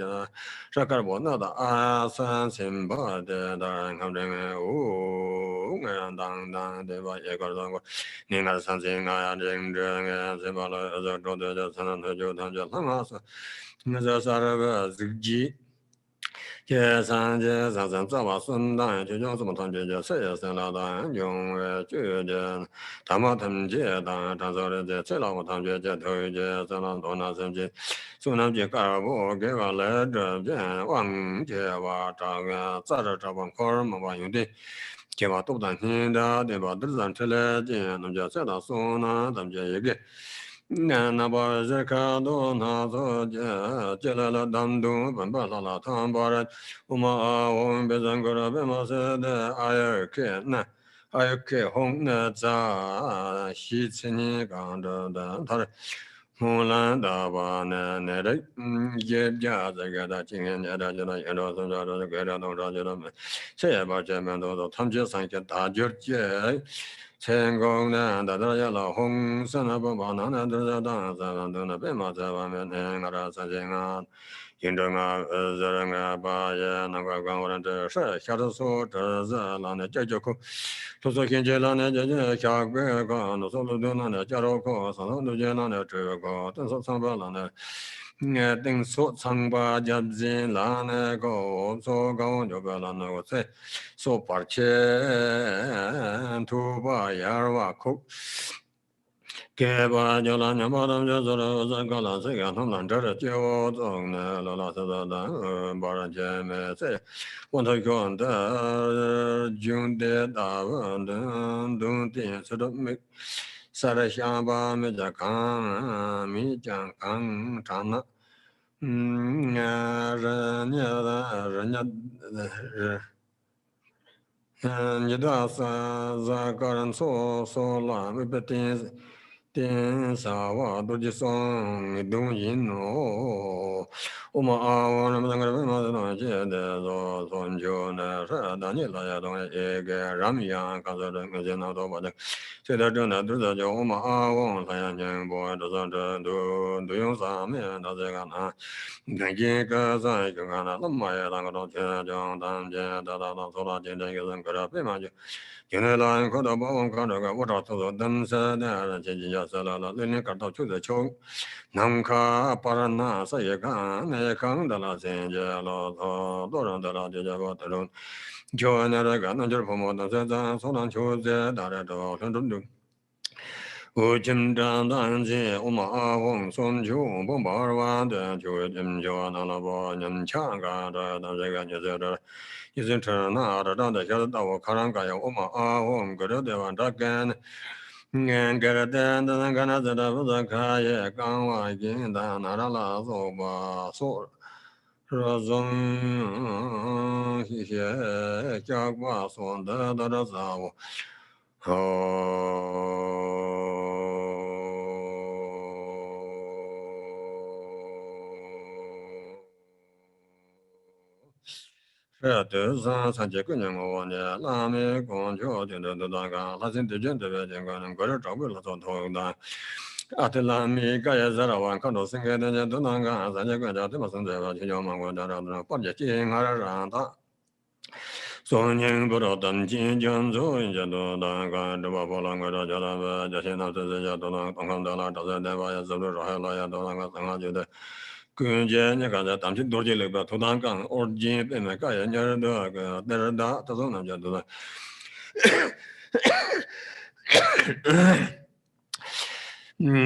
Shakarbo, the Asan Simba, the Darangam, and Dang, Deva, Ekordango, Nina Sansing, and Zimbala, the Roda, San Antonio, Lamas, Nazarava, Zigji. San San Zaba Sun Dan, Jung Sum Tan Jia, Say San La Dan, Yong Ju, Tama Tam Jia Dan, Tanzor, Zela Tan Jia, Toy, San Dona Sam Ji, Sunam Ji Carbo, gave a letter, Wang Jia, Tang, Zara Traban Korm, Wayundi, Kiva Todan Hinda, Deva Drizan Tele, Namja Sela Sona, Tamja. Naba Zakado Nazo Jelala Dandu, Bambala Tambara, Uma Wong Bezangora Bemasa, Ayake, Ayake Hong Naza, Shitsini Ganda, Mulan Daba, Nere, Jebja, the Gada, Chin, Adajana, and also the Gada, Rajana, say about Jamando, Tamja Sanka, Tajur. Chengong na da da ya la hong san na ba ba na na da da da za da na be ma za ba me ne nga ra sa jing a yin zhe nga ze re nga ba ye na gua guan wo ren zhe shi xia de su zhe ze la ne jie jie ku tu su xin jie la ne jie jie xia gui ga nu su lu du na ne jia rou ku san lu du jie na ne zhi gu den su sang ba la ne nghe tinh số sang ba jab zin la ne go so ga jo ba la ne go se so par che tu ba yar wa ku ke ba jo la nya ba dam jo so la sa ga la se ga thon lan zhe de jiao zong ne la la sa da da ba ran che me se wan tai guan de jun de da wen de dong de se de me sa de xia ba me ja kan mi jiang kan zhang na你的三个人所乱没不点啥话都去送你东西喏，我们我们那个人嘛东西的说就那是那你那些东西一个人民啊，刚才人家那都把这，现在正在都在叫我们我们三年不这这都用上面那这个呢，你看一个咱就看那么也那个东西就咱这说了今天有人搁这别嘛就。今天来看到把我看这个，我找走灯色的，这几家是了，人感到就在秋，南卡巴拉那是也看，那也看的了，现在了，多人的了，这家伙这种，就那这个，那就是父母的在咱所能求在大家都很尊重。我今朝当街，我马红送秋，不把玩的，就今朝那了不人抢个的，那这个就在这。一直吃那的，让大家到我看上个我马红个的地方这干。个的那个那这不是开业刚完进的，那拉走吧，说。说中谢谢家瓜送的这啥我。是德山三节个人我呢，拉美光脚的那个，他现在真的这个能个人找不了做头的。啊，对拉美个也是了，我看到生个的都那个三节个人这么生在吧，就叫嘛我这把这钱还是让他。所年不知道等今将走，人家都那个这把波浪个叫他们这些那这些都能东康的了，这些那把也是不是还来呀？都那个三个觉得。跟着你看这当时多几那个土堂岗，二斤被那个人家那个那人打，这种人家都是。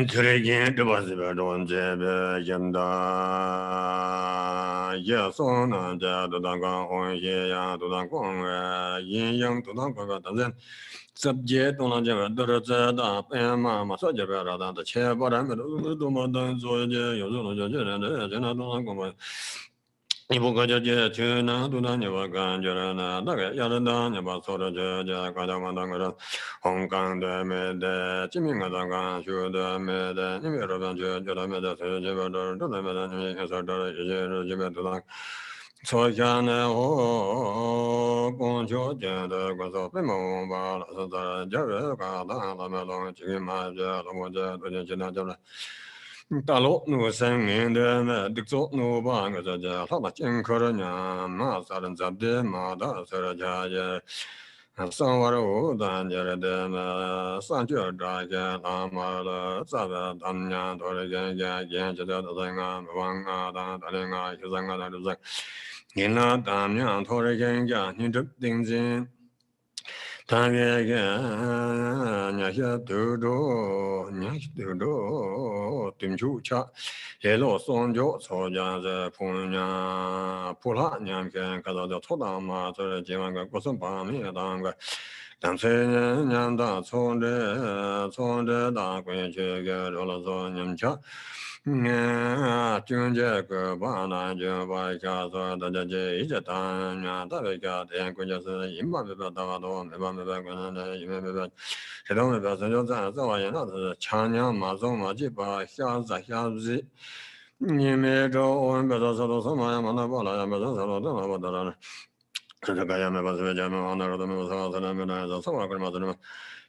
最近这把是边中这边现在 yes on the Danga on ye ya to the Gong yin yang to the Ganga subject on the Emma Masaja the chair, but I'm do more than so you 이보가저제 주나 두나녀와 간절하나 나가 야르다녀바 소라저자 가다만당거라 홍강대메데 지민가다가 주다메데 니메로반 저저다메데 저저버더 도다메데 니해서더 이제로 집에도다 소자네 오 공조제의 거서 빼모바라서 저가 다다메도 지금마저 도모제 도전지나저라 달로 누생인데 득조 누방가 저자 하나 쟁거냐 마사른 잡데 마다 서라자제 상와로 단절데 산저다게 라마라 자바 담냐 도르게 야겐저다 도생아 왕아다 다랭아 유상아다 도생 인나 담냐 도르게 야 니득 띵진 당에게 냐셔도도 뜸주차 예로 손조 소자제 풍냐 불하냐게 가다도 토다마 저 제만가 고선 밤에 당가 당세년 냥다 손데 관계게 로로서 님차 중제 그 바나죠 바이가서 다제 이제 다냐 다베가 대한 군자서 임마베다가도 메바메바가는 이메베바 제동메바 전조자 자와야나 창냥 마송마지바 샤자샤지 니메도 온베다서도 소마야 만나발아야 메다서도 나바다라 그가야메바스베자메 하나로도 메바사사나메나서 소마그마드르마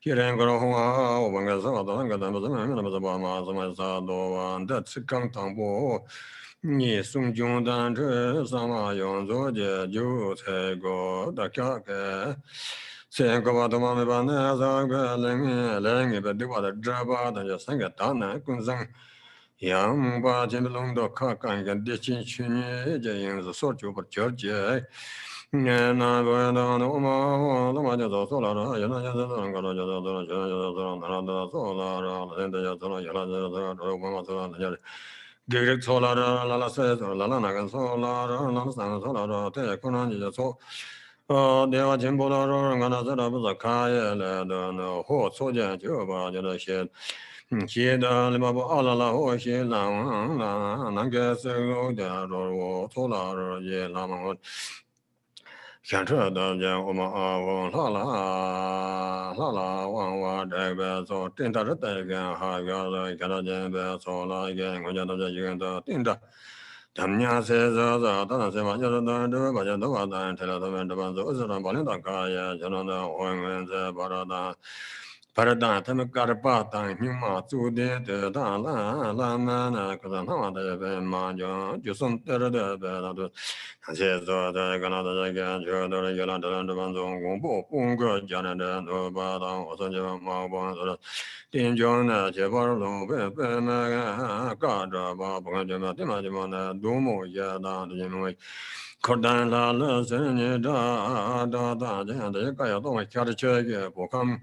기랭거로 홍아 오방가서 와도한가담바자메메나바마사마사도완 다츠강당보 니 송중단저 사마용조제 주체고 다캬게 생각바도마메바네사가랭랭이 베디바다 드바다 생각다나 군상 양바 진롱도 카칸게 디친치니 제인서 소주버 저제 나 보야나 오마 나마저 소라라 야나야자는 거라자도 저저도 나라도 소라라 엔데야도 야라자도 로마마도 나자 게르 소라라 라라세도 라라나간 소라라 나나산 소라라 테코나니저 내가 전보다로 가나서라부터 가야래도 호 소자 저바 저러시 기에다 리마보 알라라 호시나 나게서 자로 소라라 예 라마想这的人，我们啦往我这边走，定到这边还有了，看到这边走了一个，我觉得这一个都定着。他们家是当然是嘛，就是这把这都把咱这了，他们这帮走是让把领导干呀，就让那我们这把这当。把这当他们干着把当牛马做的当拉满呢，可是他们这边嘛就送在这边那都，那些说这个那这个就都是有了这帮中公布公个家人的都把当我说这嘛帮说丁江呢，这帮龙被那个干着把不管怎么对嘛就嘛呢，多么也当的因为。可但拉了生意这这样的个要东西开始吃个不看。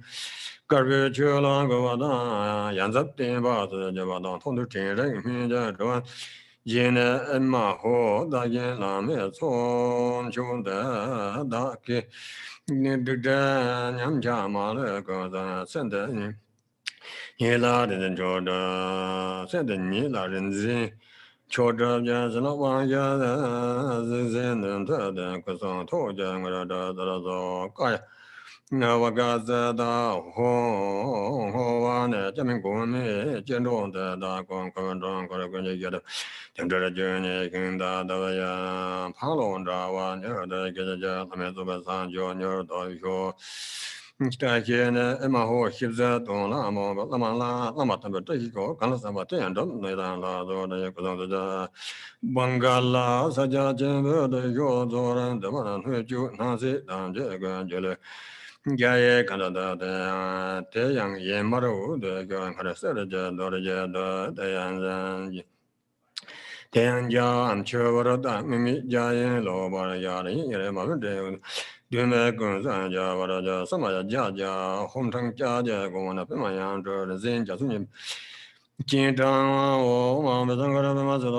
个别去了个话呢，颜色点吧子就把当通通真人民的这因呢马后大人拉面从穷的大给你这娘家嘛那个咱现在你拉的人说的现在你拉人子瞧着边是那玩意的人能得的可上头家我这干呀那我个子的红花呢，这边国内建筑的大光观众过来关键也的，听着就呢跟大呀，旁龙着哇，你说的给这他们做个三角，你说到说。这些呢，Emaho 现在懂了嘛？那么他们这一个，刚才什么这样的那样啦，做那些各种的，邦嘎啦，啥家见不的有做人，怎么能会就那些当这个觉得。家也看到的这样也没有的个看到说的这多的这样人，这样家俺去我这当妹妹家人老把家人也来嘛这对面跟上家我这什么家红城家我那边嘛样这人家是你。金章我王不正个人嘛知道，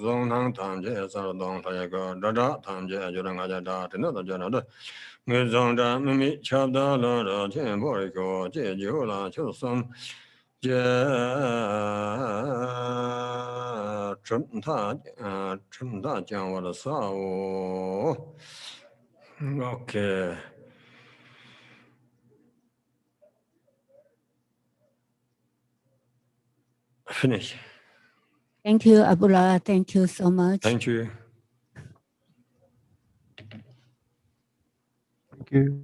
总堂堂姐啥东他一个，这堂姐就让大家打，真的就那的，我总着妹妹瞧到了这天不一个，解救了就算这陈大讲我的啥哦，OK。Finish. Thank you, Abula. Thank you so much. Thank you. Thank you.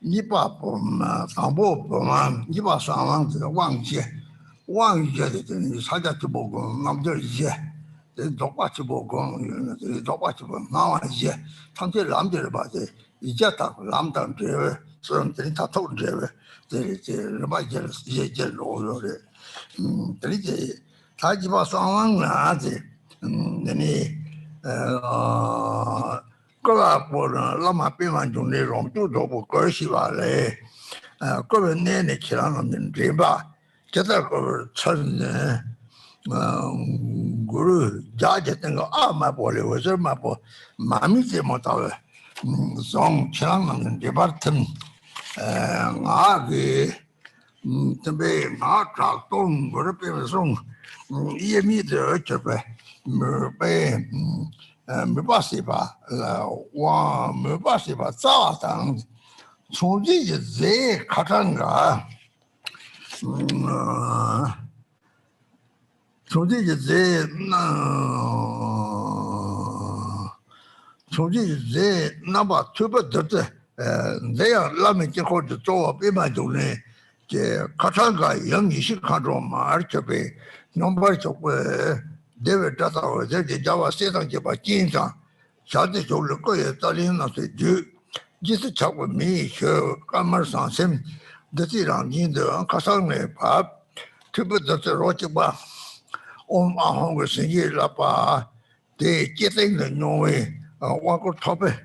你把当部不嘛，你把上网这个网界的你参加直播工，那么这一些，这做把直播工，这做把直播，那完一些，他这蓝的吧，这一家当蓝当这个，所以这他偷这个，这把这罗罗的，这里这他一把上网啊这，那你各个部呢，那么比方中内容就做不个是吧嘞？各位奶奶起来了，明白吧？这个村呢，古家家那个阿妈婆的，我这嘛婆，妈咪这么到了，从起来了明白吧？我给，准备我找东，我这边送，一米的这边，没把事吧，我没把事吧，早上从这一在看看个，从这一在从这一在那把特别多的，这样那么就或者做别嘛就呢，这看看个样你是看着嘛，而且呗，那么就会。这位知道我这叫我身上就把肩上，下次就是个月到领那水就，就是超过没学干嘛上身，这让你的看上来把，特别的这逻辑吧，我们行个生意了吧，对节省的农为我个讨呗，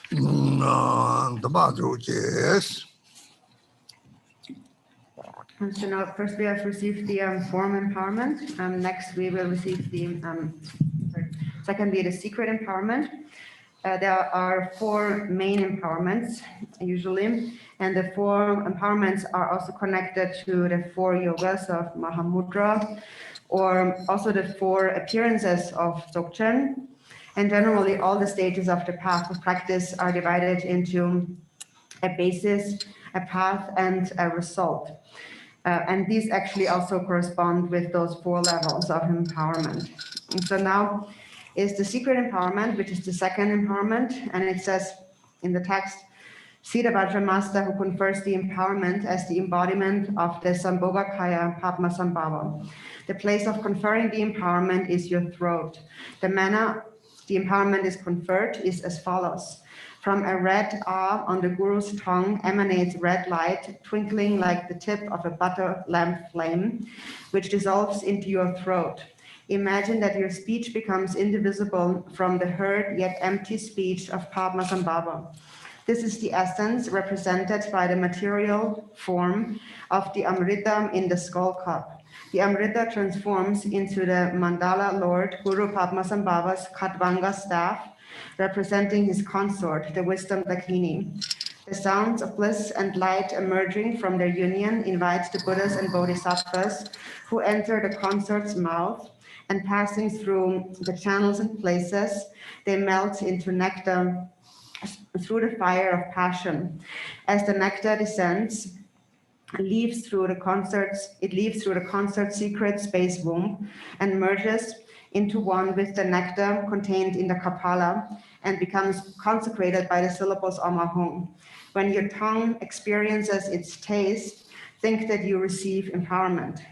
怎么就这？ So now, first we have received the form empowerment. Next, we will receive the secondly the secret empowerment. There are 4 main empowerments usually, and the 4 empowerments are also connected to the 4 yogas of Mahamudra, or also the 4 appearances of Dzogchen. And generally, all the stages of the path of practice are divided into a basis, a path, and a result. And these actually also correspond with those 4 levels of empowerment. And so now is the secret empowerment, which is the second empowerment. And it says in the text, see the Vajra master who confers the empowerment as the embodiment of the Sambhogakaya Padmasambhava. The place of conferring the empowerment is your throat. The manner the empowerment is conferred is as follows. From a red R on the Guru's tongue emanates red light, twinkling like the tip of a butter lamp flame, which dissolves into your throat. Imagine that your speech becomes indivisible from the heard yet empty speech of Padmasambhava. This is the essence represented by the material form of the Amrita in the skull cup. The Amrita transforms into the Mandala Lord Guru Padmasambhava's Khatvanga staff, representing his consort, the wisdom Dakini. The sounds of bliss and light emerging from their union invite the Buddhas and Bodhisattvas who enter the consort's mouth, and passing through the channels and places, they melt into nectar through the fire of passion. As the nectar descends, it leaves through the consort's secret space womb and merges into one with the nectar contained in the Kapala and becomes consecrated by the syllables Emaho. When your tongue experiences its taste, think that you receive empowerment.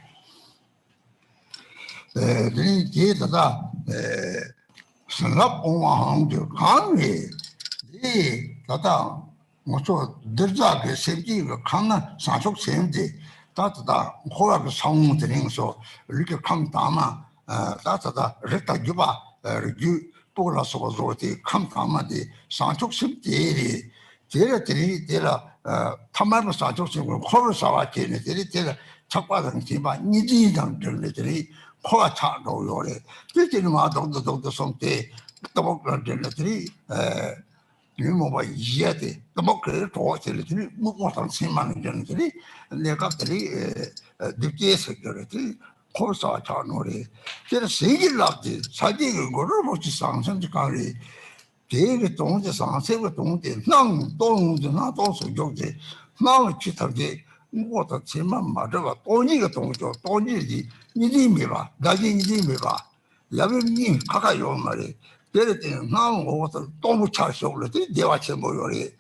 때렸더니 나무 오고서 너무 잘 쏘고 대화체 모여리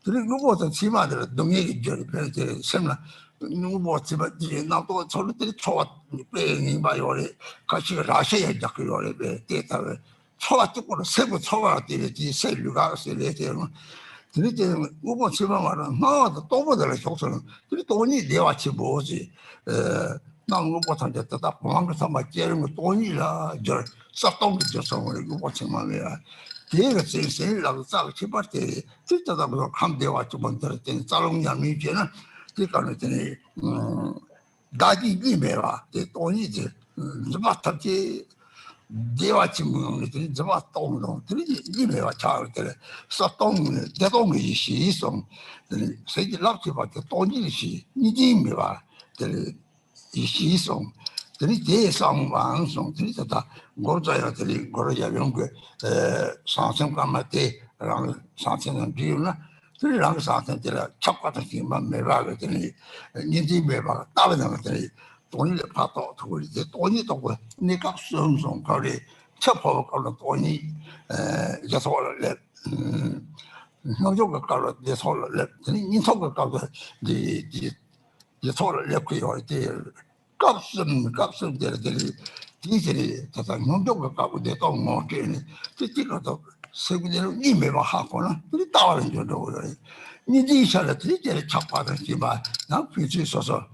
그리고 누구도 지마들 동행이 저리 그래서 sem나 누구 지마 나도 저들이 좋아 빼니 봐요리 같이 라시아 작요리 데이터 초가 쪽으로 세부 초가 되지 셀류가 셀레데는 그렇게 우버 지마말은 나도 또 보더라 속서는 그리 돈이 대화체 뭐지 나무 못한 데 다 공항을 삼아 깨는 거 돈이라 저 싹동기 줘서 이거 못치마야 걔가 제일라고 싹 치바때 진짜다 뭐 감대와 좀 들었더니 짤롱냐미 있잖아 그러니까 그랬더니 나기 이메와 돈이지 저마타지 대화치 뭐는 저마 똥도 들이 이메와 잘 그래 싹동 대동이 시송 세지 랍치밖에 돈이시 이메와 이시송 들이 대상왕송 들이다 고자야들이 고자야 그 상승감한테 랑 상승은 비우나 들이랑 상승들이 척같은 힘만 매박을 인지 매박 따르는 것들이 돈을 받아 두고 이제 돈이 또 내가 성송 거리 첩하고 걸로 돈이 이제 소를 형조가 걸로 이제 소를 인소가 걸로 이제 소를 내고요 이제 값은 데들이 디젤이 다 형조가 갖고 내가 뭐 되니 그때가도 세군대로 이메와 하고는 우리 따라는 줄도 그래 니지 샤르들이 제일 착받았지만 나 필수 있어서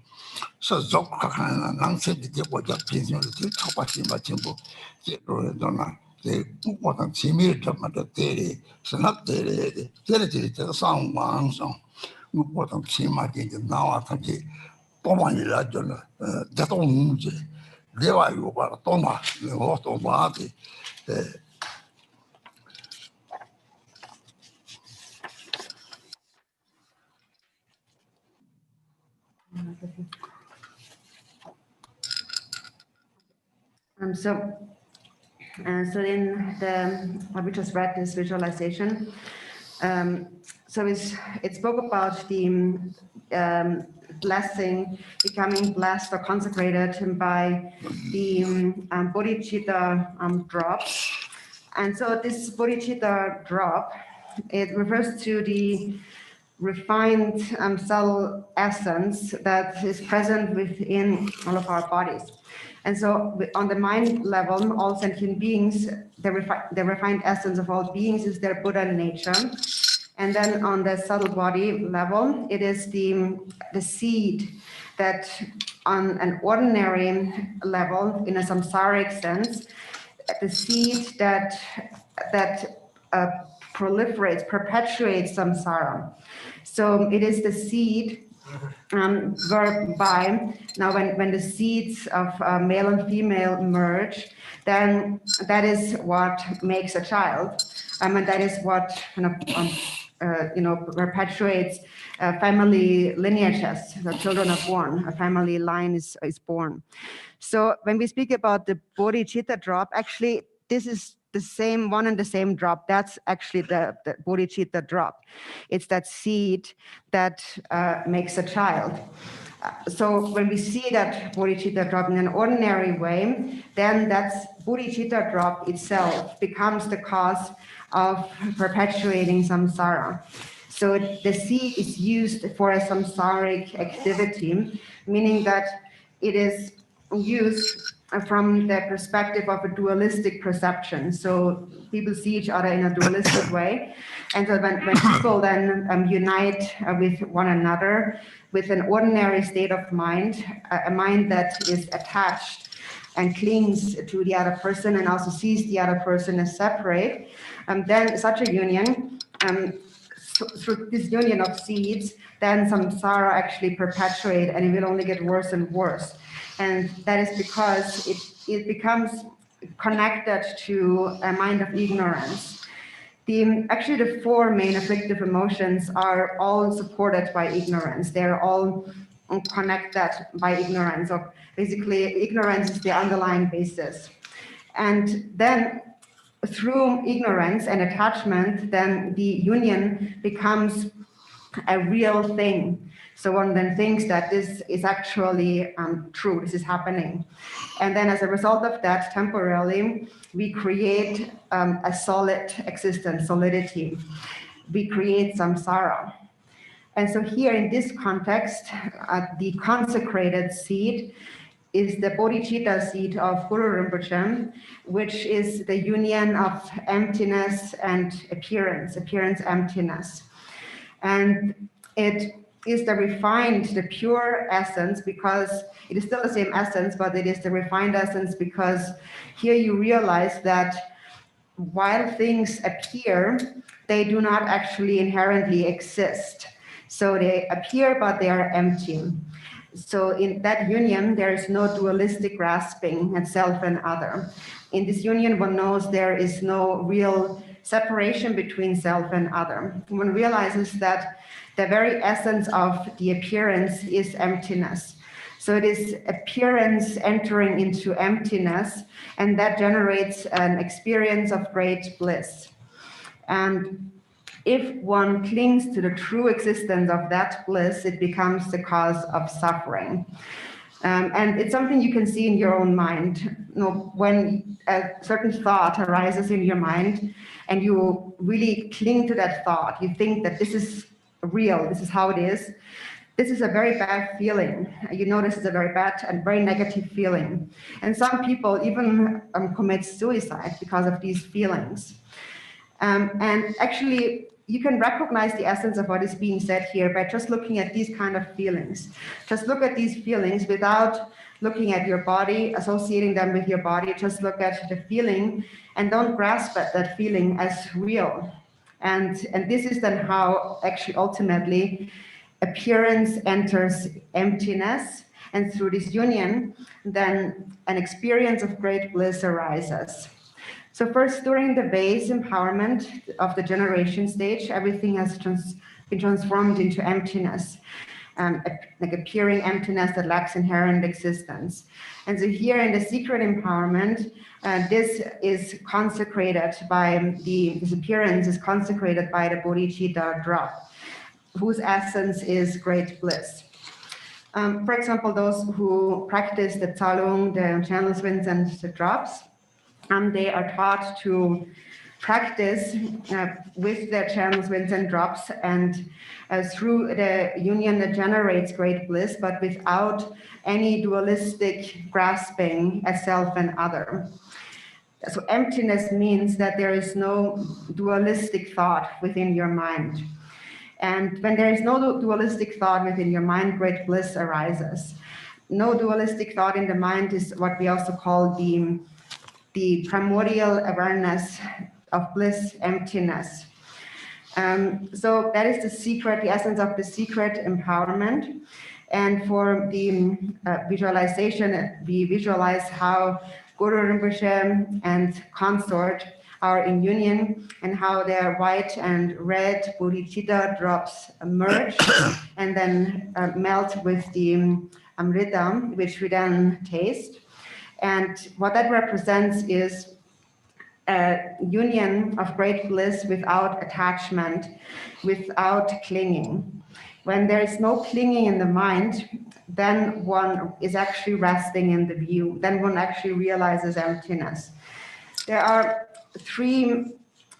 서족하는 낭세지 되고자 빈손을 착받지만 전부 제로도나 제 국보다 재미를 잡아도 되리 선합되리 제리들이 상왕성 국보다 재미하게 나와서지 또만이라 저는 대동문제 내가 이거 봐라 또마 내가 또 봐지 So in we just read this visualization. So it spoke about the blessing, becoming blessed or consecrated by the bodhicitta drop. And so this bodhicitta drop, it refers to the refined subtle essence that is present within all of our bodies. And so on the mind level, all sentient beings, the refined essence of all beings is their Buddha nature. And then on the subtle body level, it is the seed that on an ordinary level, in a samsaric sense, the seed that proliferates, perpetuates samsara. So it is the seed whereby now when the seeds of male and female merge, then that is what makes a child, and that is what perpetuates family lineages. The children are born, a family line is born. So when we speak about the bodhicitta drop, actually this is the same one and the same drop. That's actually the bodhicitta drop. It's that seed that makes a child. So when we see that bodhicitta drop in an ordinary way, then that bodhicitta drop itself becomes the cause of perpetuating samsara. So the seed is used for a samsaric activity, meaning that it is used from the perspective of a dualistic perception. So people see each other in a dualistic way. And so when people then unite with one another with an ordinary state of mind, a mind that is attached and clings to the other person and also sees the other person as separate, then such a union, through this union of seeds, then samsara actually perpetuate and it will only get worse and worse. And that is because it becomes connected to a mind of ignorance. Actually, the four main afflictive emotions are all supported by ignorance. They're all connected by ignorance. So basically, ignorance is the underlying basis. And then through ignorance and attachment, then the union becomes a real thing. So one then thinks that this is actually true, this is happening. And then as a result of that, temporarily, we create a solid existence, solidity. We create samsara. And so here in this context, the consecrated seed is the bodhicitta seed of Guru Rinpoche, which is the union of emptiness and appearance emptiness. And it is the refined, the pure essence, because it is still the same essence, but it is the refined essence because here you realize that while things appear, they do not actually inherently exist. So they appear, but they are empty. So in that union, there is no dualistic grasping at self and other. In this union, one knows there is no real separation between self and other. One realizes that the very essence of the appearance is emptiness. So it is appearance entering into emptiness, and that generates an experience of great bliss. And if one clings to the true existence of that bliss, it becomes the cause of suffering. And it's something you can see in your own mind. You know, when a certain thought arises in your mind and you really cling to that thought, you think that this is real, this is how it is. This is a very bad feeling. You know, this is a very bad and very negative feeling. And some people even commit suicide because of these feelings. And actually, you can recognize the essence of what is being said here by just looking at these kind of feelings. Just look at these feelings without looking at your body, associating them with your body. Just look at the feeling and don't grasp at that feeling as real. And this is then how actually ultimately appearance enters emptiness. And through this union, then an experience of great bliss arises. So first, during the base empowerment of the generation stage, everything has been transformed into emptiness, like appearing emptiness that lacks inherent existence. And so here in the secret empowerment, this is consecrated by this appearance is consecrated by the bodhicitta drop, whose essence is great bliss. For example, those who practice the Tsalung, the channels, winds, and the drops, they are taught to practice with their channels, winds, and drops, and through the union that generates great bliss, but without any dualistic grasping as self and other. So emptiness means that there is no dualistic thought within your mind. And when there is no dualistic thought within your mind, great bliss arises. No dualistic thought in the mind is what we also call the primordial awareness of bliss, emptiness. So that is the secret, the essence of the secret empowerment. And for the visualization, we visualize how Guru Rinpoche and consort are in union and how their white and red bodhicitta drops merge and then melt with the amrita, which we then taste. And what that represents is a union of great bliss without attachment, without clinging. When there is no clinging in the mind, then one is actually resting in the view. Then one actually realizes emptiness. There are three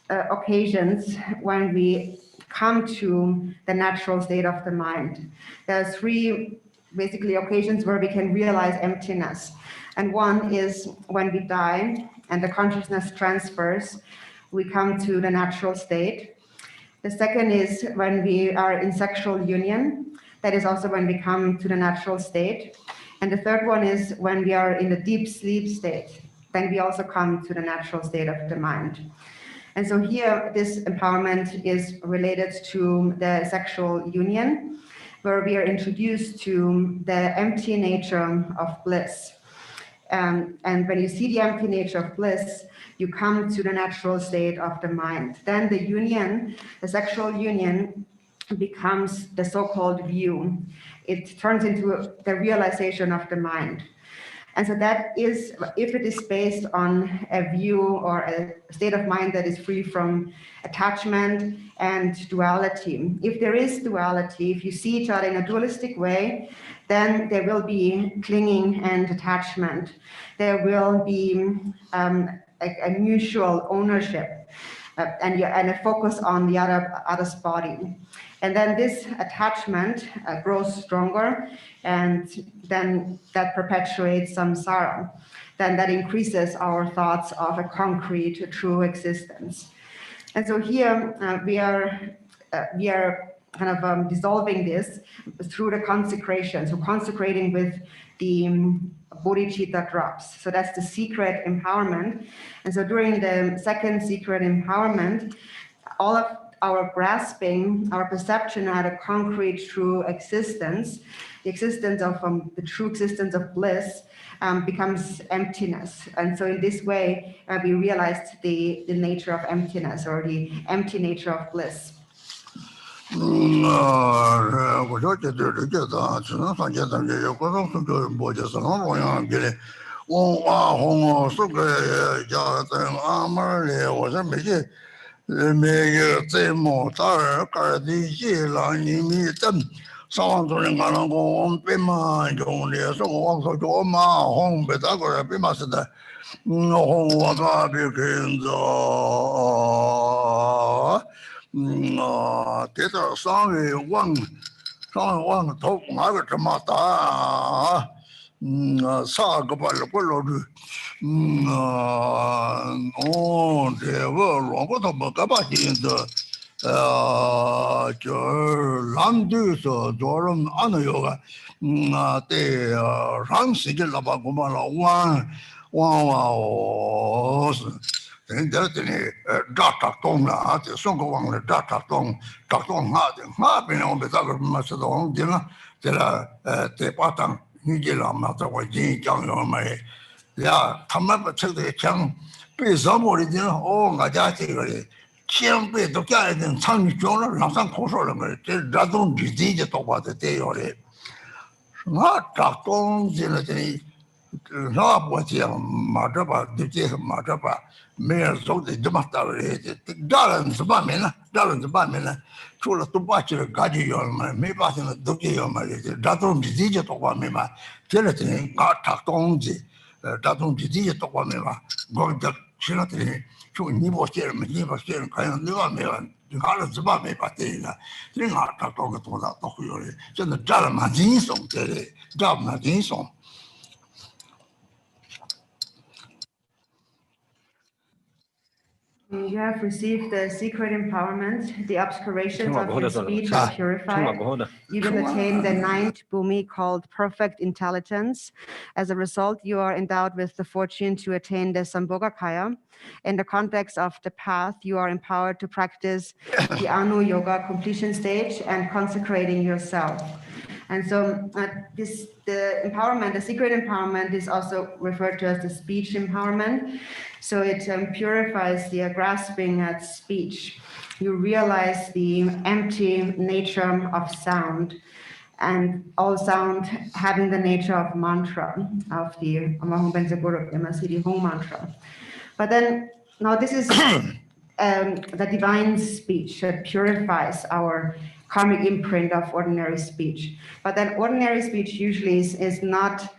occasions when we come to the natural state of the mind. There are three basically occasions where we can realize emptiness. And one is when we die and the consciousness transfers, we come to the natural state. The second is when we are in sexual union. That is also when we come to the natural state. And the third one is when we are in the deep sleep state. Then we also come to the natural state of the mind. And so here, this empowerment is related to the sexual union, where we are introduced to the empty nature of bliss. And when you see the empty nature of bliss, you come to the natural state of the mind. Then the union, the sexual union, becomes the so-called view. It turns into the realization of the mind. And so that is, if it is based on a view or a state of mind that is free from attachment and duality. If there is duality, if you see each other in a dualistic way, then there will be clinging and attachment. There will be a mutual ownership and a focus on the other's body. And then this attachment grows stronger, and then that perpetuates samsara. Then that increases our thoughts of a concrete, true existence. And so here we are kind of dissolving this through the consecration. So consecrating with the bodhicitta drops. So that's the secret empowerment. And so during the second secret empowerment, all of our grasping, our perception at a concrete true existence, the existence of the true existence of bliss, becomes emptiness. And so in this way, we realized the nature of emptiness, or the empty nature of bliss. You have received the secret empowerment. The obscurations of your speech are purified. You will attain the ninth bhumi called perfect intelligence. As a result, you are endowed with the fortune to attain the Sambhogakaya. In the context of the path, you are empowered to practice the Anu Yoga completion stage and consecrating yourself. And so the empowerment, the secret empowerment, is also referred to as the speech empowerment. So it purifies the grasping at speech. You realize the empty nature of sound, and all sound having the nature of mantra, of the Emaho Benze Guru Yamasiri Home mantra. But then, now this is the divine speech that purifies our karmic imprint of ordinary speech. But then ordinary speech usually is not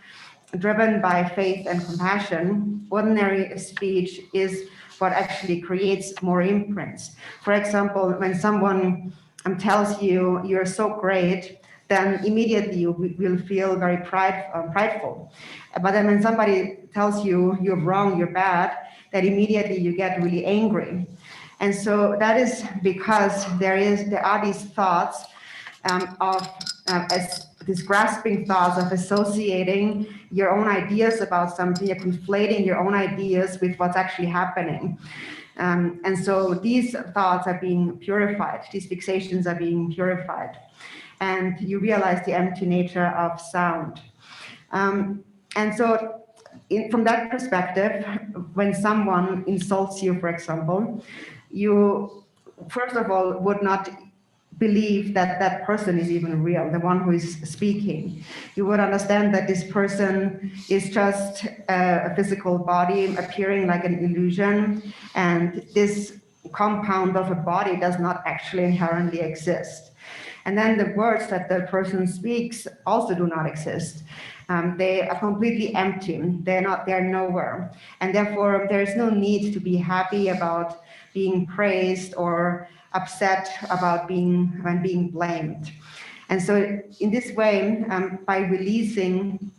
driven by faith and compassion. Ordinary speech is what actually creates more imprints. For example, when someone tells you you're so great, then immediately you will feel very prideful. But then when somebody tells you you're wrong, you're bad, then immediately you get really angry. And so that is because there are these thoughts these grasping thoughts of associating your own ideas about something, you're conflating your own ideas with what's actually happening. And so these thoughts are being purified, these fixations are being purified. And you realize the empty nature of sound. And so from that perspective, when someone insults you, for example, you, first of all, would not believe that that person is even real, the one who is speaking. You would understand that this person is just a physical body appearing like an illusion, and this compound of a body does not actually inherently exist. And then the words that the person speaks also do not exist. They are completely empty. They're nowhere. And therefore, there is no need to be happy about being praised or upset about being blamed. And so in this way, by releasing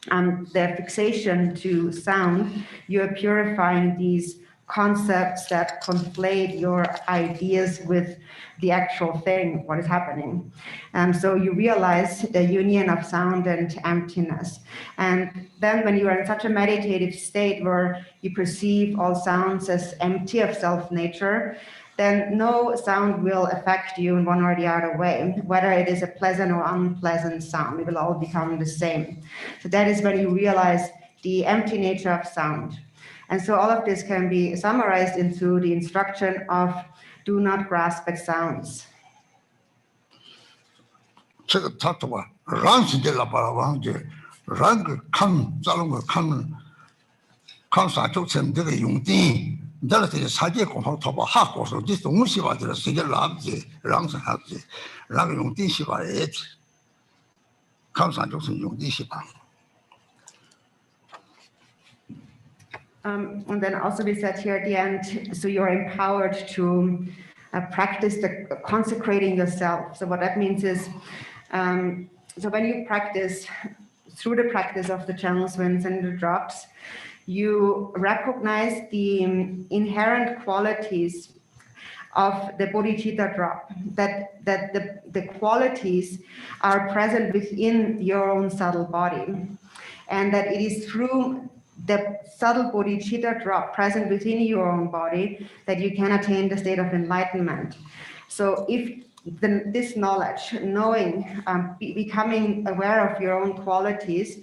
the fixation to sound, you are purifying these concepts that conflate your ideas with the actual thing, what is happening. So you realize the union of sound and emptiness. And then when you are in such a meditative state where you perceive all sounds as empty of self-nature, then no sound will affect you in one or the other way, whether it is a pleasant or unpleasant sound. It will all become the same. So that is when you realize the empty nature of sound. And so all of this can be summarized into the instruction of do not grasp at sounds. And then also we said here at the end, so you're empowered to practice the consecrating yourself. So what that means is, so when you practice, through the practice of the channels, winds, and the drops, you recognize the inherent qualities of the bodhicitta drop, that the qualities are present within your own subtle body, and that it is through the subtle bodhicitta drop present within your own body that you can attain the state of enlightenment. So if this knowledge, knowing, becoming aware of your own qualities,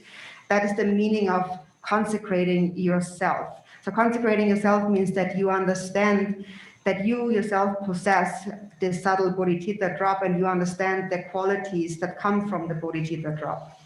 that is the meaning of consecrating yourself. So consecrating yourself means that you understand that you yourself possess this subtle bodhicitta drop, and you understand the qualities that come from the bodhicitta drop.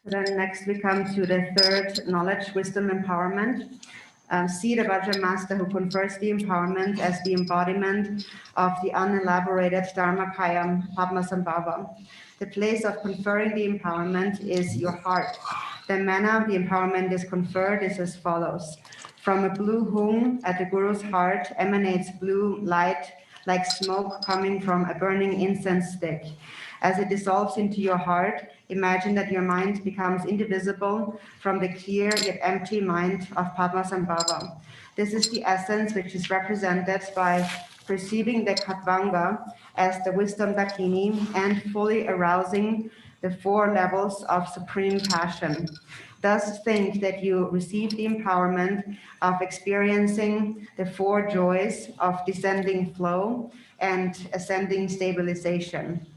Then next we come to the third knowledge, wisdom, empowerment. See the Vajra master who confers the empowerment as the embodiment of the unelaborated Dharmakaya Padmasambhava. The place of conferring the empowerment is your heart. The manner the empowerment is conferred is as follows. From a blue hung at the Guru's heart emanates blue light like smoke coming from a burning incense stick. As it dissolves into your heart, imagine that your mind becomes indivisible from the clear yet empty mind of Padmasambhava. This is the essence which is represented by perceiving the Khatvanga as the wisdom Dakini and fully arousing the 4 levels of supreme passion. Thus think that you receive the empowerment of experiencing the 4 joys of descending flow and ascending stabilization.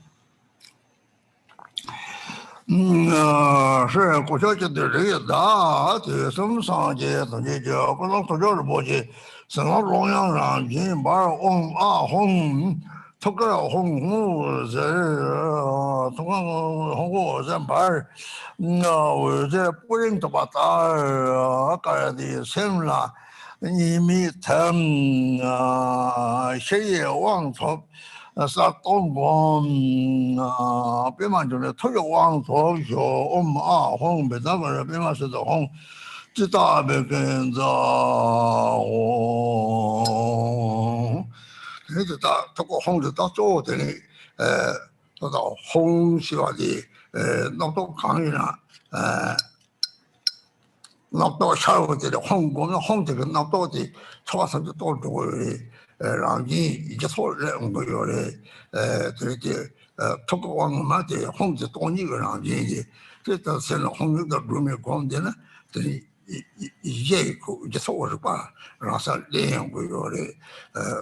是过去的这个大的什么上界东西叫不能说就是过去什么中央上金把红啊红这个红红这这个红红这把我这不认得把大个的什么你们他谁也忘错 사동범 배만전에 토요왕 도쇼 엄아 홍 배다버 배마서도 홍 지다베겐자 오 그래도 다 듣고 홍도 다 쪼더니 또 홍시와디 너도 강이나 너도 샤워들이 홍보면 홍대가 너도디 초가서도 또 랑이 이제 소를 온 거요래 그렇게 토고왕마데 홍지 돈이가 랑이 그래서 저는 홍도 rum에 공대는 이제 이제 소를 봐 라서 내용 거요래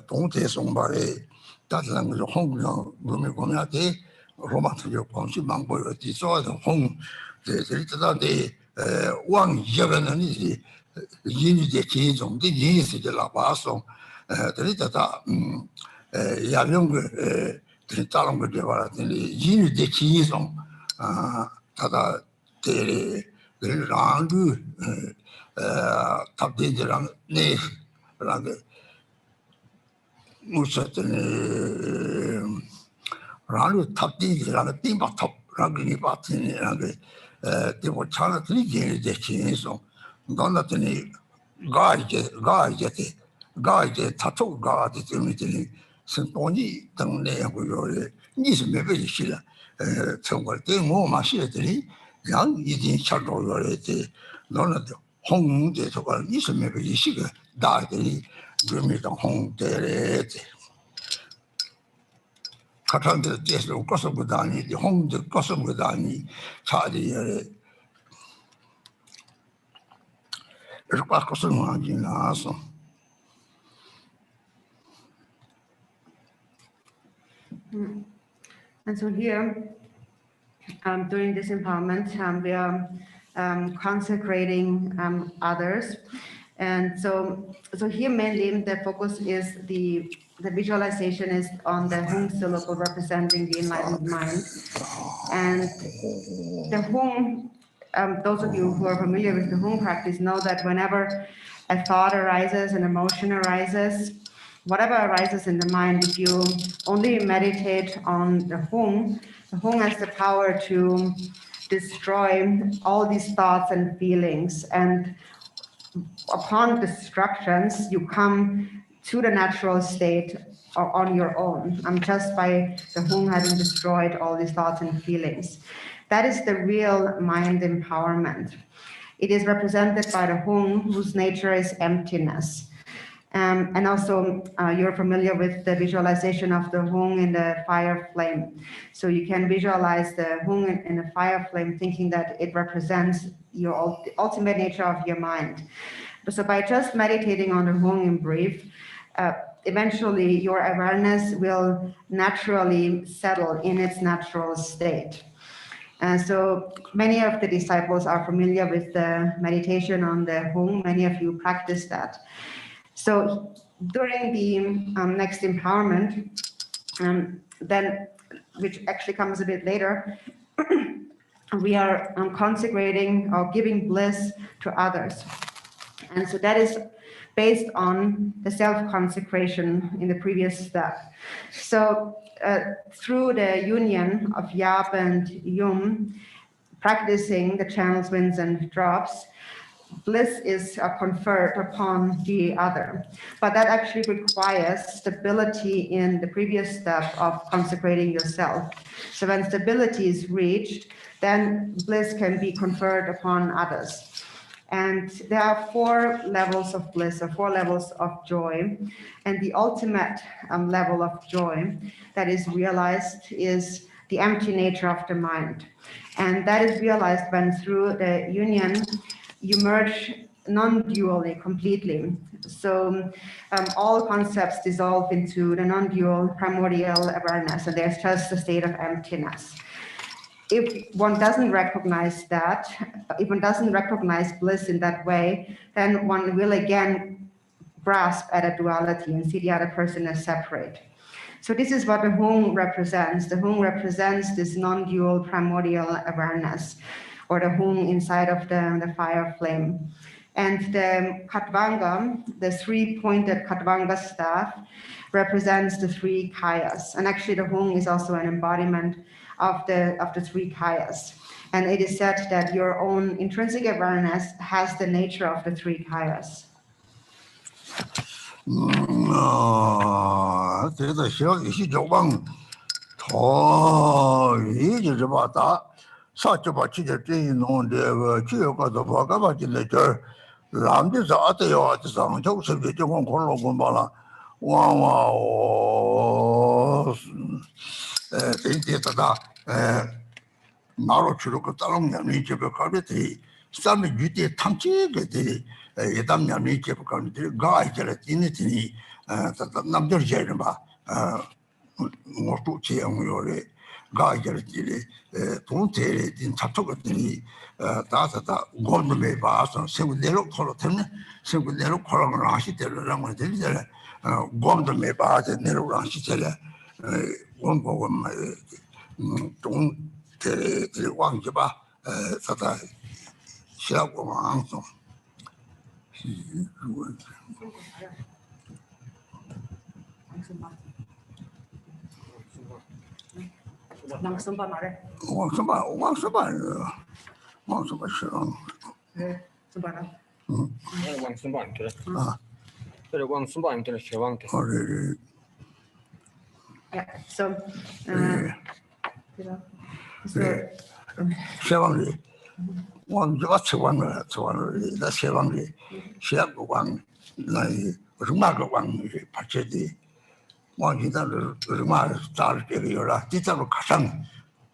동대송발에 다른 거 홍도 rum에 공야데 로마트적 방식 방법이 뒤져서 홍 저리다데 왕 이제는 이제 인위의 개종의 인위의 라바송 저리다다 야명그 다른 거 되어라더니 인위의 개종 다다 대 랑그 답대지랑 네라게 무엇을 라루 탑디라는 띵바탑 라그니 바티니라게 되고 차라리 이제 신성 너나더니 가이제 타토 가이제 때문에 선본이 등내고요 니스 매베시라 정말 때뭐 마시더니 양 이제 차로요래지 너나도 홍대 저걸 니스 매베시가 다들이 그러니까 홍대래지 가탄데 제스로 거서보다니 홍대 거서보다니 차리에 이렇게 거서는 아니라서 And so here, during this empowerment, we are consecrating others. And so here mainly the focus is the visualization is on the Hung syllable representing the enlightened mind. And the Hung, those of you who are familiar with the Hung practice know that whenever a thought arises, an emotion arises, whatever arises in the mind, if you only meditate on the Hung has the power to destroy all these thoughts and feelings. And upon destructions, you come to the natural state on your own, just by the Hung having destroyed all these thoughts and feelings. That is the real mind empowerment. It is represented by the Hung, whose nature is emptiness. And also, you're familiar with the visualization of the Hung in the fire flame. So you can visualize the Hung in the fire flame, thinking that it represents the ultimate nature of your mind. So by just meditating on the Hung in brief, eventually your awareness will naturally settle in its natural state. So many of the disciples are familiar with the meditation on the Hung. Many of you practice that. So during the next empowerment, then, which actually comes a bit later, we are consecrating or giving bliss to others. And so that is based on the self-consecration in the previous step. So through the union of Yap and Yum, practicing the channels, winds, and drops, bliss is conferred upon the other. But that actually requires stability in the previous step of consecrating yourself. So when stability is reached, then bliss can be conferred upon others. And there are 4 levels of bliss, or 4 levels of joy. And the ultimate level of joy that is realized is the empty nature of the mind. And that is realized when through the union, you merge non-dually completely. So all concepts dissolve into the non-dual primordial awareness, and there's just a state of emptiness. If one doesn't recognize that, if one doesn't recognize bliss in that way, then one will again grasp at a duality and see the other person as separate. So this is what the Hung represents. The Hung represents this non-dual primordial awareness, or the Hung inside of the fire flame. And the Khatvanga, the 3-pointed Khatvanga staff, represents the three kayas. And actually the Hung is also an embodiment of the three kayas. And it is said that your own intrinsic awareness has the nature of the three kayas. 나로 주로 따로 냠이 집에 가르치 쌈이 유대 탐지게 예담 냠이 집에 가르치 가이들 디니티니 남들 제는 봐 뭐또 제용요래 가이들이 돈테에 din 잡초거든이 다다다 고문에 봐서 세군대로 걸었더니 세군대로 걸어를 하시더라는 거 들리잖아 고문에 봐서 내려를 하시잖아 원고가 동忘记吧，他的效果芒种，往生吧，马瑞。往什么是啊？是吧？往生吧，对了。啊，这个往生吧，对了，学往的。Yeah. So. 세왕리 왕조가 세왕을 나 세왕리 시합 왕 나이 루마가 왕이 받쳐지 왕이다를 루마 잘 되어라 뒤자로 가상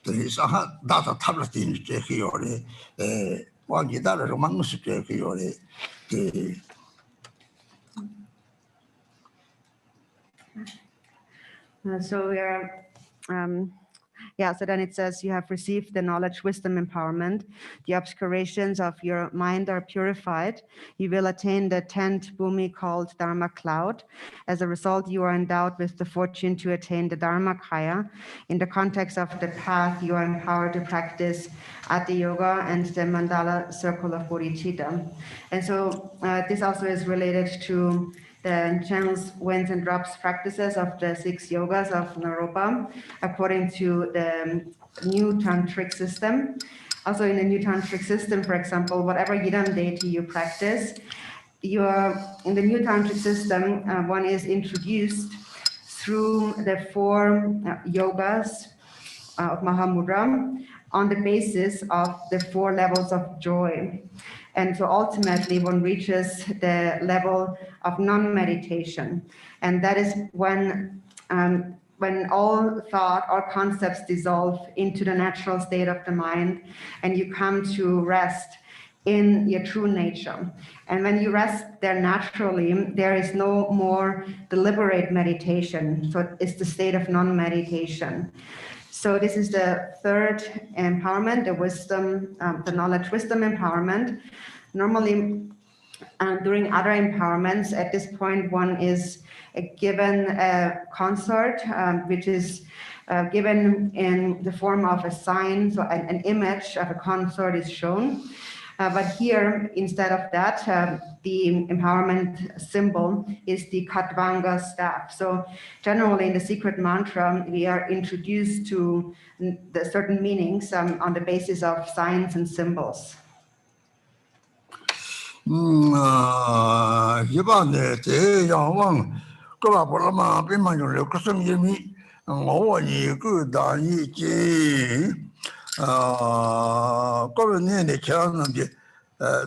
이상한 나다 탑라틴 제기요래 왕이다를 루마스 제기요래 So we are yeah, so then it says you have received the knowledge, wisdom, empowerment. The obscurations of your mind are purified. You will attain the 10th bhumi called Dharma cloud. As a result, you are endowed with the fortune to attain the Dharma kaya. In the context of the path, you are empowered to practice Ati Yoga and the Mandala circle of bodhicitta. And so this also is related to the channels, winds, and drops practices of the 6 yogas of Naropa, according to the new tantric system. Also in the new tantric system, for example, whatever yidam deity you practice, in the new tantric system, one is introduced through the 4 yogas of Mahamudra on the basis of the 4 levels of joy. And so ultimately one reaches the level of non-meditation. And that is when all thought or concepts dissolve into the natural state of the mind and you come to rest in your true nature. And when you rest there naturally, there is no more deliberate meditation. So it's the state of non-meditation. So this is the 3rd empowerment, the wisdom, the knowledge, wisdom empowerment. Normally, during other empowerments, at this point, one is given a consort, which is given in the form of a sign, so an image of a consort is shown. But here, instead of that, the empowerment symbol is the Khatvanga staff. So generally in the secret mantra, we are introduced to the certain meanings on the basis of signs and symbols. 이번에 대양왕 그라볼라마 비만요를 그some 예미 어원이 그 다니지 거는네 저는데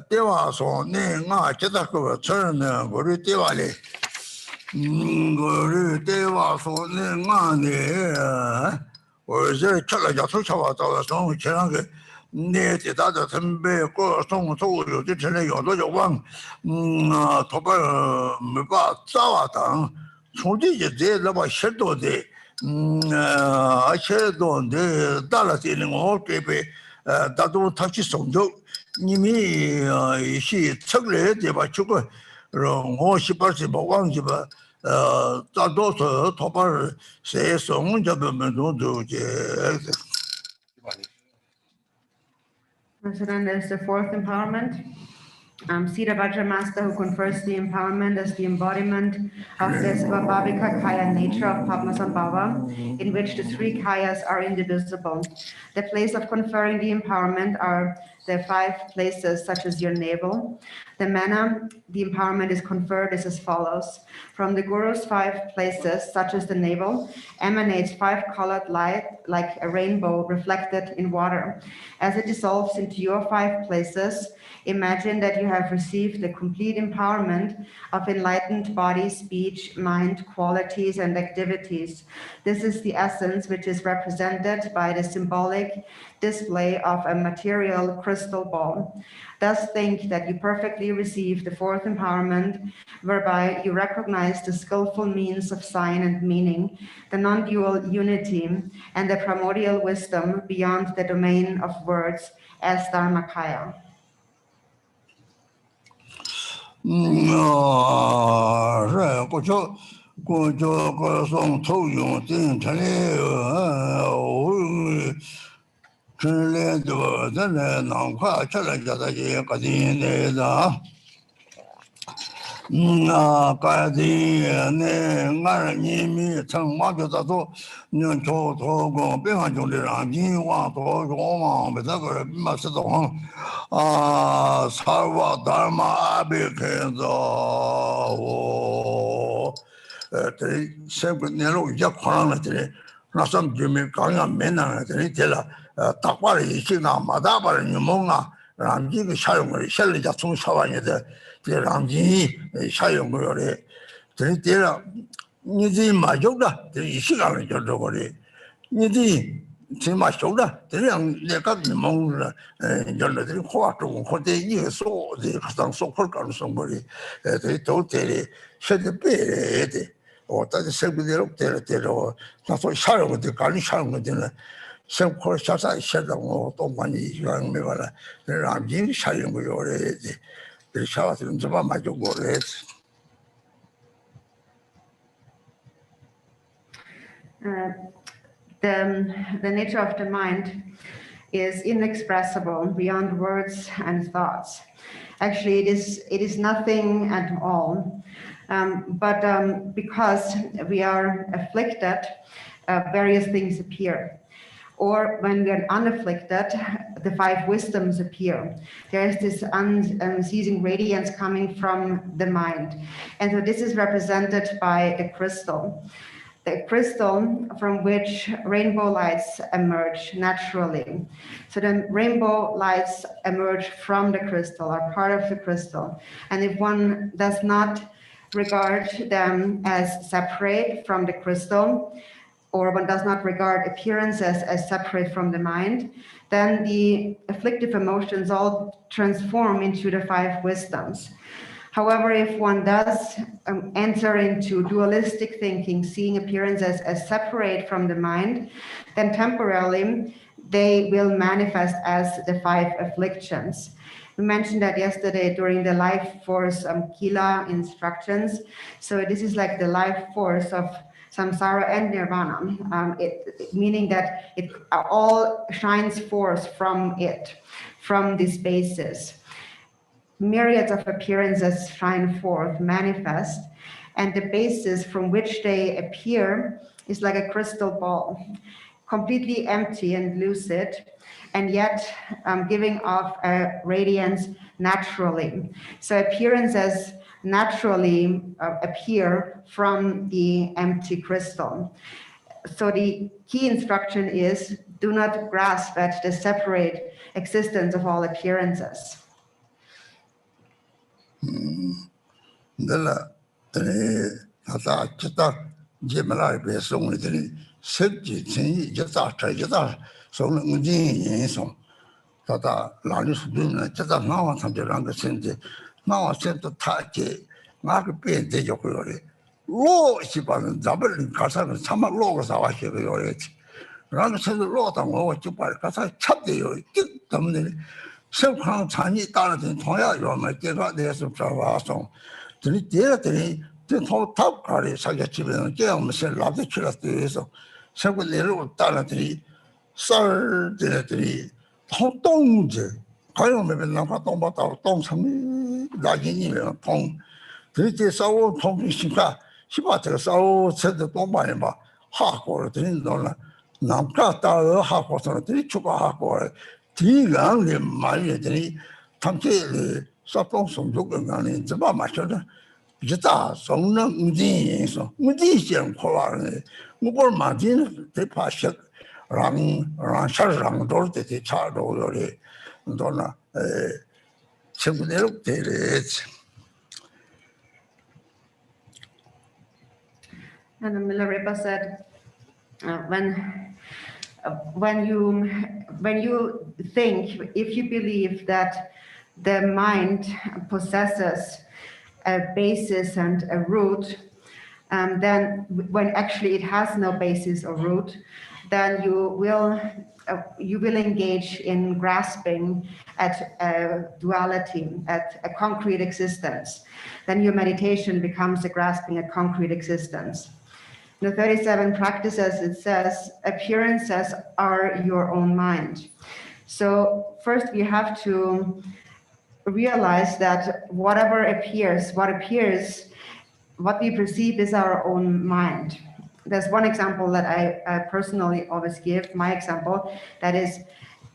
대화소 내가 제가 그 저는 우리 대화래 우리 대화소 내가네 어제 찾아서 찾아와서 좀 지나게 네 대다도 선배 거 송소요 전에 요도 요왕 도발 뭐가 싸웠다 초디제 제가 셔도데 아셔도데 달라지는 거 개베 다도 다시 송도 님이 시 책래 대바 주고 뭐 시발지 뭐 왕지바 다도서 도발 세송 잡으면 도도제 So then there's the 4th empowerment. Siddha Vajramasta, who confers the empowerment as the embodiment of the Svabhavika Kaya nature of Padmasambhava, in which the three Kayas are indivisible. The place of conferring the empowerment are the 5 places, such as your navel. The manner the empowerment is conferred is as follows. From the Guru's 5 places, such as the navel, emanates 5-colored light like a rainbow reflected in water. As it dissolves into your 5 places, imagine that you have received the complete empowerment of enlightened body, speech, mind, qualities, and activities. This is the essence which is represented by the symbolic display of a material crystal ball. Thus think that you perfectly receive the 4th empowerment, whereby you recognize the skillful means of sign and meaning, the non-dual unity, and the primordial wisdom beyond the domain of words as Dharmakaya. Sarva Dharma Abhikenza sempre nero già corona na sam jimi kanya mena tela takpari china madabara nymonga ramji ge shayon shelle ja chung shawane de ramji shayon gore tela 니지 마족다 이 시간을 저러거리 니지 정말 쇼다 그냥 내가 먹는 연락들이 호화도 호대 이소 가장 속을 가능성 거리 도대리 세대배에 어떤 세대로 때로 나서 샤는 데 관리 샤는 데는 생活 자산 시작하고 또 많이 이런 메가라 남진 샤는 거 요래지 그 샤와들은 좀 마족 거래 The nature of the mind is inexpressible beyond words and thoughts. Actually, it is nothing at all. But because we are afflicted, various things appear. Or when we are unafflicted, the 5 wisdoms appear. There is this unceasing radiance coming from the mind. And so this is represented by a crystal. The crystal from which rainbow lights emerge naturally. So the rainbow lights emerge from the crystal, are part of the crystal. And if one does not regard them as separate from the crystal, or one does not regard appearances as separate from the mind, then the afflictive emotions all transform into the 5 wisdoms. However, if one does enter into dualistic thinking, seeing appearances as separate from the mind, then temporarily they will manifest as the 5 afflictions. We mentioned that yesterday during the life force Kila instructions. So this is like the life force of samsara and nirvana, meaning that it all shines forth from it, from this basis. Myriads of appearances shine forth, manifest, and the basis from which they appear is like a crystal ball, completely empty and lucid, and yet giving off a radiance naturally. So appearances naturally appear from the empty crystal. So the key instruction is, do not grasp at the separate existence of all appearances. Della tata chita jemala be song ni sepji chen jata cha jata song ngin yin song tata la ni su na jata na wa tham de rang de chen de na wa chen to ta je na ge be de jo ko re lo si ba da ba ni ka sa na chama lo ga sa wa che yo re rang chen de lo da wo ji ba ka sa chap de yo ti dam de生康产业大了的同样有嘛，这个也是说话说，这里第二点，这从他家里上下基本上这样，我们是拿得去了的说，生活内容大了的里，这里从东子，还有没被南方东北到东城 라진이면 통 그때 싸워 통신가 시바트가 싸워 쳐도 동반에 봐 하고를 드린 너는 남자 따로 하고서는 들이 추가하고 뒤강에 많이 들이 당체를 사통 성적을 가는 저 마셔도 비슷하 성능 무디에서 무디시는 코라네 무볼 마딘 대파식 랑 돌때 차도 요리 너나 친구들 데레지. And the Milarepa said, when you think, if you believe that the mind possesses a basis and a root, then when actually it has no basis or root, then you will engage in grasping at a duality, at a concrete existence. Then your meditation becomes a grasping at concrete existence. In the 37 practices, it says, appearances are your own mind. So first we have to realize that whatever appears, what we perceive is our own mind. There's one example that I personally always give, my example, that is,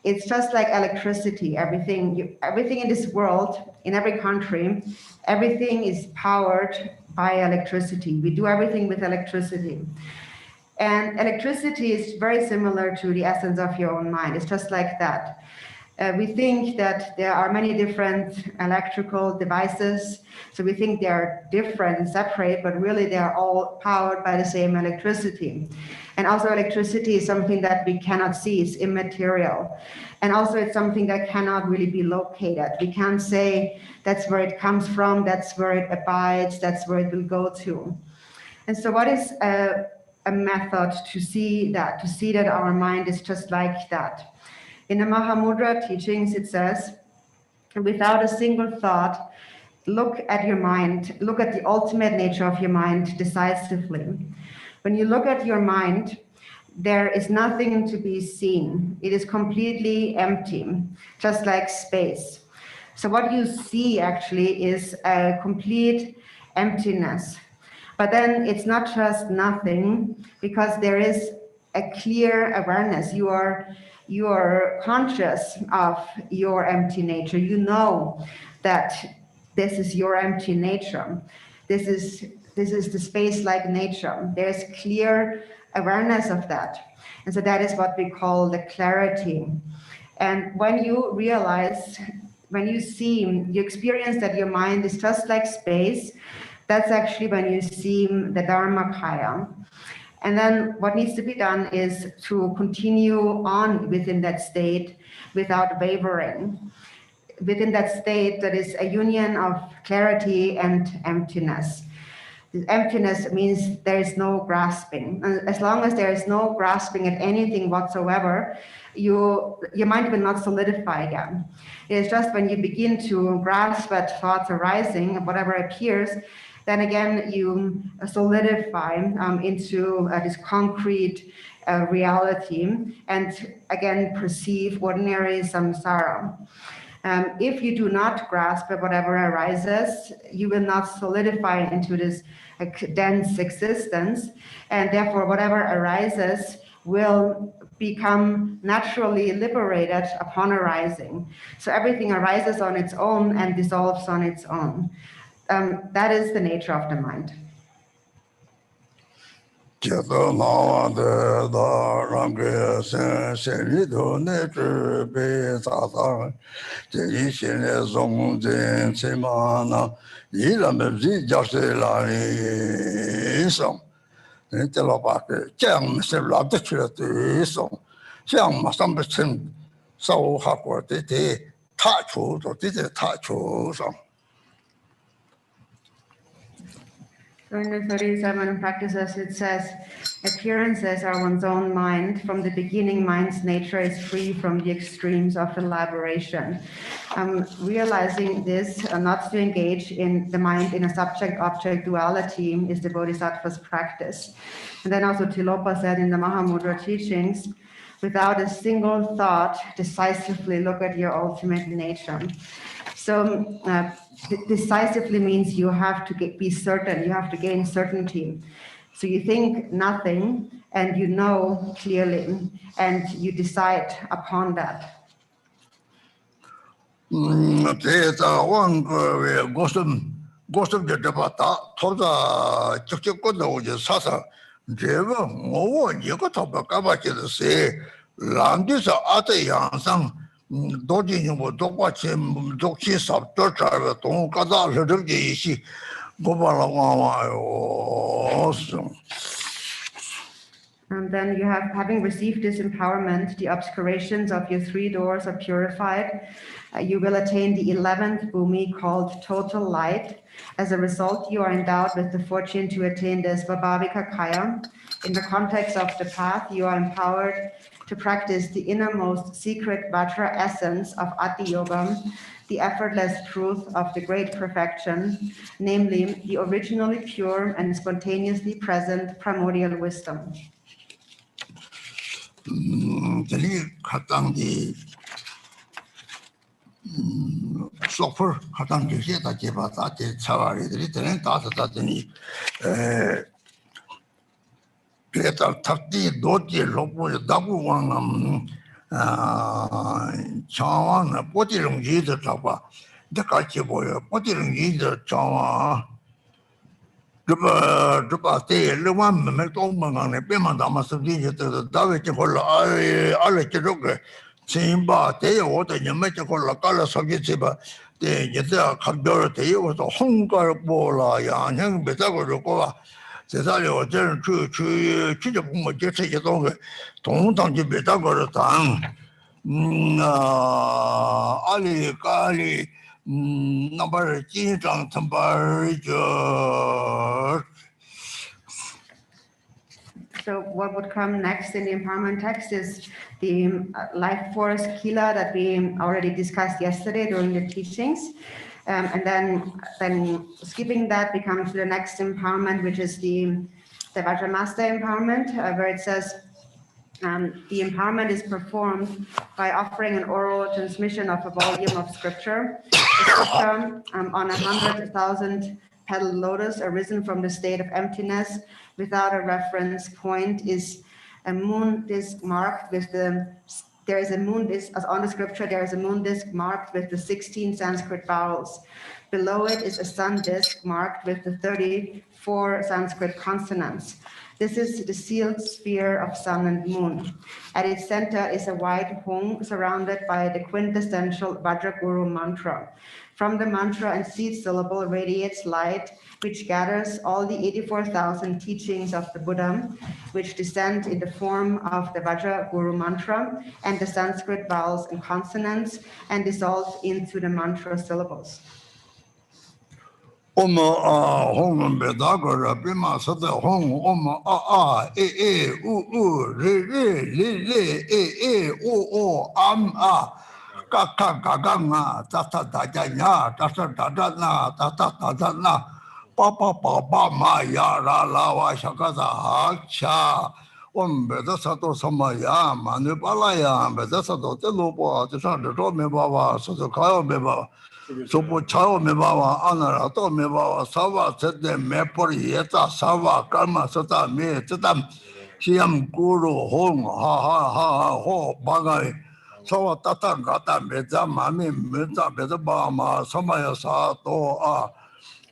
it's just like electricity. Everything in this world, in every country, everything is powered by electricity. We do everything with electricity. And electricity is very similar to the essence of your own mind. It's just like that. We think that there are many different electrical devices, so we think they are different and separate, but really they are all powered by the same electricity. And also electricity is something that we cannot see, it's immaterial. And also it's something that cannot really be located. We can't say that's where it comes from, that's where it abides, that's where it will go to. And so what is a method to see that our mind is just like that? In the Mahamudra teachings, it says, without a single thought, look at your mind, look at the ultimate nature of your mind decisively. When you look at your mind, there is nothing to be seen. It is completely empty, just like space. So what you see actually is a complete emptiness. But then it's not just nothing, because there is a clear awareness. You are conscious of your empty nature. You know that this is your empty nature. This is the space-like nature. There's clear awareness of that. And so that is what we call the clarity. And when you realize, when you experience that your mind is just like space, that's actually when you see the Dharmakaya. And then what needs to be done is to continue on within that state without wavering. Within that state, that is a union of clarity and emptiness. This emptiness means there is no grasping. And as long as there is no grasping at anything whatsoever, your mind will not solidify again. It's just when you begin to grasp at thoughts arising, whatever appears, then again you solidify into this concrete reality and again perceive ordinary samsara. If you do not grasp at whatever arises, you will not solidify into this dense existence, and therefore whatever arises will become naturally liberated upon arising. So everything arises on its own and dissolves on its own. That is the nature of the mind. So in the 37 practices, it says, appearances are one's own mind. From the beginning, mind's nature is free from the extremes of elaboration. Realizing this, not to engage in the mind in a subject-object duality, is the Bodhisattva's practice. And then also Tilopa said in the Mahamudra teachings, without a single thought, decisively look at your ultimate nature. So decisively means you have to be certain, you have to gain certainty. So you think nothing and you know clearly and you decide upon that. And then you have, having received this empowerment, the obscurations of your 3 doors are purified. You will attain the 11th bhumi called total light. As a result, you are endowed with the fortune to attain the Svabhavika Kaya. In the context of the path, you are empowered to practice the innermost secret Vajra essence of Ati Yoga, the effortless truth of the great perfection, namely the originally pure and spontaneously present primordial wisdom. 소풀 하던 게다 제바다 제 차와리들이 되는 다다다더니 그랬다 탁디 도지 로보 다고 왕am 차와나 보지름 지들 잡아 내가지 보여 보지름 지들 차와 저봐 때 르완 메토망네 베만다마스디 저 다베치 홀라 알레치로게 진바 대여 오더 녀매치 홀라 깔라 서기치바 때 예다 각별 대여서 홍갈 보라 양형 베다고 봐 제사리 어제는 진짜 뭐 제체 동에 동당지 베다고 당 알리 깔리 number 진정 탐발죠. So what would come next in the empowerment text is the life force kila that we already discussed yesterday during the teachings. And then skipping that, we come to the next empowerment, which is the Vajra Master empowerment, where it says, the empowerment is performed by offering an oral transmission of a volume of scripture. The scripture on 100,000 petal lotus arisen from the state of emptiness without a reference point is a moon disc marked with on the scripture there is a moon disc marked with the 16 Sanskrit vowels. Below it is a sun disc marked with the 34 Sanskrit consonants. This is the sealed sphere of sun and moon. At its center is a white hung surrounded by the quintessential Vajraguru mantra. From the mantra and seed syllable radiates light, which gathers all the 84,000 teachings of the Buddha, which descend in the form of the Vajraguru mantra and the Sanskrit vowels and consonants, and dissolve into the mantra syllables. Hong Bedagora Bima Sada Hong A E U Re E O Am A Kaka Gaganga Tata Dajanya Tata Dadana Tata Dadana Papa Maya Lawa Shakata Hacha Beda Sato Samaya Manupalaya Beda Sato Telupo Tisha Rome Baba Soto Kayo Beba Sopo Chao Mebawa Anara To Mebawa Sava Sete Mepori Yeta Sava Karma Sata Me Tetam Siam Guru Hong Ha Ho Bagai Sava Tata Gata Beza Mami Meza Beza Bama Samaya Sato A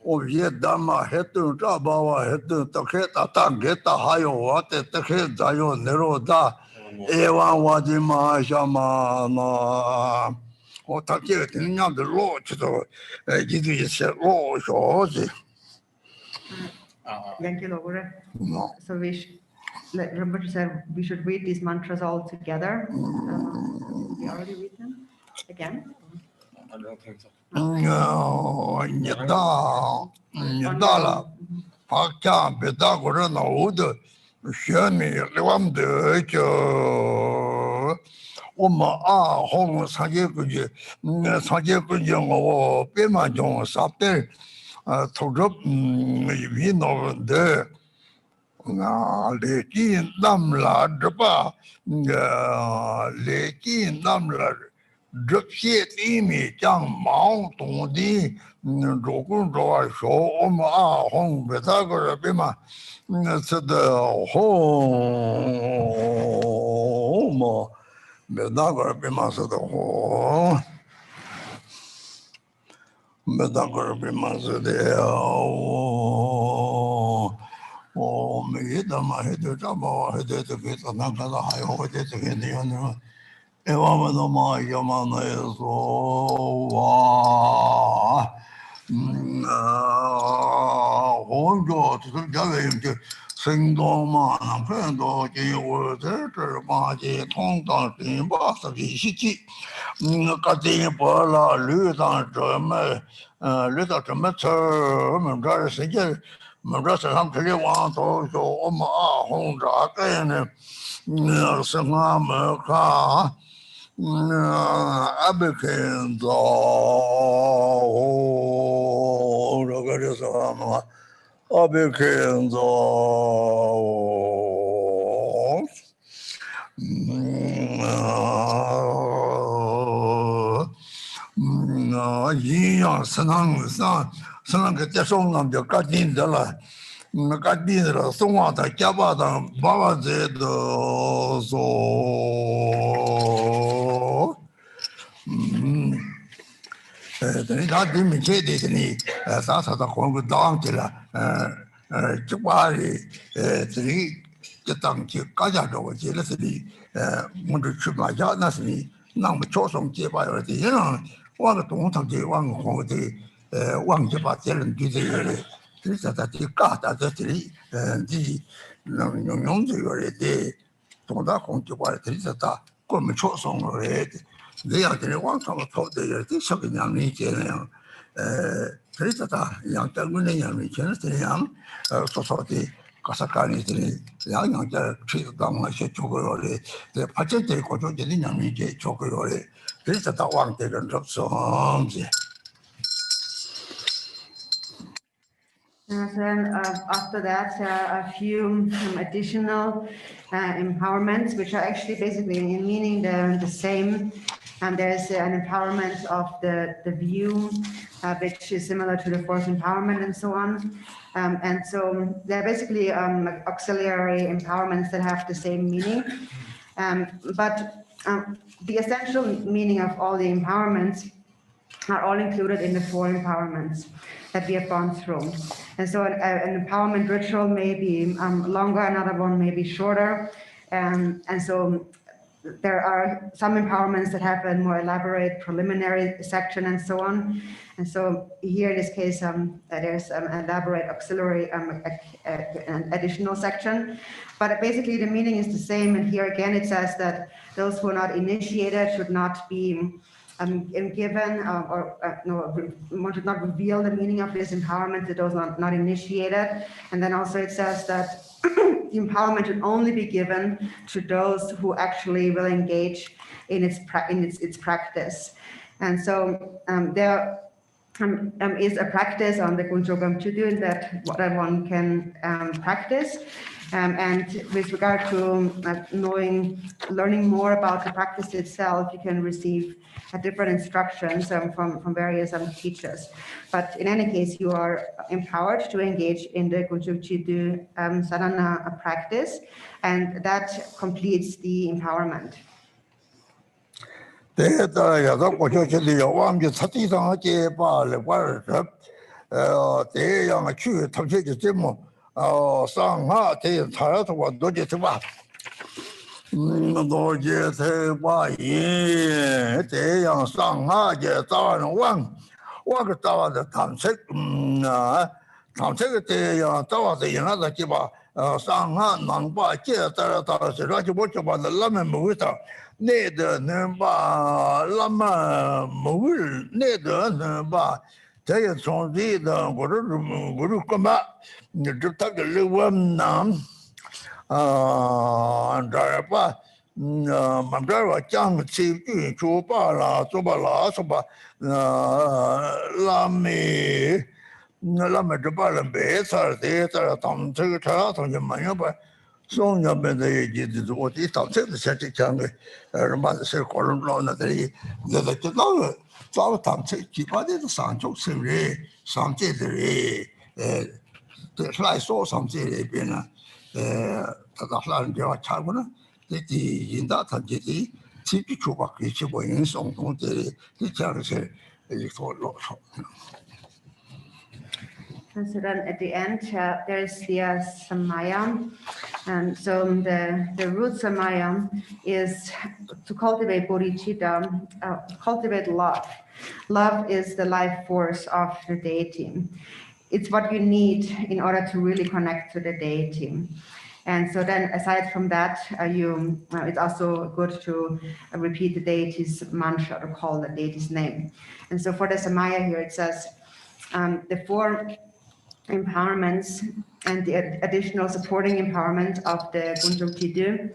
O Ye Dharma Hetu Trabawa Hetu Takhe Tata Geta Hayo Wate Takhe Zayo Neroda Ewan Wajima Shama Na O Taki Tinya the law to law shows. So Rinpoche said we should read these mantras all together. We already read them again? I don't think so. Nyadala Pakya Bedagora Nauda Shani Levam de Oma Hong Sajekuji Sajekunjong Pema Jong Sapte Togrup Vino de Lekin Namla Drapa, Lekin Namla Drupshit Imi, Chang Mao Tongdi, Jokun Joa Show, Oma Hong Betagor Bima, said the home. Betagor Bima said the home. Betagor Bima said the Oh, me da ma he de da ma he de ke ta na ka da ha yo de ke ne yo no e wa ma no ma ya ma na so wa hong jo tu ja le de sing do ma na pen do ji wo de de ma ji tong da tin ba sa ji xi ji ka de bo la lu da zhe me lu da zhe me ce me da se je我这身上这里往头就我们红炸干呢，是我们看，阿贝看到，这个就是什么？阿贝看到，一样身上个接受我们就搞定的了。搞定了，送往他家吧，他爸爸在的说，等于他对面前的是你，啥的混个当去了，这把的，这里这当去高家着我记得是你，我这去马家那是你，那么超送结巴了的，因为往个东堂去，往个黄的，往就把这人对这个的。这是他的嘎达在这里，你能用这个来的，东大红就把这里他我们超送来的，这样的往上跑的，这小个娘们这样，这里他让咱们的娘们全是这样，说说的。가사카니 들이 양양자 취도당 시 조거래 대 파체대 고조제는 양미제 조거래 그래서 다 왕대는 접성지 And then after that, a few additional empowerments, which are actually basically in meaning the same. And there's an empowerment of the view, which is similar to the fourth empowerment and so on. And so they're basically auxiliary empowerments that have the same meaning. But the essential meaning of all the empowerments are all included in the four empowerments that we have gone through. And so an empowerment ritual may be longer, another one may be shorter. And so there are some empowerments that have a more elaborate preliminary section and so on. And so here in this case, there's an elaborate auxiliary, an additional section. But basically the meaning is the same. And here again, it says that those who are not initiated should not be given one should not reveal the meaning of this empowerment to those not initiated. And then also it says that the empowerment should only be given to those who actually will engage in its practice. And so there is a practice on the Gunjogam Chudun that one can practice. And with regard to learning more about the practice itself, you can receive different instructions from various teachers. But in any case, you are empowered to engage in the Gunjog Chidu sadhana practice, and that completes the empowerment. 노제 대바이 대양 상하제 자원 와그 자와의 탐색 탐색의 대양 자와의 연하다 기바 상하 남바 제 따라서 라지 못 잡아도 라면 먹었다 내도 넘바 라마 먹을 내도 넘바 대야 총리의 고르 거마 저탁을 르원남 Dharma, Mandara Jang Chi Chuba La, Soba La, Soba Lami, Lama Japan Better, theatre, Tom Taylor, Tom Mayaba, so number the what is Tom Taylor, Sati Chang, Ramada Circle, Lona, the Tom keep out the Sancho Siri, something the fly saw something, Bina, Tadahlan Java Chabuna, the in that Jiti, Tipi Chubak, which you were in Song, the Charity, you thought. And so then at the end, there is the samaya. And so the root samaya is to cultivate bodhicitta, cultivate love. Love is the life force of the deity. It's what you need in order to really connect to the deity. And so then aside from that, it's also good to repeat the deity's mantra, to call the deity's name. And so for the samaya here, it says, the 4 empowerments and the additional supporting empowerment of the Gunjung Tidu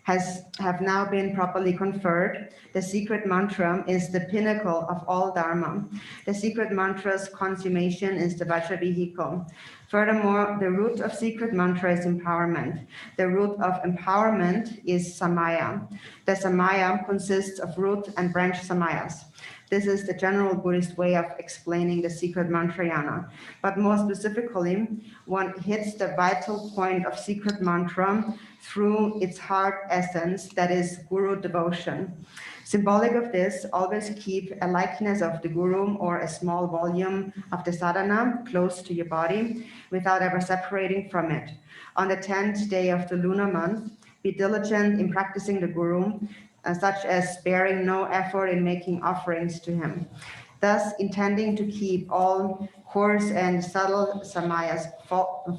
have now been properly conferred. The secret mantra is the pinnacle of all Dharma. The secret mantra's consummation is the Vajra vehicle. Furthermore, the root of secret mantra is empowerment. The root of empowerment is samaya. The samaya consists of root and branch samayas. This is the general Buddhist way of explaining the secret mantrayana. But more specifically, one hits the vital point of secret mantra through its heart essence, that is guru devotion. Symbolic of this, always keep a likeness of the guru or a small volume of the sadhana close to your body without ever separating from it. On the 10th day of the lunar month, be diligent in practicing the guru, such as sparing no effort in making offerings to him, thus intending to keep all coarse and subtle samayas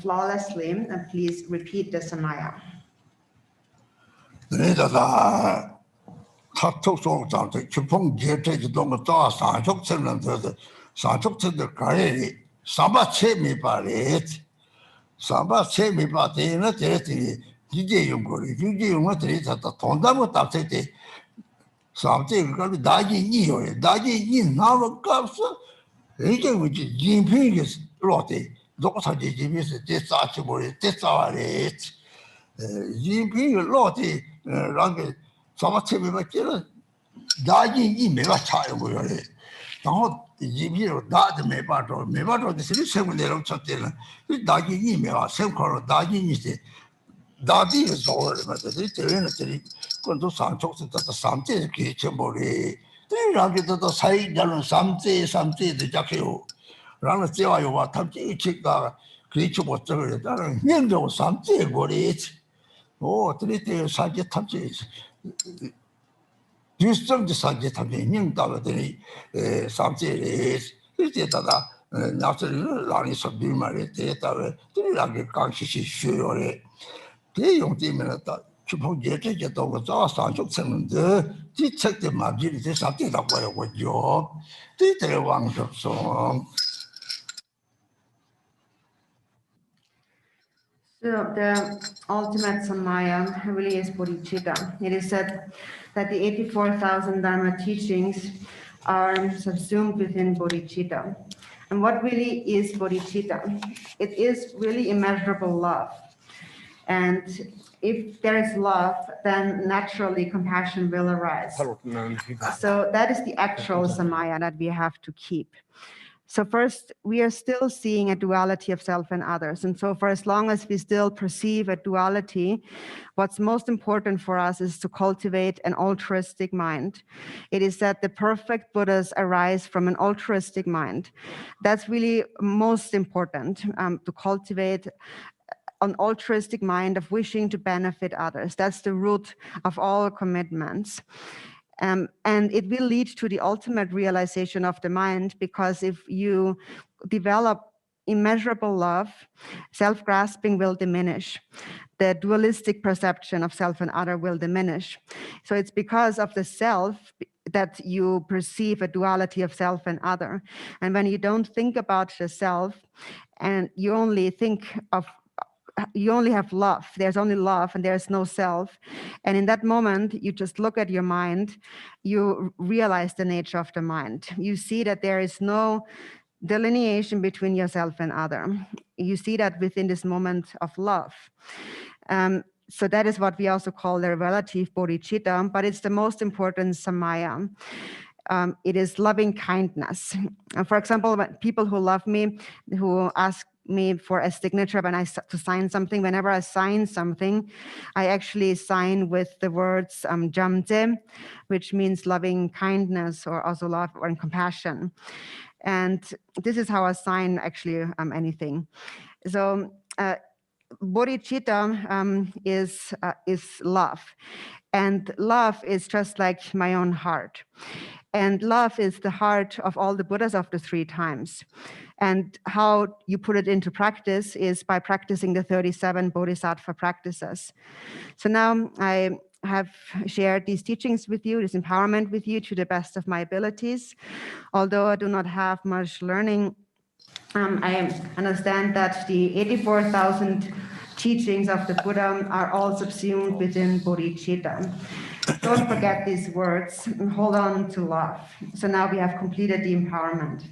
flawlessly. And please repeat the samaya. Something got Daji Nio, Daji in Nava Caps, Agent which is Jim Pingus, Rotti, Doctor Jimis, Desachable, Desavaret, Jim Ping, Rotti, Rangi, Samati Makilla, Daji in Meva Child. Now, Jimmy or Dad Mebato, the city 7 day of Chatina, Daji in Meva, same color, Daji is Dadi is all but the quando Sancho that something Kichambori. They run it the side down something the Jackio. Run a Tia, what Tamchi chick creature was there. Nindo something what it. Oh, 3 days, Sajit Tamchis. You still decided to be Ning something is. He did that. Naturally, Lani Sabima, theatre, 3 like Kanshi sure. 대용되면은 주포 예제제도 그 산적 쓰는데 지책대 맞지 제 상태라고 하고요. 뒤에 왕석성. So the ultimate samaya really is bodhicitta. It is said that the 84,000 Dharma teachings are subsumed within bodhicitta. And what really is bodhicitta? It is really immeasurable love. And if there is love, then naturally compassion will arise. So that is the actual samaya that we have to keep. So first, we are still seeing a duality of self and others. And so for as long as we still perceive a duality, what's most important for us is to cultivate an altruistic mind. It is that the perfect Buddhas arise from an altruistic mind. That's really most important, to cultivate an altruistic mind of wishing to benefit others. That's the root of all commitments. And it will lead to the ultimate realization of the mind, because if you develop immeasurable love, self-grasping will diminish. The dualistic perception of self and other will diminish. So it's because of the self that you perceive a duality of self and other. And when you don't think about the self and you only have love, there's only love and there's no self. And in that moment, you just look at your mind, you realize the nature of the mind. You see that there is no delineation between yourself and other. You see that within this moment of love. So that is what we also call the relative bodhicitta, but it's the most important samaya. It is loving kindness. For example, when people who love me, who ask me for a signature when to sign something, whenever I sign something, I actually sign with the words jamze, which means loving kindness or also love or compassion. And this is how I sign actually anything. So bodhicitta is love. And love is just like my own heart. And love is the heart of all the Buddhas of the 3 times. And how you put it into practice is by practicing the 37 bodhisattva practices. So now I have shared these teachings with you, this empowerment with you to the best of my abilities. Although I do not have much learning, I understand that the 84,000 teachings of the Buddha are all subsumed within bodhicitta. Don't forget these words and hold on to love. So now we have completed the empowerment.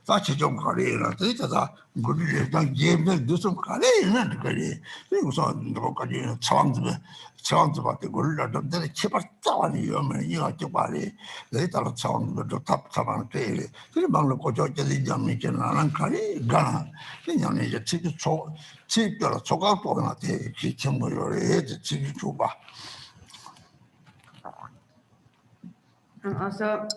다시 좀 가리나 되다 우리랑 예면 무슨 가리나 그래 그래서 너까지 차원들한테 걸려도 내가 제발 싸워니요 이거 좀 말이 내 따라 차원도 답답한 때 그래 막로 고쳐져야 되는 나는 가리 가 그냥 이제 집별 조각보다한테 기침을 집이 줘봐. And also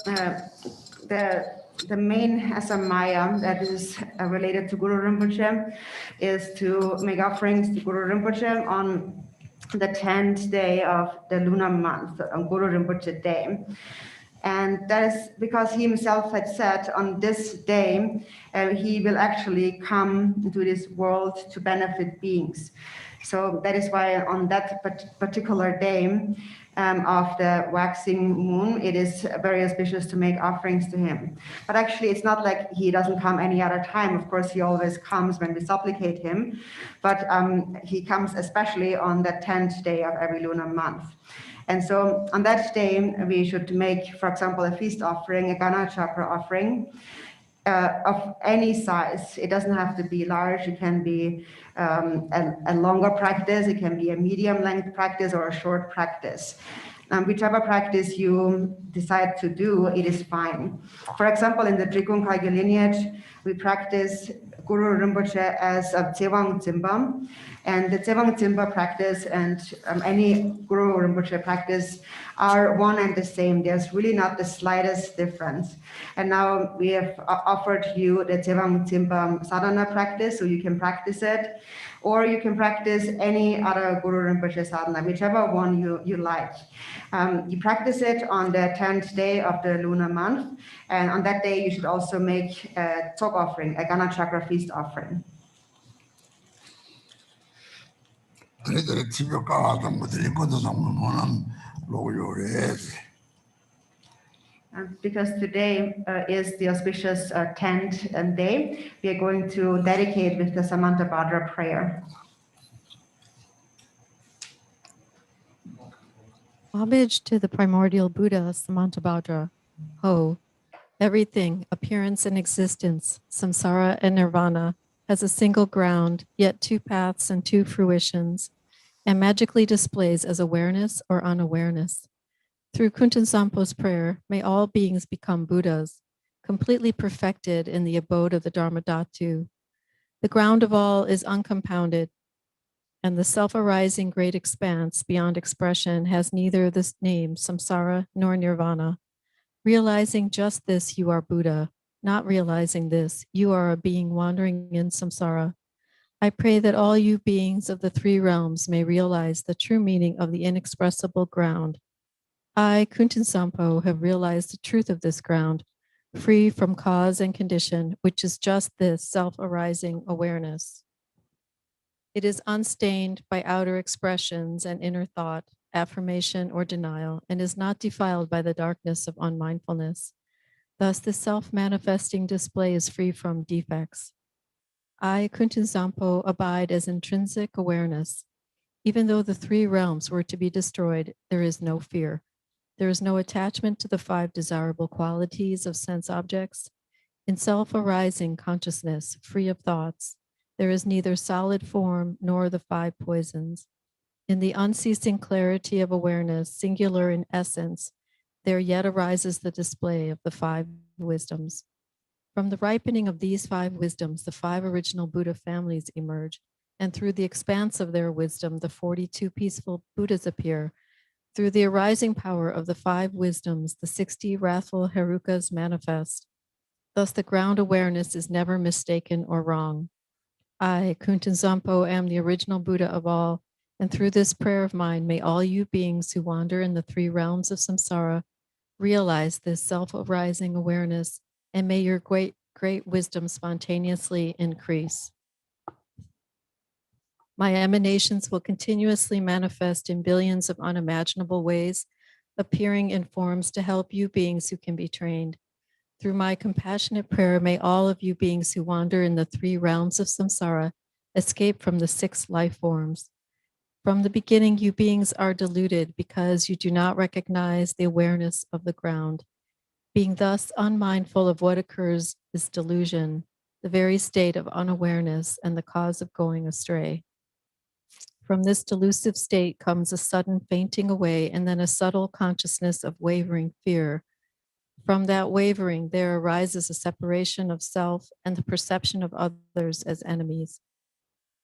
the main asamaya that is related to Guru Rinpoche is to make offerings to Guru Rinpoche on the 10th day of the lunar month, on Guru Rinpoche day. And that is because he himself had said on this day, he will actually come into this world to benefit beings. So that is why on that particular day of the waxing moon, it is very auspicious to make offerings to him. But actually, it's not like he doesn't come any other time. Of course, he always comes when we supplicate him. But he comes especially on the 10th day of every lunar month. And so on that day, we should make, for example, a feast offering, a Gana Chakra offering, of any size. It doesn't have to be large. It can be a longer practice. It can be a medium length practice or a short practice. Whichever practice you decide to do, it is fine. For example, in the Drikung Kagyu lineage, we practice Guru Rinpoche as a Tsewang Tsimba. And the Tsewang Tsimba practice and any Guru Rinpoche practice are one and the same. There's really not the slightest difference. And now we have offered you the Tsewang Tsimba sadhana practice, so you can practice it. Or you can practice any other Guru Rinpoche sadhana, whichever one you like. You practice it on the 10th day of the lunar month. And on that day, you should also make a Tok offering, a Gana Chakra feast offering. Because today is the auspicious 10th day, we are going to dedicate with the Samantabhadra prayer. Homage to the primordial Buddha, Samantabhadra. Ho, everything, appearance and existence, samsara and nirvana, has a single ground, yet 2 paths and 2 fruitions, and magically displays as awareness or unawareness. Through Kunten Sampo's prayer, may all beings become Buddhas. completely perfected in the abode of the Dharma Dhatu. The ground of all is uncompounded, and the self-arising great expanse beyond expression has neither this name, samsara, nor nirvana. Realizing just this, you are Buddha. Not realizing this, you are a being wandering in samsara. I pray that all you beings of the three realms may realize the true meaning of the inexpressible ground. I, Kunten Sampo, have realized the truth of this ground, free from cause and condition, which is just this self-arising awareness. It is unstained by outer expressions and inner thought, affirmation, or denial, and is not defiled by the darkness of unmindfulness. Thus, the self-manifesting display is free from defects. I, Kunten Sampo, abide as intrinsic awareness. Even though the three realms were to be destroyed, there is no fear. There is no attachment to the five desirable qualities of sense objects. In self-arising consciousness, free of thoughts, there is neither solid form nor the five poisons. In the unceasing clarity of awareness, singular in essence, there yet arises the display of the five wisdoms. From the ripening of these five wisdoms, the five original Buddha families emerge, and through the expanse of their wisdom, the 42 peaceful Buddhas appear. Through the arising power of the five wisdoms, the 60 wrathful Herukas manifest. Thus, the ground awareness is never mistaken or wrong. I, Kunten Sampo, am the original Buddha of all, and through this prayer of mine, may all you beings who wander in the three realms of samsara realize this self-arising awareness, and may your great wisdom spontaneously increase. My emanations will continuously manifest in billions of unimaginable ways, appearing in forms to help you beings who can be trained. Through my compassionate prayer, may all of you beings who wander in the three realms of samsara escape from the 6 life forms. From the beginning, you beings are deluded because you do not recognize the awareness of the ground. Being thus unmindful of what occurs is delusion, the very state of unawareness and the cause of going astray. From this delusive state comes a sudden fainting away and then a subtle consciousness of wavering fear. From that wavering, there arises a separation of self and the perception of others as enemies.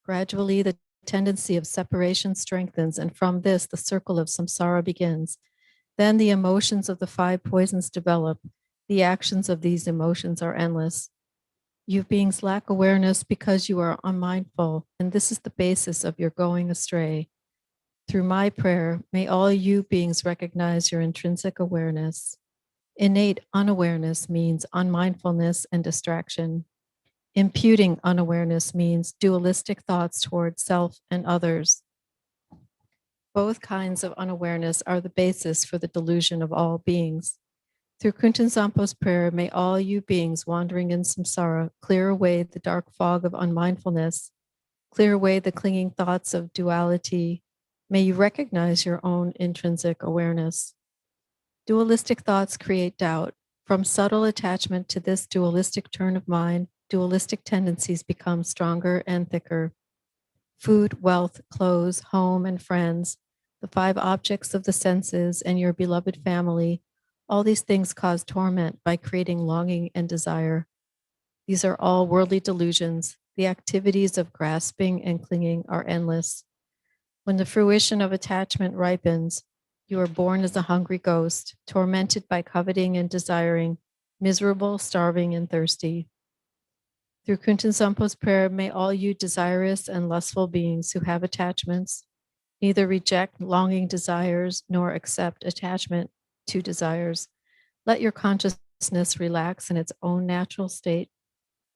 Gradually, the tendency of separation strengthens, and from this, the circle of samsara begins. Then the emotions of the 5 poisons develop. The actions of these emotions are endless. You beings lack awareness because you are unmindful, and this is the basis of your going astray. Through my prayer, may all you beings recognize your intrinsic awareness. Innate unawareness means unmindfulness and distraction. Imputing unawareness means dualistic thoughts towards self and others. Both kinds of unawareness are the basis for the delusion of all beings. Through Kunten Sampo's prayer, may all you beings wandering in samsara clear away the dark fog of unmindfulness, clear away the clinging thoughts of duality. May you recognize your own intrinsic awareness. Dualistic thoughts create doubt. From subtle attachment to this dualistic turn of mind, dualistic tendencies become stronger and thicker. Food, wealth, clothes, home, and friends, the 5 objects of the senses, and your beloved family, all these things cause torment by creating longing and desire. These are all worldly delusions. The activities of grasping and clinging are endless. When the fruition of attachment ripens, you are born as a hungry ghost, tormented by coveting and desiring, miserable, starving, and thirsty. Through Kunten Sampo's prayer, may all you desirous and lustful beings who have attachments neither reject longing desires nor accept attachment to desires. Let your consciousness relax in its own natural state.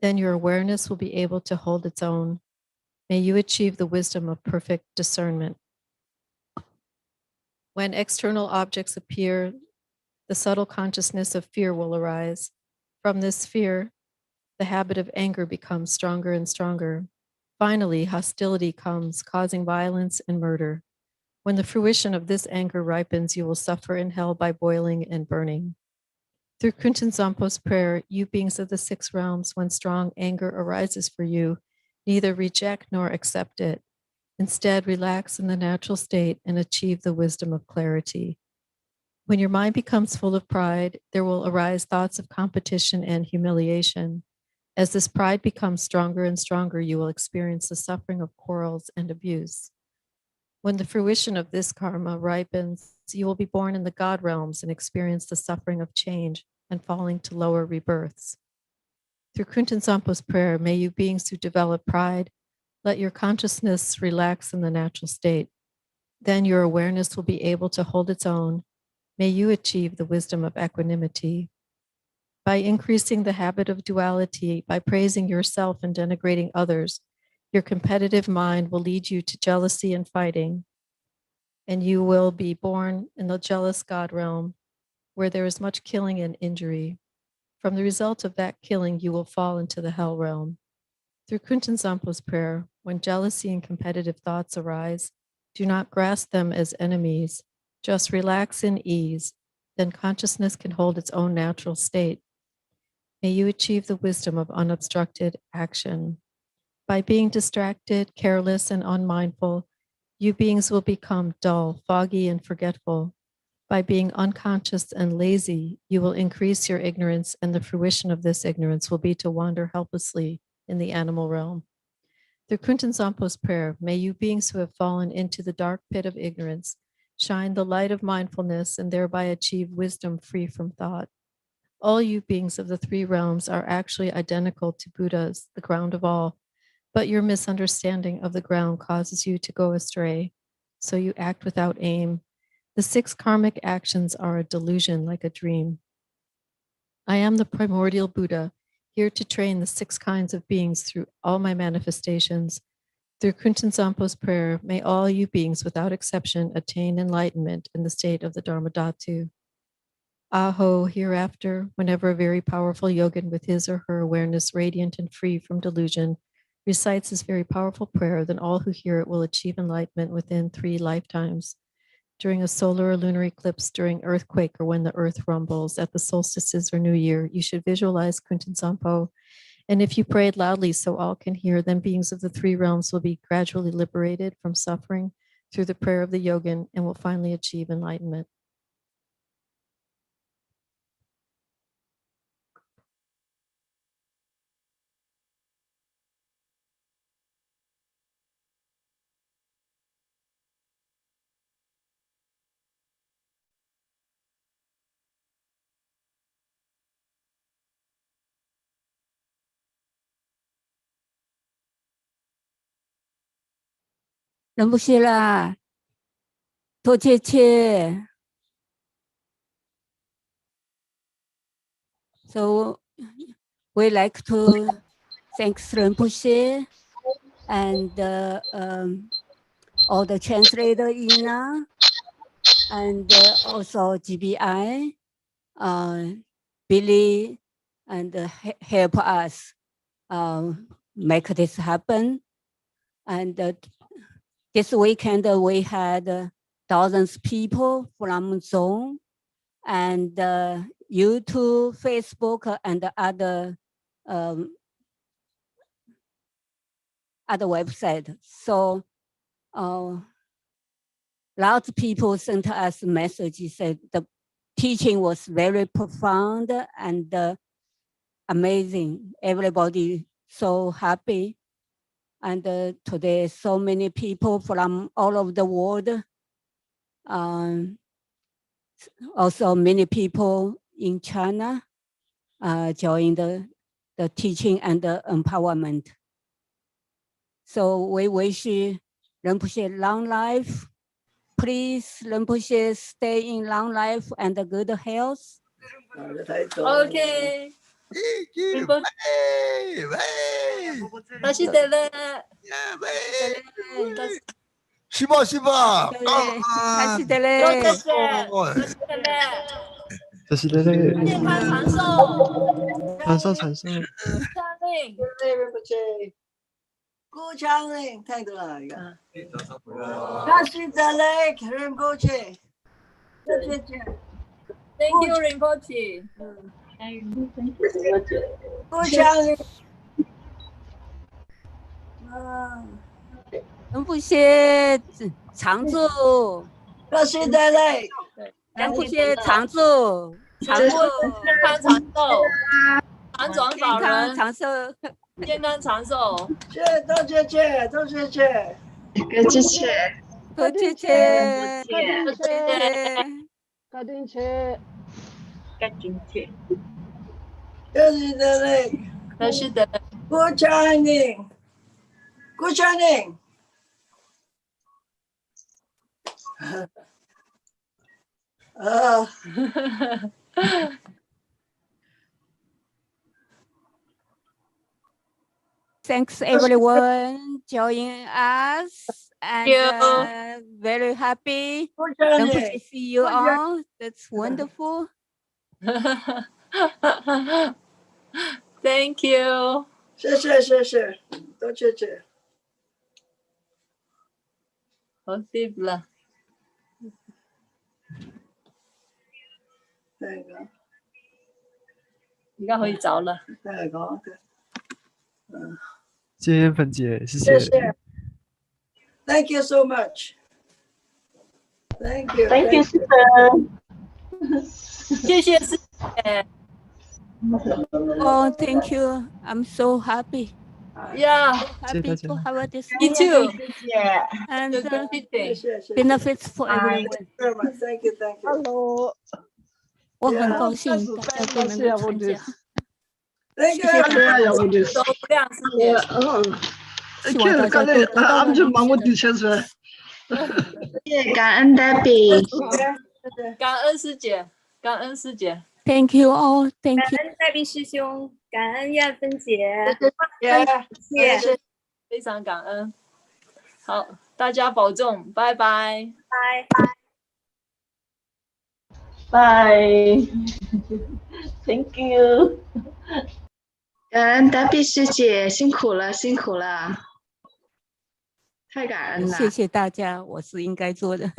Then your awareness will be able to hold its own. May you achieve the wisdom of perfect discernment. When external objects appear, the subtle consciousness of fear will arise. From this fear, the habit of anger becomes stronger and stronger. Finally, hostility comes, causing violence and murder. When the fruition of this anger ripens, you will suffer in hell by boiling and burning. Through Kunten Sampo's prayer, you beings of the 6 realms, when strong anger arises for you, neither reject nor accept it. Instead, relax in the natural state and achieve the wisdom of clarity. When your mind becomes full of pride, there will arise thoughts of competition and humiliation. As this pride becomes stronger and stronger, you will experience the suffering of quarrels and abuse. When the fruition of this karma ripens, you will be born in the God realms and experience the suffering of change and falling to lower rebirths. Through Kunten Sampo's prayer, may you beings who develop pride, let your consciousness relax in the natural state. Then your awareness will be able to hold its own. May you achieve the wisdom of equanimity. By increasing the habit of duality, by praising yourself and denigrating others, your competitive mind will lead you to jealousy and fighting, and you will be born in the jealous God realm, where there is much killing and injury. From the result of that killing, you will fall into the hell realm. Through Kunten Sampo's prayer, when jealousy and competitive thoughts arise, do not grasp them as enemies. Just relax in ease. Then consciousness can hold its own natural state. May you achieve the wisdom of unobstructed action. By being distracted, careless, and unmindful, you beings will become dull, foggy, and forgetful. By being unconscious and lazy, you will increase your ignorance, and the fruition of this ignorance will be to wander helplessly in the animal realm. Through Kunten Sampo's prayer, may you beings who have fallen into the dark pit of ignorance shine the light of mindfulness and thereby achieve wisdom free from thought. All you beings of the three realms are actually identical to Buddhas, the ground of all, but your misunderstanding of the ground causes you to go astray, so you act without aim. The 6 karmic actions are a delusion like a dream. I am the primordial Buddha, here to train the 6 kinds of beings through all my manifestations. Through Kunten Sampo's prayer, may all you beings without exception attain enlightenment in the state of the Dharma Dhatu. Aho, hereafter, whenever a very powerful yogin with his or her awareness radiant and free from delusion recites this very powerful prayer, then all who hear it will achieve enlightenment within 3 lifetimes. During a solar or lunar eclipse, during earthquake, or when the earth rumbles, at the solstices or New Year, you should visualize Kunten Sampo. And if you pray it loudly so all can hear, then beings of the 3 realms will be gradually liberated from suffering through the prayer of the yogin and will finally achieve enlightenment. rinpoche啦，多切切。So we like to thank Rinpoche and all the translator Ina and also GBI, Billy, and help us make this happen. And this weekend we had thousands of people from Zoom and YouTube, Facebook, and other websites. So lots of people sent us messages said the teaching was very profound and amazing. Everybody so happy. And today, so many people from all over the world. Also, many people in China joined the teaching and the empowerment. So we wish Rinpoche long life. Please, Rinpoche, stay in long life and good health. Okay. 시바 시바. 다시 들래. 다시 내래. 健康长寿， 산소.长命。 고창행 태도라이가 다시 달래 rinpoche Thank you, Rinpoche. 고창행 rinpoche 常住。 다시 달래 杨不谢常住，常住，健康长寿，常转健康法人，长寿。健康长寿。多谢谢，多谢谢，个支持，多谢谢，多谢谢。搞定车，个支持。就是的嘞。那是的， Good shining, good shining. Thanks everyone joining us and very happy. Good Don't shining. to see you all. That's wonderful. Thank you。谢谢谢谢，多谢谢。好 deep 了。那个，而家可以走啦。那个，谢谢芬姐，谢谢谢。Thank you so much. Thank you. Thank you, sister. 谢谢师姐。Oh, thank you. I'm so happy. Yeah. Happy to have this Me too. and谢谢 benefits for everyone. Thank you, thank you. Hello. 我很高兴大家都能够参加。 Thank 谢谢大家。周亮师姐。希望大家都得到了谢谢感恩 Debbie， 感恩师姐，感恩师姐。 Thank you all. Thank 感 you. 恩戴碧师兄，感恩燕芬姐，谢谢，非常感恩。好，大家保重，拜拜。拜 ，Thank you， 感恩 Debbie 师姐，辛苦了，辛苦了，太感恩了，谢谢大家，我是应该做的。